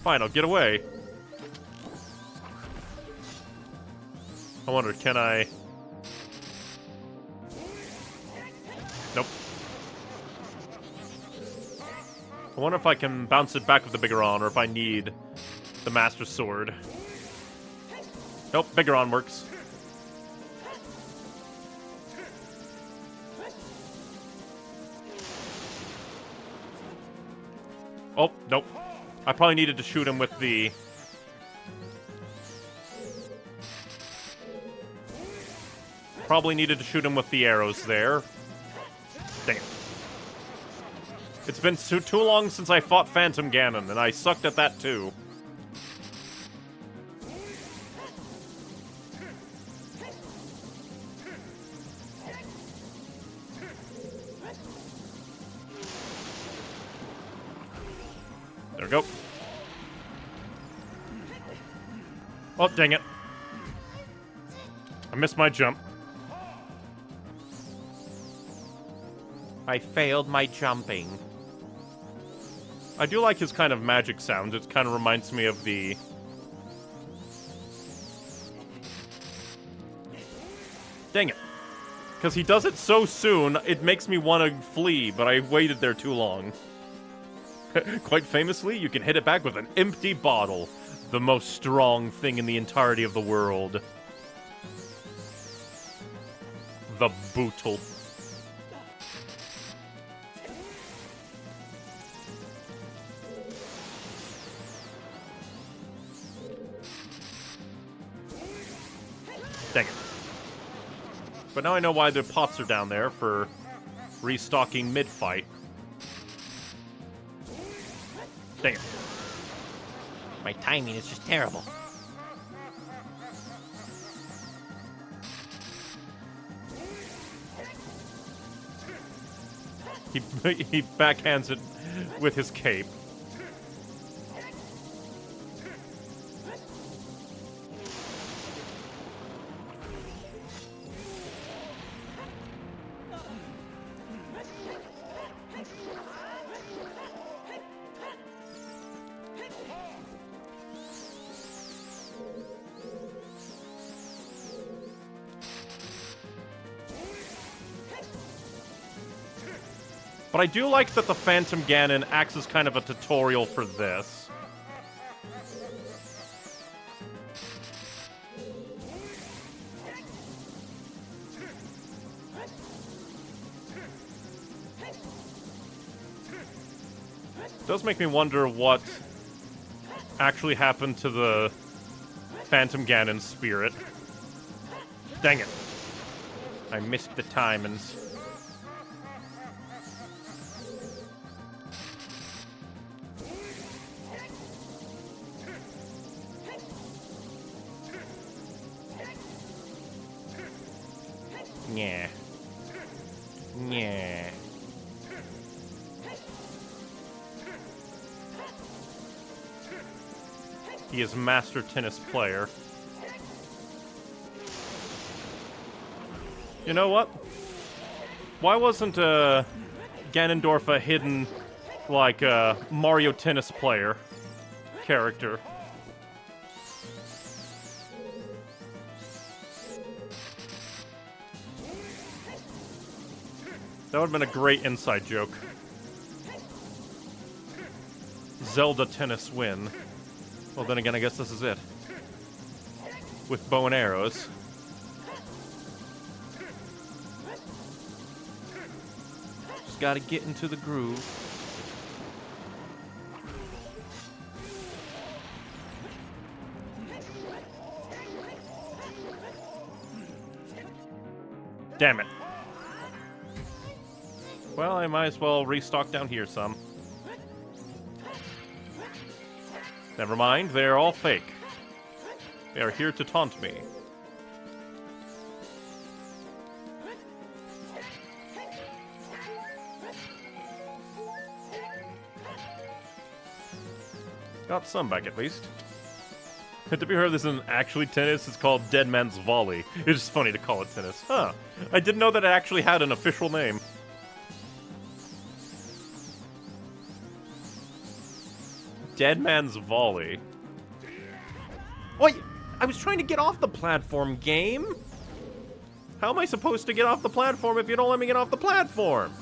Fine, I'll get away. I wonder, can I... Nope. I wonder if I can bounce it back with the Bigoron, or if I need the Master Sword. Nope, Bigoron works. Oh, nope. I probably needed to shoot him with the... Probably needed to shoot him with the arrows there. Dang it. It's been too long since I fought Phantom Ganon, and I sucked at that too. There we go. Oh, dang it. I missed my jump. I failed my jumping. I do like his kind of magic sound. It kind of reminds me of the... Dang it. Because he does it so soon, it makes me want to flee, but I waited there too long. Quite famously, you can hit it back with an empty bottle. The most strong thing in the entirety of the world. The bootle. Dang it. But now I know why the pots are down there, for restocking mid-fight. Dang it. My timing is just terrible. He backhands it with his cape. But I do like that the Phantom Ganon acts as kind of a tutorial for this. It does make me wonder what actually happened to the Phantom Ganon spirit. Dang it. I missed the timings. Yeah. Yeah. He is master tennis player. You know what? Why wasn't Ganondorf a hidden, like, Mario tennis player character? That would have been a great inside joke. Zelda tennis win. Well, then again, I guess this is it. With bow and arrows. Just gotta get into the groove. Damn it. Well, I might as well restock down here some. Never mind, they're all fake. They are here to taunt me. Got some back at least. To be heard, this isn't actually tennis, it's called Dead Man's Volley. It's just funny to call it tennis. Huh. I didn't know that it actually had an official name. Dead Man's Volley. Wait, I was trying to get off the platform, game. How am I supposed to get off the platform if you don't let me get off the platform?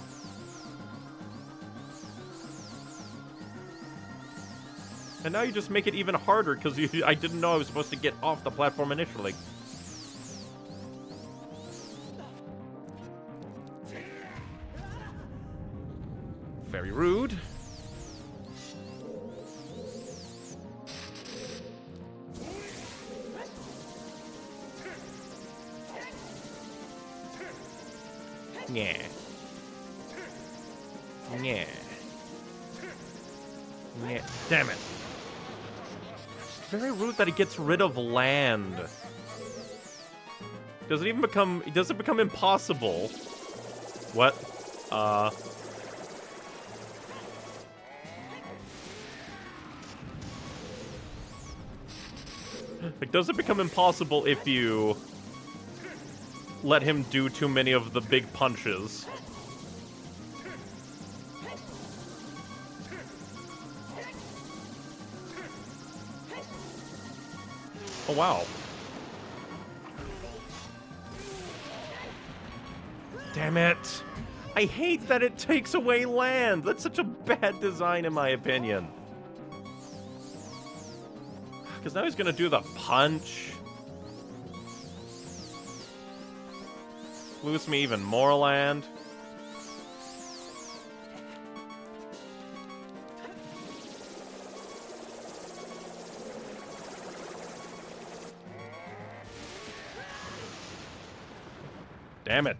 And now you just make it even harder because I didn't know I was supposed to get off the platform initially. Very rude. Yeah. Yeah. Yeah. Damn it. It's very rude that it gets rid of land. Does it become impossible? What? Like, does it become impossible if you let him do too many of the big punches? Oh, wow. Damn it. I hate that it takes away land. That's such a bad design in my opinion. Because now he's gonna do the punch. Lose me even more land. Damn it.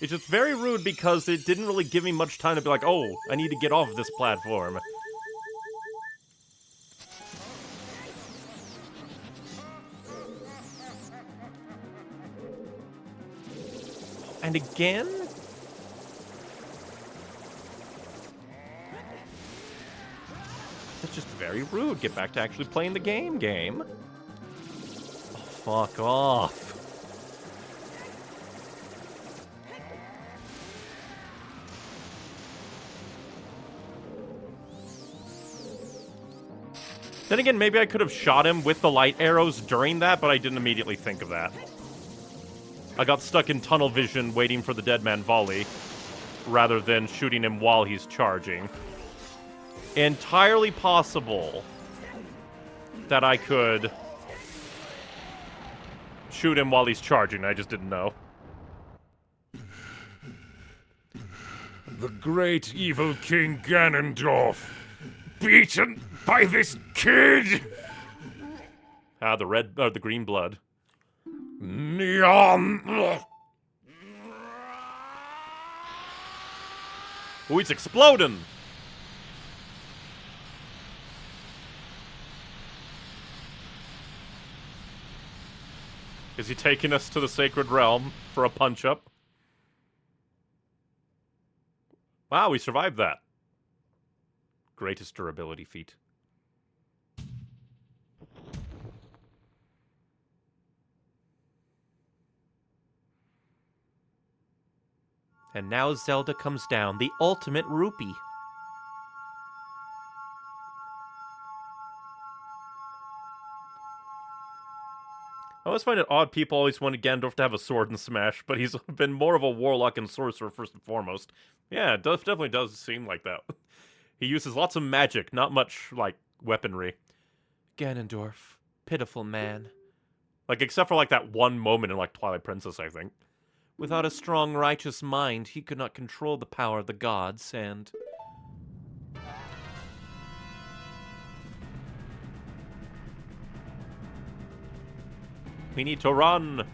It's just very rude because it didn't really give me much time to be like, oh, I need to get off this platform. And again? That's just very rude. Get back to actually playing the game. Oh, fuck off. Then again, maybe I could have shot him with the light arrows during that, but I didn't immediately think of that. I got stuck in tunnel vision waiting for the Dead Man Volley, rather than shooting him while he's charging. Entirely possible that I could shoot him while he's charging, I just didn't know. The great evil King Ganondorf, beaten by this kid! Ah, the green blood. Neon! Oh, it's exploding! Is he taking us to the Sacred Realm for a punch-up? Wow, we survived that. Greatest durability feat. And now Zelda comes down, the ultimate rupee. I always find it odd people always wanted Ganondorf to have a sword in Smash, but he's been more of a warlock and sorcerer first and foremost. Yeah, it definitely does seem like that. He uses lots of magic, not much, like, weaponry. Ganondorf, pitiful man. Like, except for, like, that one moment in, like, Twilight Princess, I think. Without a strong, righteous mind, he could not control the power of the gods, and... We need to run!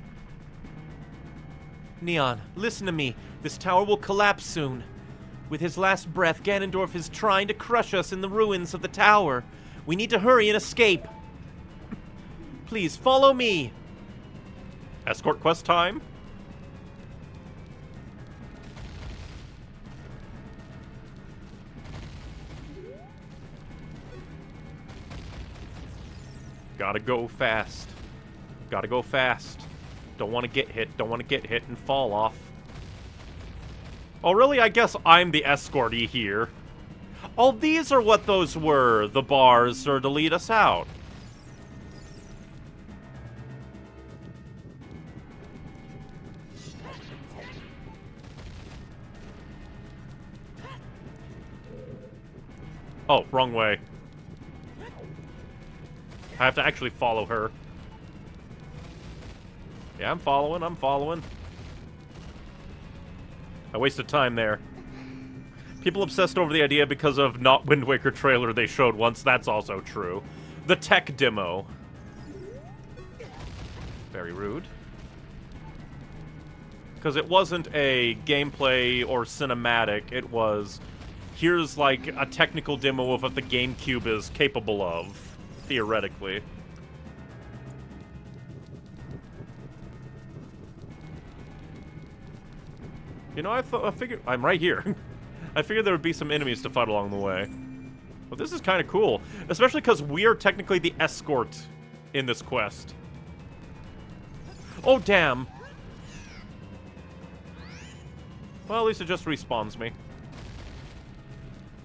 Neon, listen to me. This tower will collapse soon. With his last breath, Ganondorf is trying to crush us in the ruins of the tower. We need to hurry and escape. Please, follow me. Escort quest time? Gotta go fast. Gotta go fast. Don't want to get hit. Don't want to get hit and fall off. Oh, really? I guess I'm the escortee here. Oh, these are what those were. The bars are to lead us out. Oh, wrong way. I have to actually follow her. Yeah, I'm following. I wasted time there. People obsessed over the idea because of not Wind Waker trailer they showed once. That's also true. The tech demo. Very rude. Because it wasn't a gameplay or cinematic. It was, here's like a technical demo of what the GameCube is capable of, theoretically. You know, I figured... I'm right here. I figured there would be some enemies to fight along the way. But this is kind of cool. Especially because we are technically the escort in this quest. Oh, damn. Well, at least it just respawns me.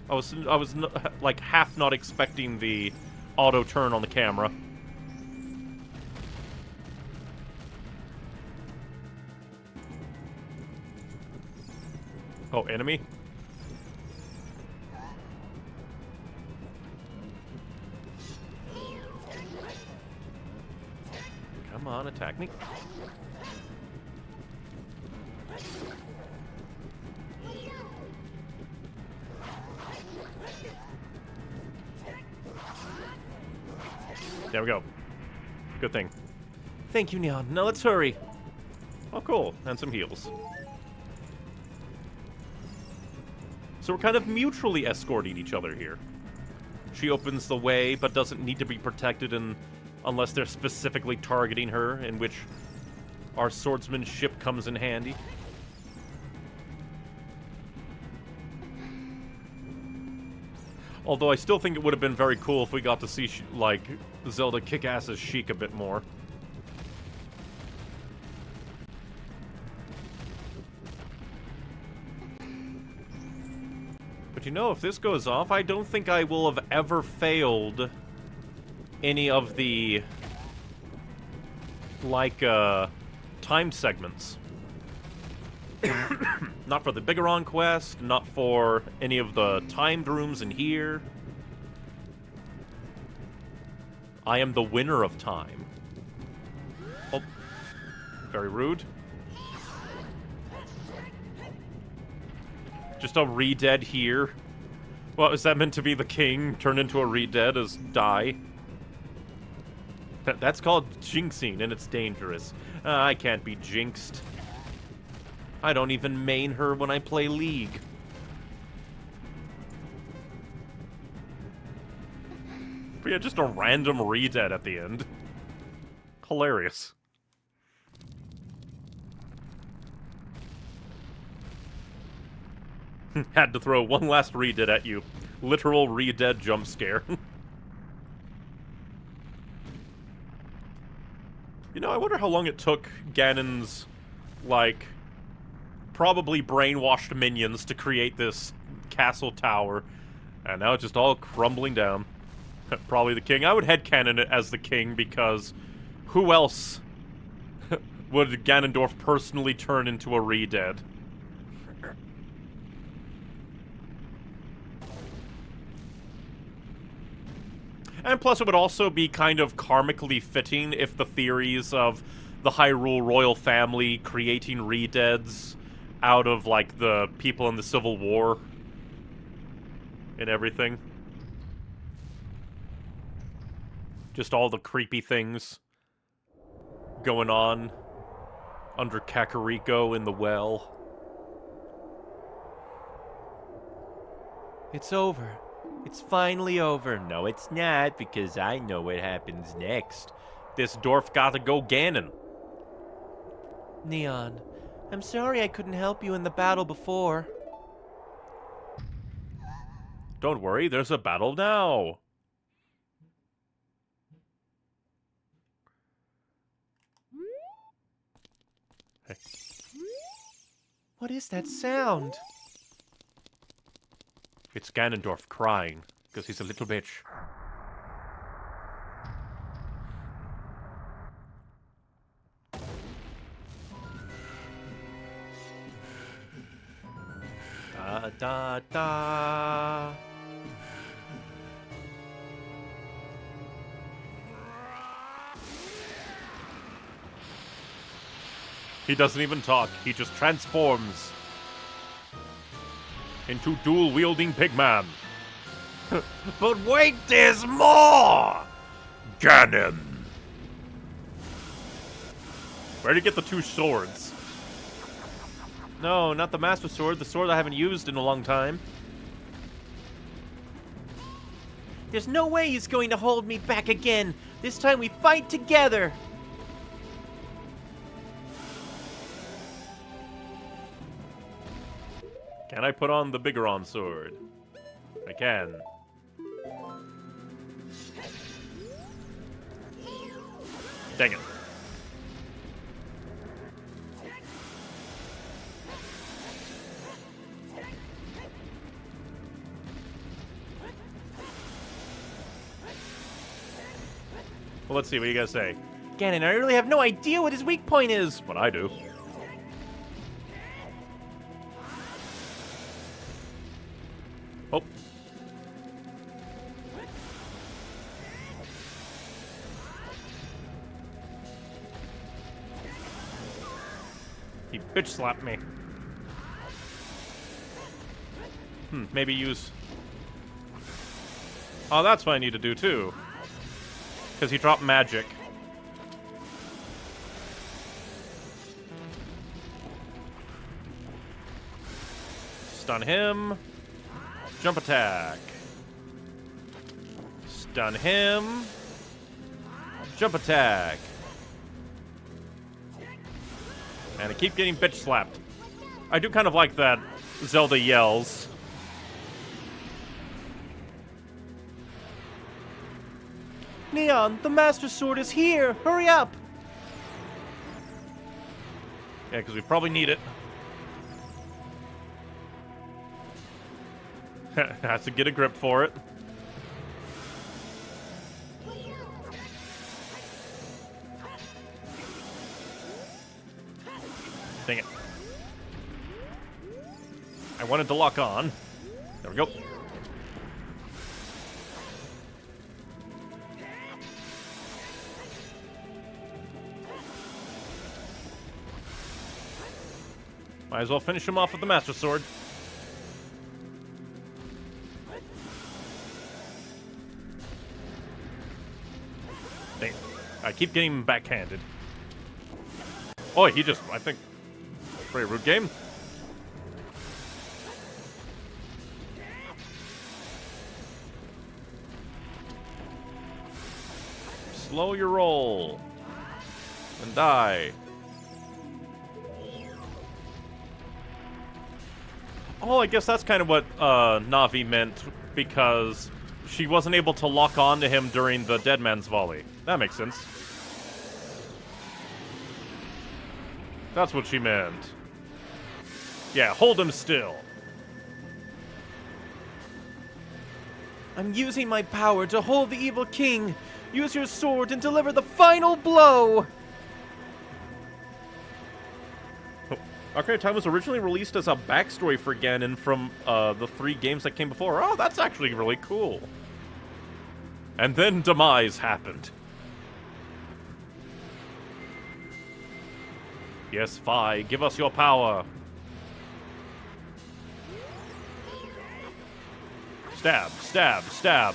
I was like, half not expecting the auto turn on the camera. Oh, enemy? Come on, attack me. There we go. Good thing. Thank you, Neon. Now let's hurry. Oh, cool. And some heals. So we're kind of mutually escorting each other here. She opens the way, but doesn't need to be protected unless they're specifically targeting her, in which our swordsmanship comes in handy. Although I still think it would have been very cool if we got to see, like, Zelda kick ass's Sheik a bit more. But you know, if this goes off, I don't think I will have ever failed any of the, like, time segments. Not for the Bigaron quest, not for any of the timed rooms in here. I am the winner of time. Oh, very rude. Just a re-dead here. Well, is that meant to be the king turned into a re-dead as die? That's called jinxing, and it's dangerous. I can't be jinxed. I don't even main her when I play League. But yeah, just a random re-dead at the end. Hilarious. Had to throw one last re-dead at you. Literal re-dead jump scare. You know, I wonder how long it took Ganon's, like, probably brainwashed minions to create this castle tower. And now it's just all crumbling down. Probably the king. I would headcanon it as the king because who else would Ganondorf personally turn into a re-dead? And plus it would also be kind of karmically fitting if the theories of the Hyrule royal family creating re-deads out of, like, the people in the Civil War and everything. Just all the creepy things going on under Kakariko in the well. It's over. It's finally over. No, it's not, because I know what happens next. This dwarf gotta go Ganon. Neon, I'm sorry I couldn't help you in the battle before. Don't worry, there's a battle now. Hey. What is that sound? It's Ganondorf crying, because he's a little bitch. Da da da. He doesn't even talk, he just transforms into dual-wielding Pigman. But wait, there's more! Ganon! Where'd he get the two swords? No, not the Master Sword, the sword I haven't used in a long time. There's no way he's going to hold me back again. This time we fight together. Can I put on the Bigoron sword? I can. Dang it. Well, let's see, what do you guys say? Ganon, I really have no idea what his weak point is. But I do. Oh. He bitch slapped me. Maybe use... Oh, that's what I need to do, too. Because he dropped magic. Stun him. Jump attack. Stun him. Jump attack. And I keep getting bitch slapped. I do kind of like that Zelda yells. Neon, the Master Sword is here. Hurry up. Yeah, because we probably need it. Has to get a grip for it. Dang it. I wanted to lock on. There we go. Might as well finish him off with the Master Sword. Dang it. I keep getting him backhanded. Oh, he just, I think, pretty rude game. Slow your roll. And die. Oh, I guess that's kind of what Navi meant, because she wasn't able to lock on to him during the Dead Man's Volley. That makes sense. That's what she meant. Yeah, hold him still. I'm using my power to hold the evil king. Use your sword and deliver the final blow. Ocarina of Time was originally released as a backstory for Ganon from the 3 games that came before. Oh, that's actually really cool. And then Demise happened. Yes, Fi, give us your power. Stab, stab, stab.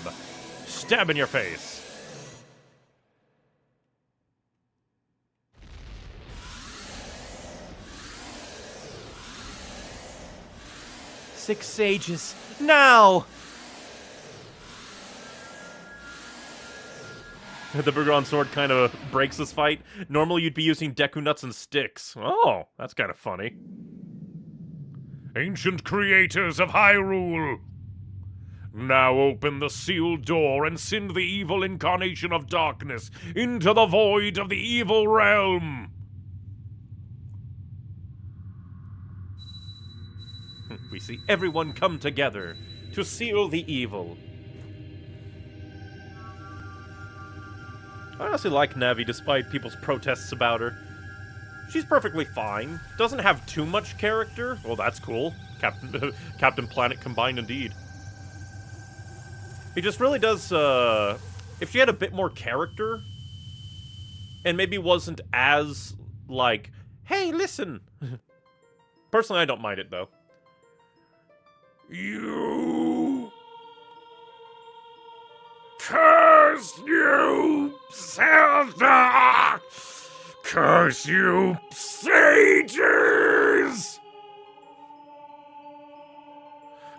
Stab in your face. Six sages, now! The Bergeron sword kind of breaks this fight. Normally you'd be using Deku Nuts and sticks. Oh, that's kind of funny. Ancient creators of Hyrule, now open the sealed door and send the evil incarnation of darkness into the void of the evil realm. We see everyone come together to seal the evil. I honestly like Navi despite people's protests about her. She's perfectly fine. Doesn't have too much character. Well, that's cool. Captain Planet combined indeed. He just really does, if she had a bit more character, and maybe wasn't as, like, hey, listen. Personally, I don't mind it, though. You curse you, Zelda! Curse you, sages!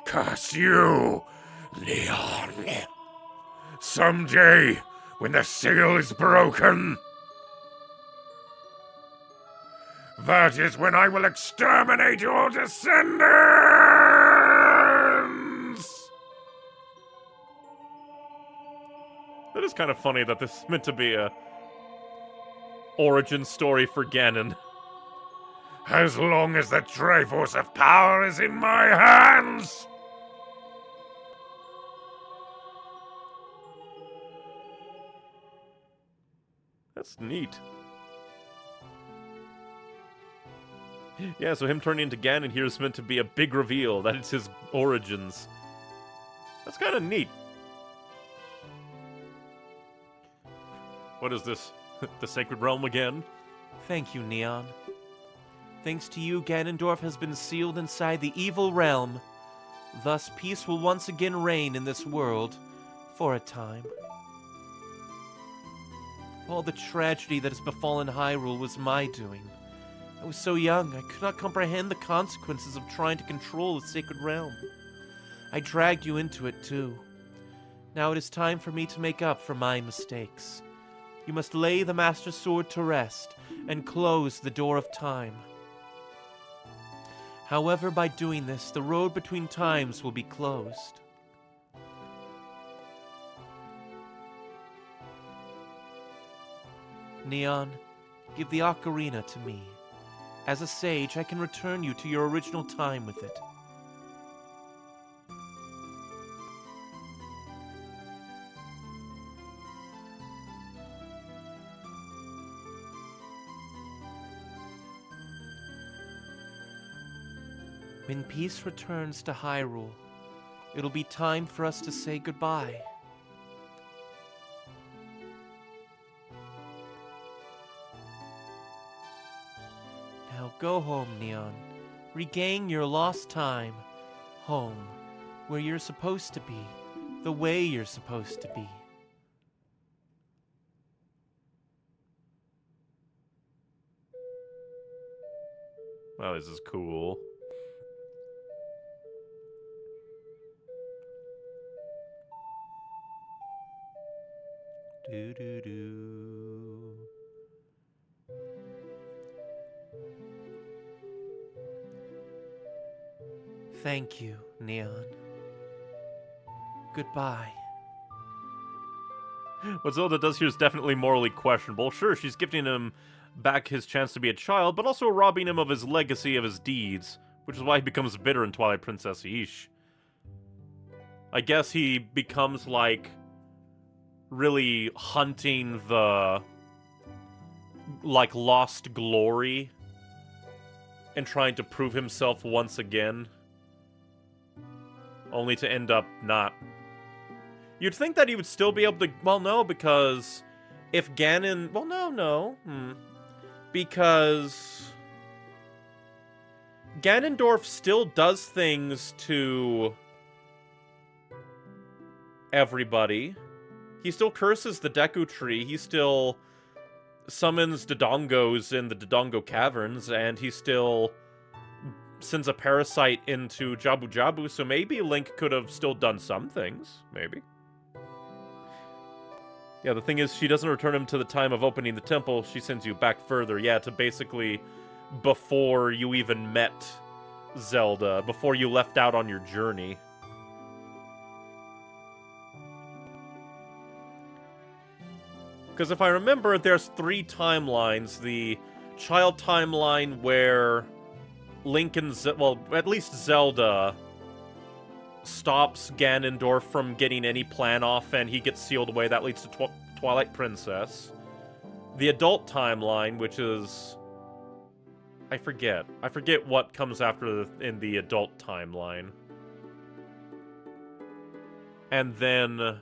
Curse you, Leon! Someday, when the seal is broken, that is when I will exterminate your descendants! That is kind of funny that this is meant to be a origin story for Ganon. As long as the Triforce of Power is in my hands! That's neat. Yeah, so him turning into Ganon here is meant to be a big reveal, that it's his origins. That's kind of neat. What is this? The Sacred Realm again? Thank you, Neon. Thanks to you, Ganondorf has been sealed inside the evil realm. Thus, peace will once again reign in this world, for a time. All the tragedy that has befallen Hyrule was my doing. I was so young, I could not comprehend the consequences of trying to control the Sacred Realm. I dragged you into it, too. Now it is time for me to make up for my mistakes. You must lay the Master Sword to rest and close the Door of Time. However, by doing this, the road between times will be closed. Neon, give the ocarina to me. As a sage, I can return you to your original time with it. When peace returns to Hyrule, it'll be time for us to say goodbye. Now go home, Neon. Regain your lost time. Home, where you're supposed to be, the way you're supposed to be. Wow, this is cool. Do do do. Thank you, Neon. Goodbye. What Zelda does here is definitely morally questionable. Sure, she's giving him back his chance to be a child, but also robbing him of his legacy of his deeds. Which is why he becomes bitter in Twilight Princess. Yeesh. I guess he becomes, like, really hunting the, like, lost glory and trying to prove himself once again, only to end up not. You'd think that he would still be able to... Well, no, because if Ganon... Well, no. Because Ganondorf still does things to everybody. He still curses the Deku Tree. He still summons Dodongos in the Dodongo Caverns, and he still sends a parasite into Jabu Jabu, so maybe Link could have still done some things. Maybe. Yeah, the thing is, she doesn't return him to the time of opening the temple. She sends you back further, yeah, to basically before you even met Zelda, before you left out on your journey. Because if I remember, there's 3 timelines. The child timeline where Link and well, at least Zelda stops Ganondorf from getting any plan off and he gets sealed away. That leads to Twilight Princess. The adult timeline, which is... I forget what comes after in the adult timeline. And then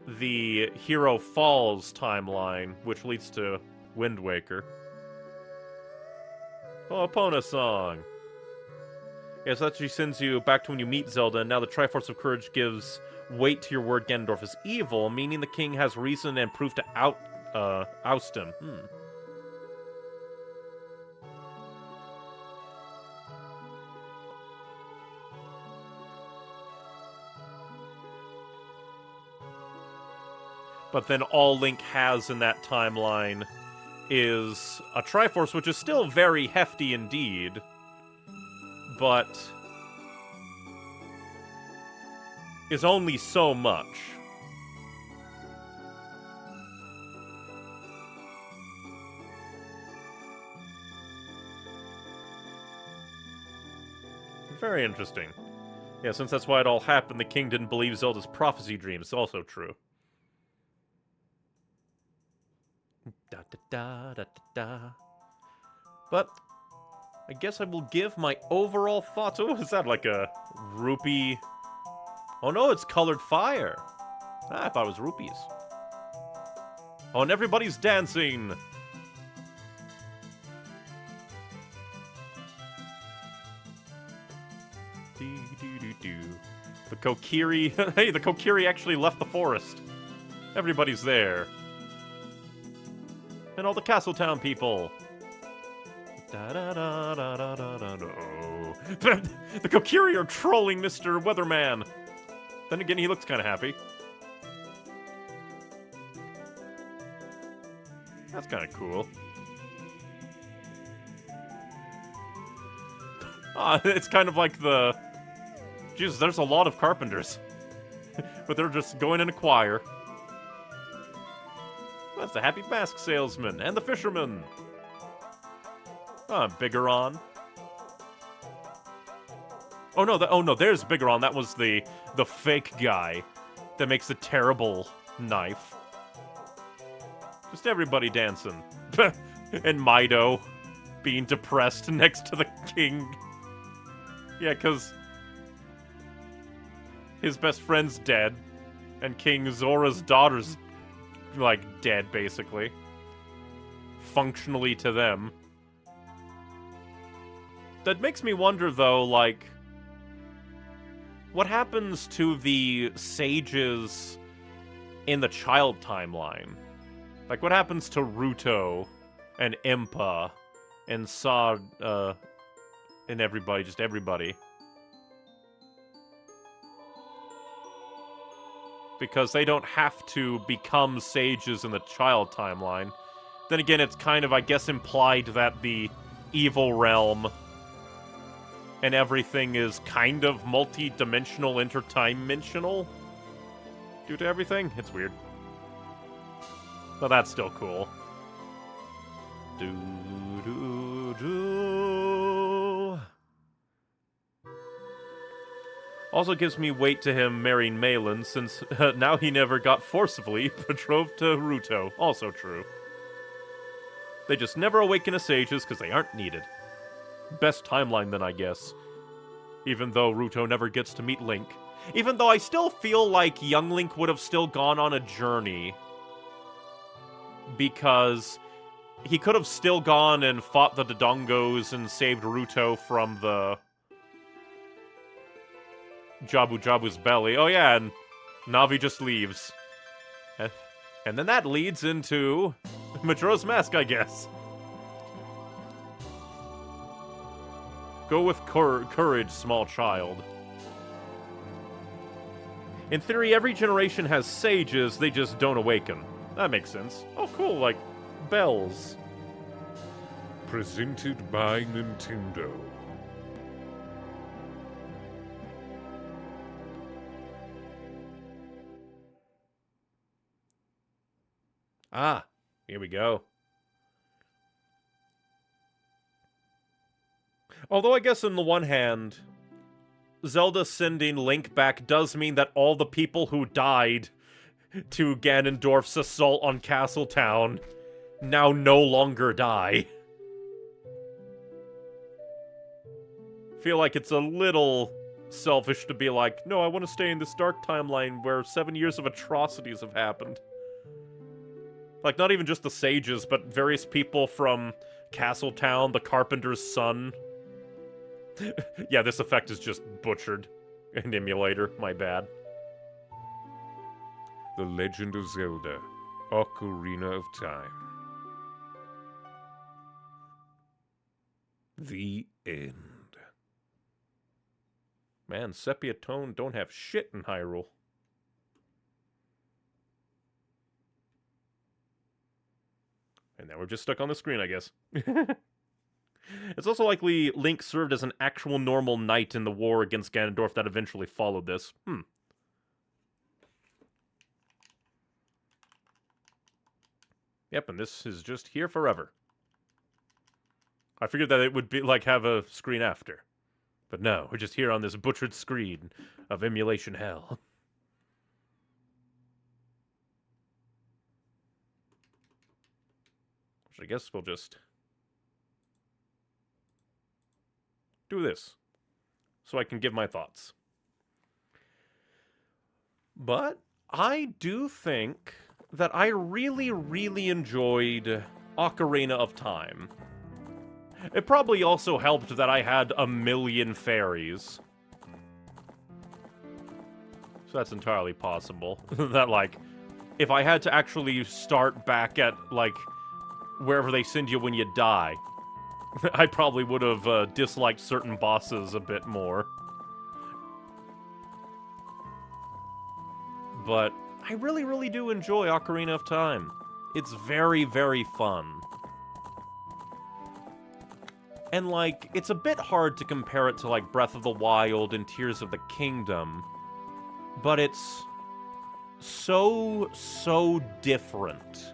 the Hero Falls timeline, which leads to Wind Waker. Oh, Epona song. Yes, that actually sends you back to when you meet Zelda, and now the Triforce of Courage gives weight to your word Ganondorf is evil, meaning the king has reason and proof to oust him. But then all Link has in that timeline is a Triforce, which is still very hefty indeed, but is only so much. Very interesting. Yeah, since that's why it all happened, the king didn't believe Zelda's prophecy dream. It's also true. Da da da da da. But I guess I will give my overall thoughts. Oh, is that like a rupee? Oh no, it's colored fire. Ah, I thought it was rupees. Oh, and everybody's dancing. The Kokiri. Hey, the Kokiri actually left the forest. Everybody's there. And all the Castletown people. The Kokiri are trolling Mr. Weatherman. Then again, he looks kind of happy. That's kind of cool. Ah, it's kind of like the... Jesus, there's a lot of carpenters. But they're just going in a choir. That's the Happy Mask Salesman and the Fisherman. Ah, Bigoron. Oh no, there's Bigoron. That was the fake guy that makes the terrible knife. Just everybody dancing. And Mido being depressed next to the king. Yeah, because his best friend's dead, and King Zora's daughter's, like, dead, basically. Functionally to them. That makes me wonder, though, like, what happens to the sages in the child timeline? Like, what happens to Ruto and Impa and Sa, and everybody, just everybody? Because they don't have to become sages in the child timeline. Then again, it's kind of, I guess, implied that the evil realm and everything is kind of multi-dimensional, interdimensional due to everything. It's weird. But that's still cool. Do, do, do. Also gives me weight to him marrying Malin, since now he never got forcibly betrothed to Ruto. Also true. They just never awaken as sages because they aren't needed. Best timeline then, I guess. Even though Ruto never gets to meet Link. Even though I still feel like young Link would have still gone on a journey. Because he could have still gone and fought the Dodongos and saved Ruto from the Jabu Jabu's belly. Oh yeah, and Navi just leaves. And then that leads into Majora's Mask, I guess. Go with courage, small child. In theory, every generation has sages, they just don't awaken. That makes sense. Oh, cool, like bells. Presented by Nintendo. Ah, here we go. Although I guess on the one hand, Zelda sending Link back does mean that all the people who died to Ganondorf's assault on Castletown now no longer die. Feel like it's a little selfish to be like, no, I want to stay in this dark timeline where 7 years of atrocities have happened. Like, not even just the sages, but various people from Castletown, the carpenter's son. Yeah, this effect is just butchered in emulator, my bad. The Legend of Zelda, Ocarina of Time. The end. Man, sepia tone don't have shit in Hyrule. And now we're just stuck on the screen, I guess. It's also likely Link served as an actual normal knight in the war against Ganondorf that eventually followed this. Yep, and this is just here forever. I figured that it would be like have a screen after. But no, we're just here on this butchered screen of emulation hell. Which I guess we'll just do this, so I can give my thoughts. But I do think that I really, really enjoyed Ocarina of Time. It probably also helped that I had a million fairies. So that's entirely possible. That, like, if I had to actually start back at, like, wherever they send you when you die, I probably would have disliked certain bosses a bit more. But I really, really do enjoy Ocarina of Time. It's very, very fun. And, like, it's a bit hard to compare it to, like, Breath of the Wild and Tears of the Kingdom, but it's so, so different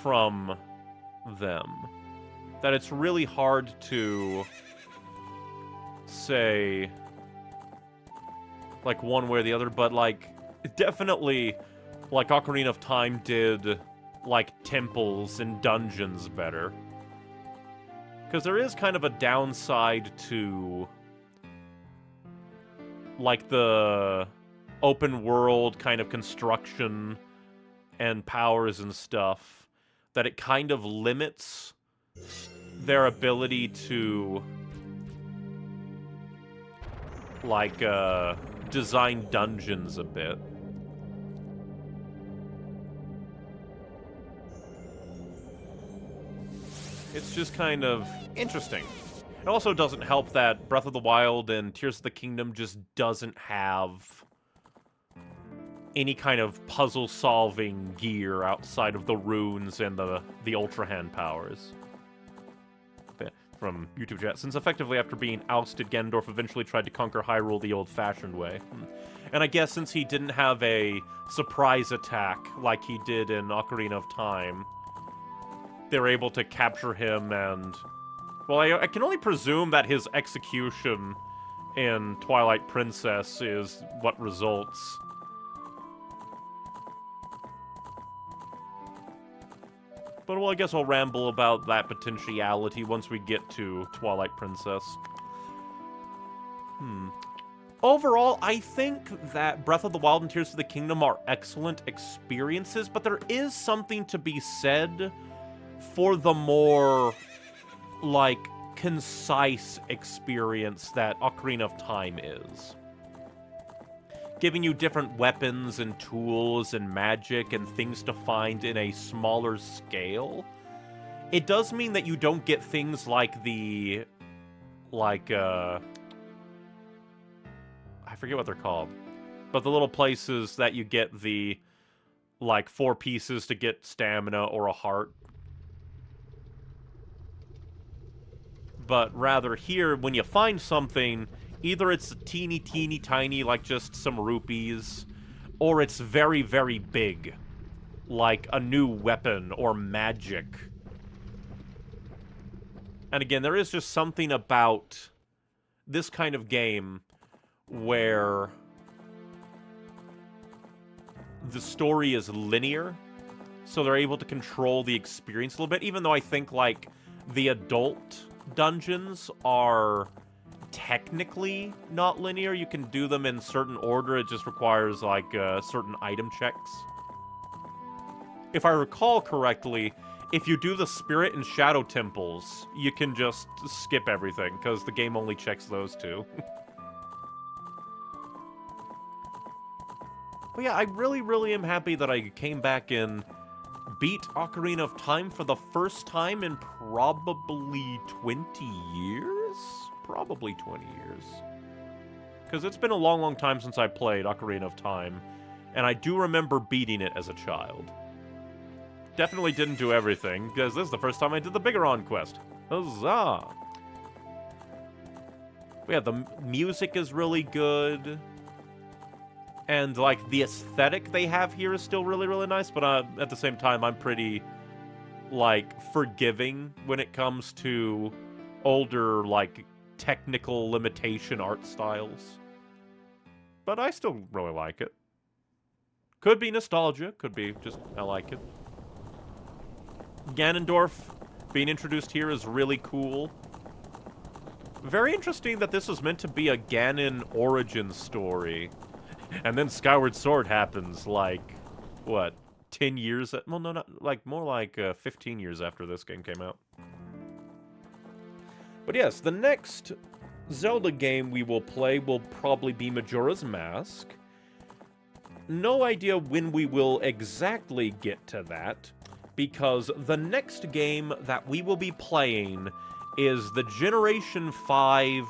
from them that it's really hard to say, like, one way or the other, but, like, definitely, like, Ocarina of Time did, like, temples and dungeons better. Because there is kind of a downside to, like, the open world kind of construction and powers and stuff, that it kind of limits their ability to, like, design dungeons a bit. It's just kind of interesting. It also doesn't help that Breath of the Wild and Tears of the Kingdom just doesn't have any kind of puzzle-solving gear outside of the runes and the Ultra Hand powers. From YouTube chat, since effectively after being ousted, Ganondorf eventually tried to conquer Hyrule the old-fashioned way. And I guess since he didn't have a surprise attack like he did in Ocarina of Time, they were able to capture him and... Well, I can only presume that his execution in Twilight Princess is what results. But, well, I guess I'll ramble about that potentiality once we get to Twilight Princess. Overall, I think that Breath of the Wild and Tears of the Kingdom are excellent experiences, but there is something to be said for the more, like, concise experience that Ocarina of Time is. Giving you different weapons and tools and magic and things to find in a smaller scale. It does mean that you don't get things like the... I forget what they're called. But the little places that you get the, 4 pieces to get stamina or a heart. But rather here, when you find something, either it's teeny, tiny, like just some rupees, or it's very, very big, like a new weapon or magic. And again, there is just something about this kind of game where the story is linear, so they're able to control the experience a little bit, even though I think, the adult dungeons are technically not linear. You can do them in certain order, it just requires, certain item checks. If I recall correctly, if you do the Spirit and Shadow Temples, you can just skip everything, because the game only checks those two. But yeah, I really, really am happy that I came back and beat Ocarina of Time for the first time in probably 20 years? Probably 20 years. Because it's been a long, long time since I played Ocarina of Time, and I do remember beating it as a child. Definitely didn't do everything, because this is the first time I did the Bigoron quest. Huzzah! But yeah, the music is really good. And, the aesthetic they have here is still really, really nice, but at the same time, I'm pretty, forgiving when it comes to older, technical limitation art styles. But I still really like it. Could be nostalgia, could be just, I like it. Ganondorf being introduced here is really cool. Very interesting that this was meant to be a Ganon origin story. And then Skyward Sword happens, what, 10 years? Well, no, not, more like 15 years after this game came out. But yes, the next Zelda game we will play will probably be Majora's Mask. No idea when we will exactly get to that, because the next game that we will be playing is the Generation 5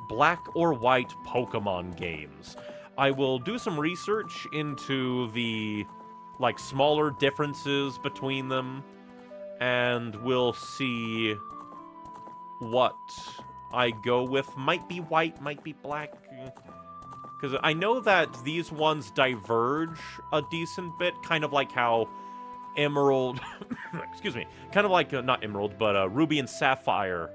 Black or White Pokemon games. I will do some research into the, smaller differences between them, and we'll see what I go with. Might be white, might be black, because I know that these ones diverge a decent bit, kind of like how Emerald, excuse me, kind of like, not Emerald, but Ruby and Sapphire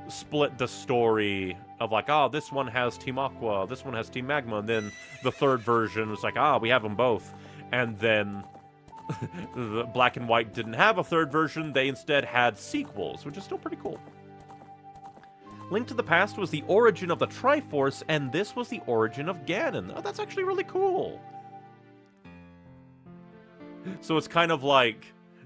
split the story of this one has Team Aqua, this one has Team Magma, and then the third version was we have them both. And then the Black and White didn't have a third version, they instead had sequels, which is still pretty cool. Link to the Past was the origin of the Triforce, and this was the origin of Ganon. Oh, that's actually really cool. So it's kind of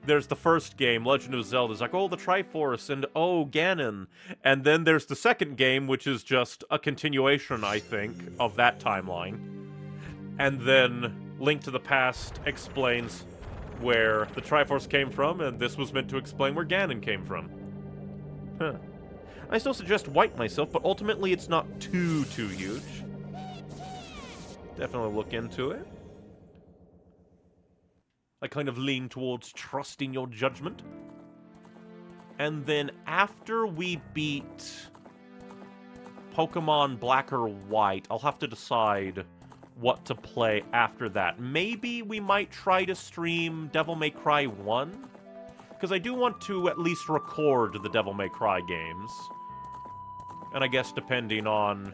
there's the first game, Legend of Zelda, it's oh, the Triforce, and oh, Ganon. And then there's the second game, which is just a continuation, I think, of that timeline. And then Link to the Past explains where the Triforce came from, and this was meant to explain where Ganon came from. Huh. I still suggest white myself, but ultimately it's not too huge. Definitely look into it. I kind of lean towards trusting your judgment. And then after we beat Pokemon Black or White, I'll have to decide what to play after that. Maybe we might try to stream Devil May Cry 1? Because I do want to at least record the Devil May Cry games. And I guess depending on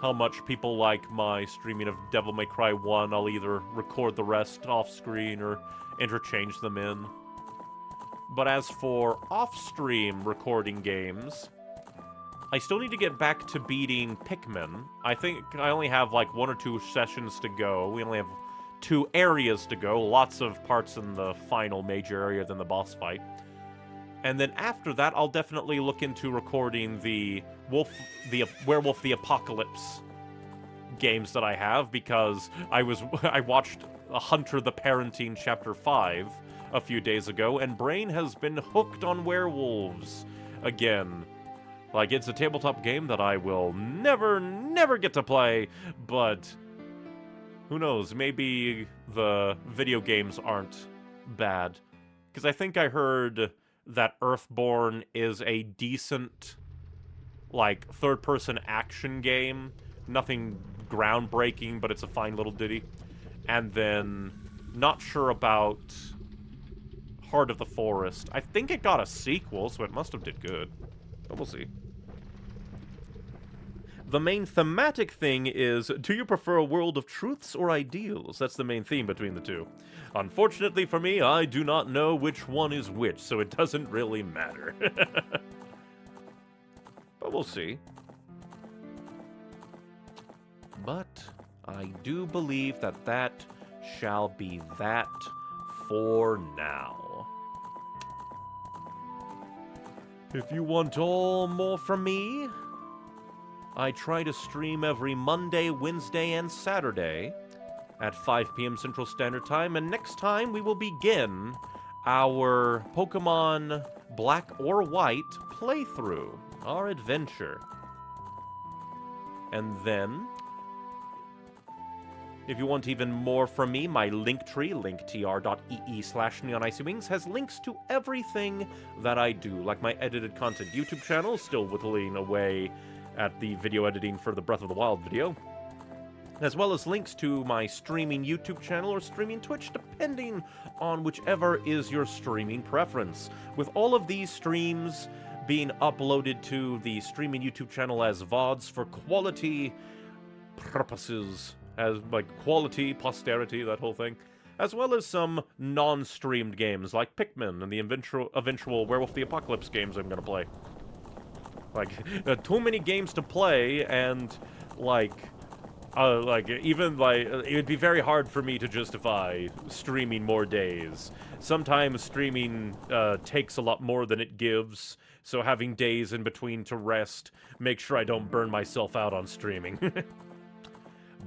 how much people like my streaming of Devil May Cry 1. I'll either record the rest off-screen or interchange them in. But as for off-stream recording games, I still need to get back to beating Pikmin. I think I only have like 1 or 2 sessions to go. We only have 2 areas to go, lots of parts in the final major area than the boss fight. And then after that, I'll definitely look into recording the Werewolf the Apocalypse games that I have, because I watched Hunter the Parenting Chapter 5 a few days ago, and Brain has been hooked on werewolves again. Like, it's a tabletop game that I will never get to play, but who knows, maybe the video games aren't bad. Because I think I heard that Earthborn is a decent, like, third-person action game. Nothing groundbreaking, but it's a fine little ditty. And then, not sure about Heart of the Forest. I think it got a sequel, so it must have did good. But we'll see. The main thematic thing is, do you prefer a world of truths or ideals? That's the main theme between the two. Unfortunately for me, I do not know which one is which, so it doesn't really matter. But we'll see. But I do believe that that shall be that for now. If you want all more from me, I try to stream every Monday, Wednesday, and Saturday at 5 p.m. Central Standard Time, and next time we will begin our Pokemon Black or White playthrough, our adventure. And then, if you want even more from me, my Linktree, linktr.ee/neonicywings, has links to everything that I do, like my edited content YouTube channel, still whittling away at the video editing for the Breath of the Wild video, as well as links to my streaming YouTube channel or streaming Twitch, depending on whichever is your streaming preference. With all of these streams being uploaded to the streaming YouTube channel as VODs for quality purposes, as like quality, posterity, that whole thing, as well as some non-streamed games like Pikmin and the eventual Werewolf the Apocalypse games I'm gonna play. Like, too many games to play, and, it'd be very hard for me to justify streaming more days. Sometimes streaming takes a lot more than it gives, so having days in between to rest, make sure I don't burn myself out on streaming.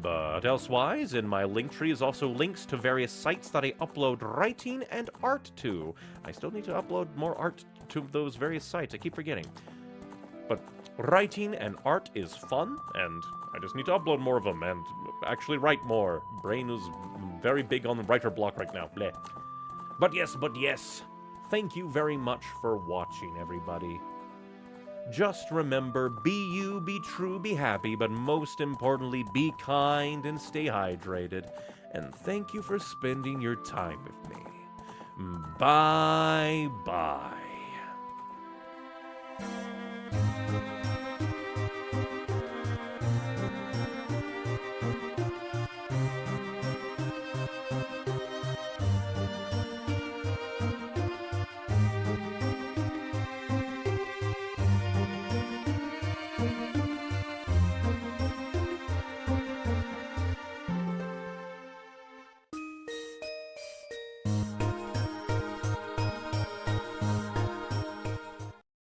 But elsewise, in my Linktree is also links to various sites that I upload writing and art to. I still need to upload more art to those various sites, I keep forgetting. But writing and art is fun, and I just need to upload more of them and actually write more. Brain is very big on the writer block right now. Bleh. But yes, thank you very much for watching, everybody. Just remember, be you, be true, be happy, but most importantly, be kind and stay hydrated. And thank you for spending your time with me. Bye-bye.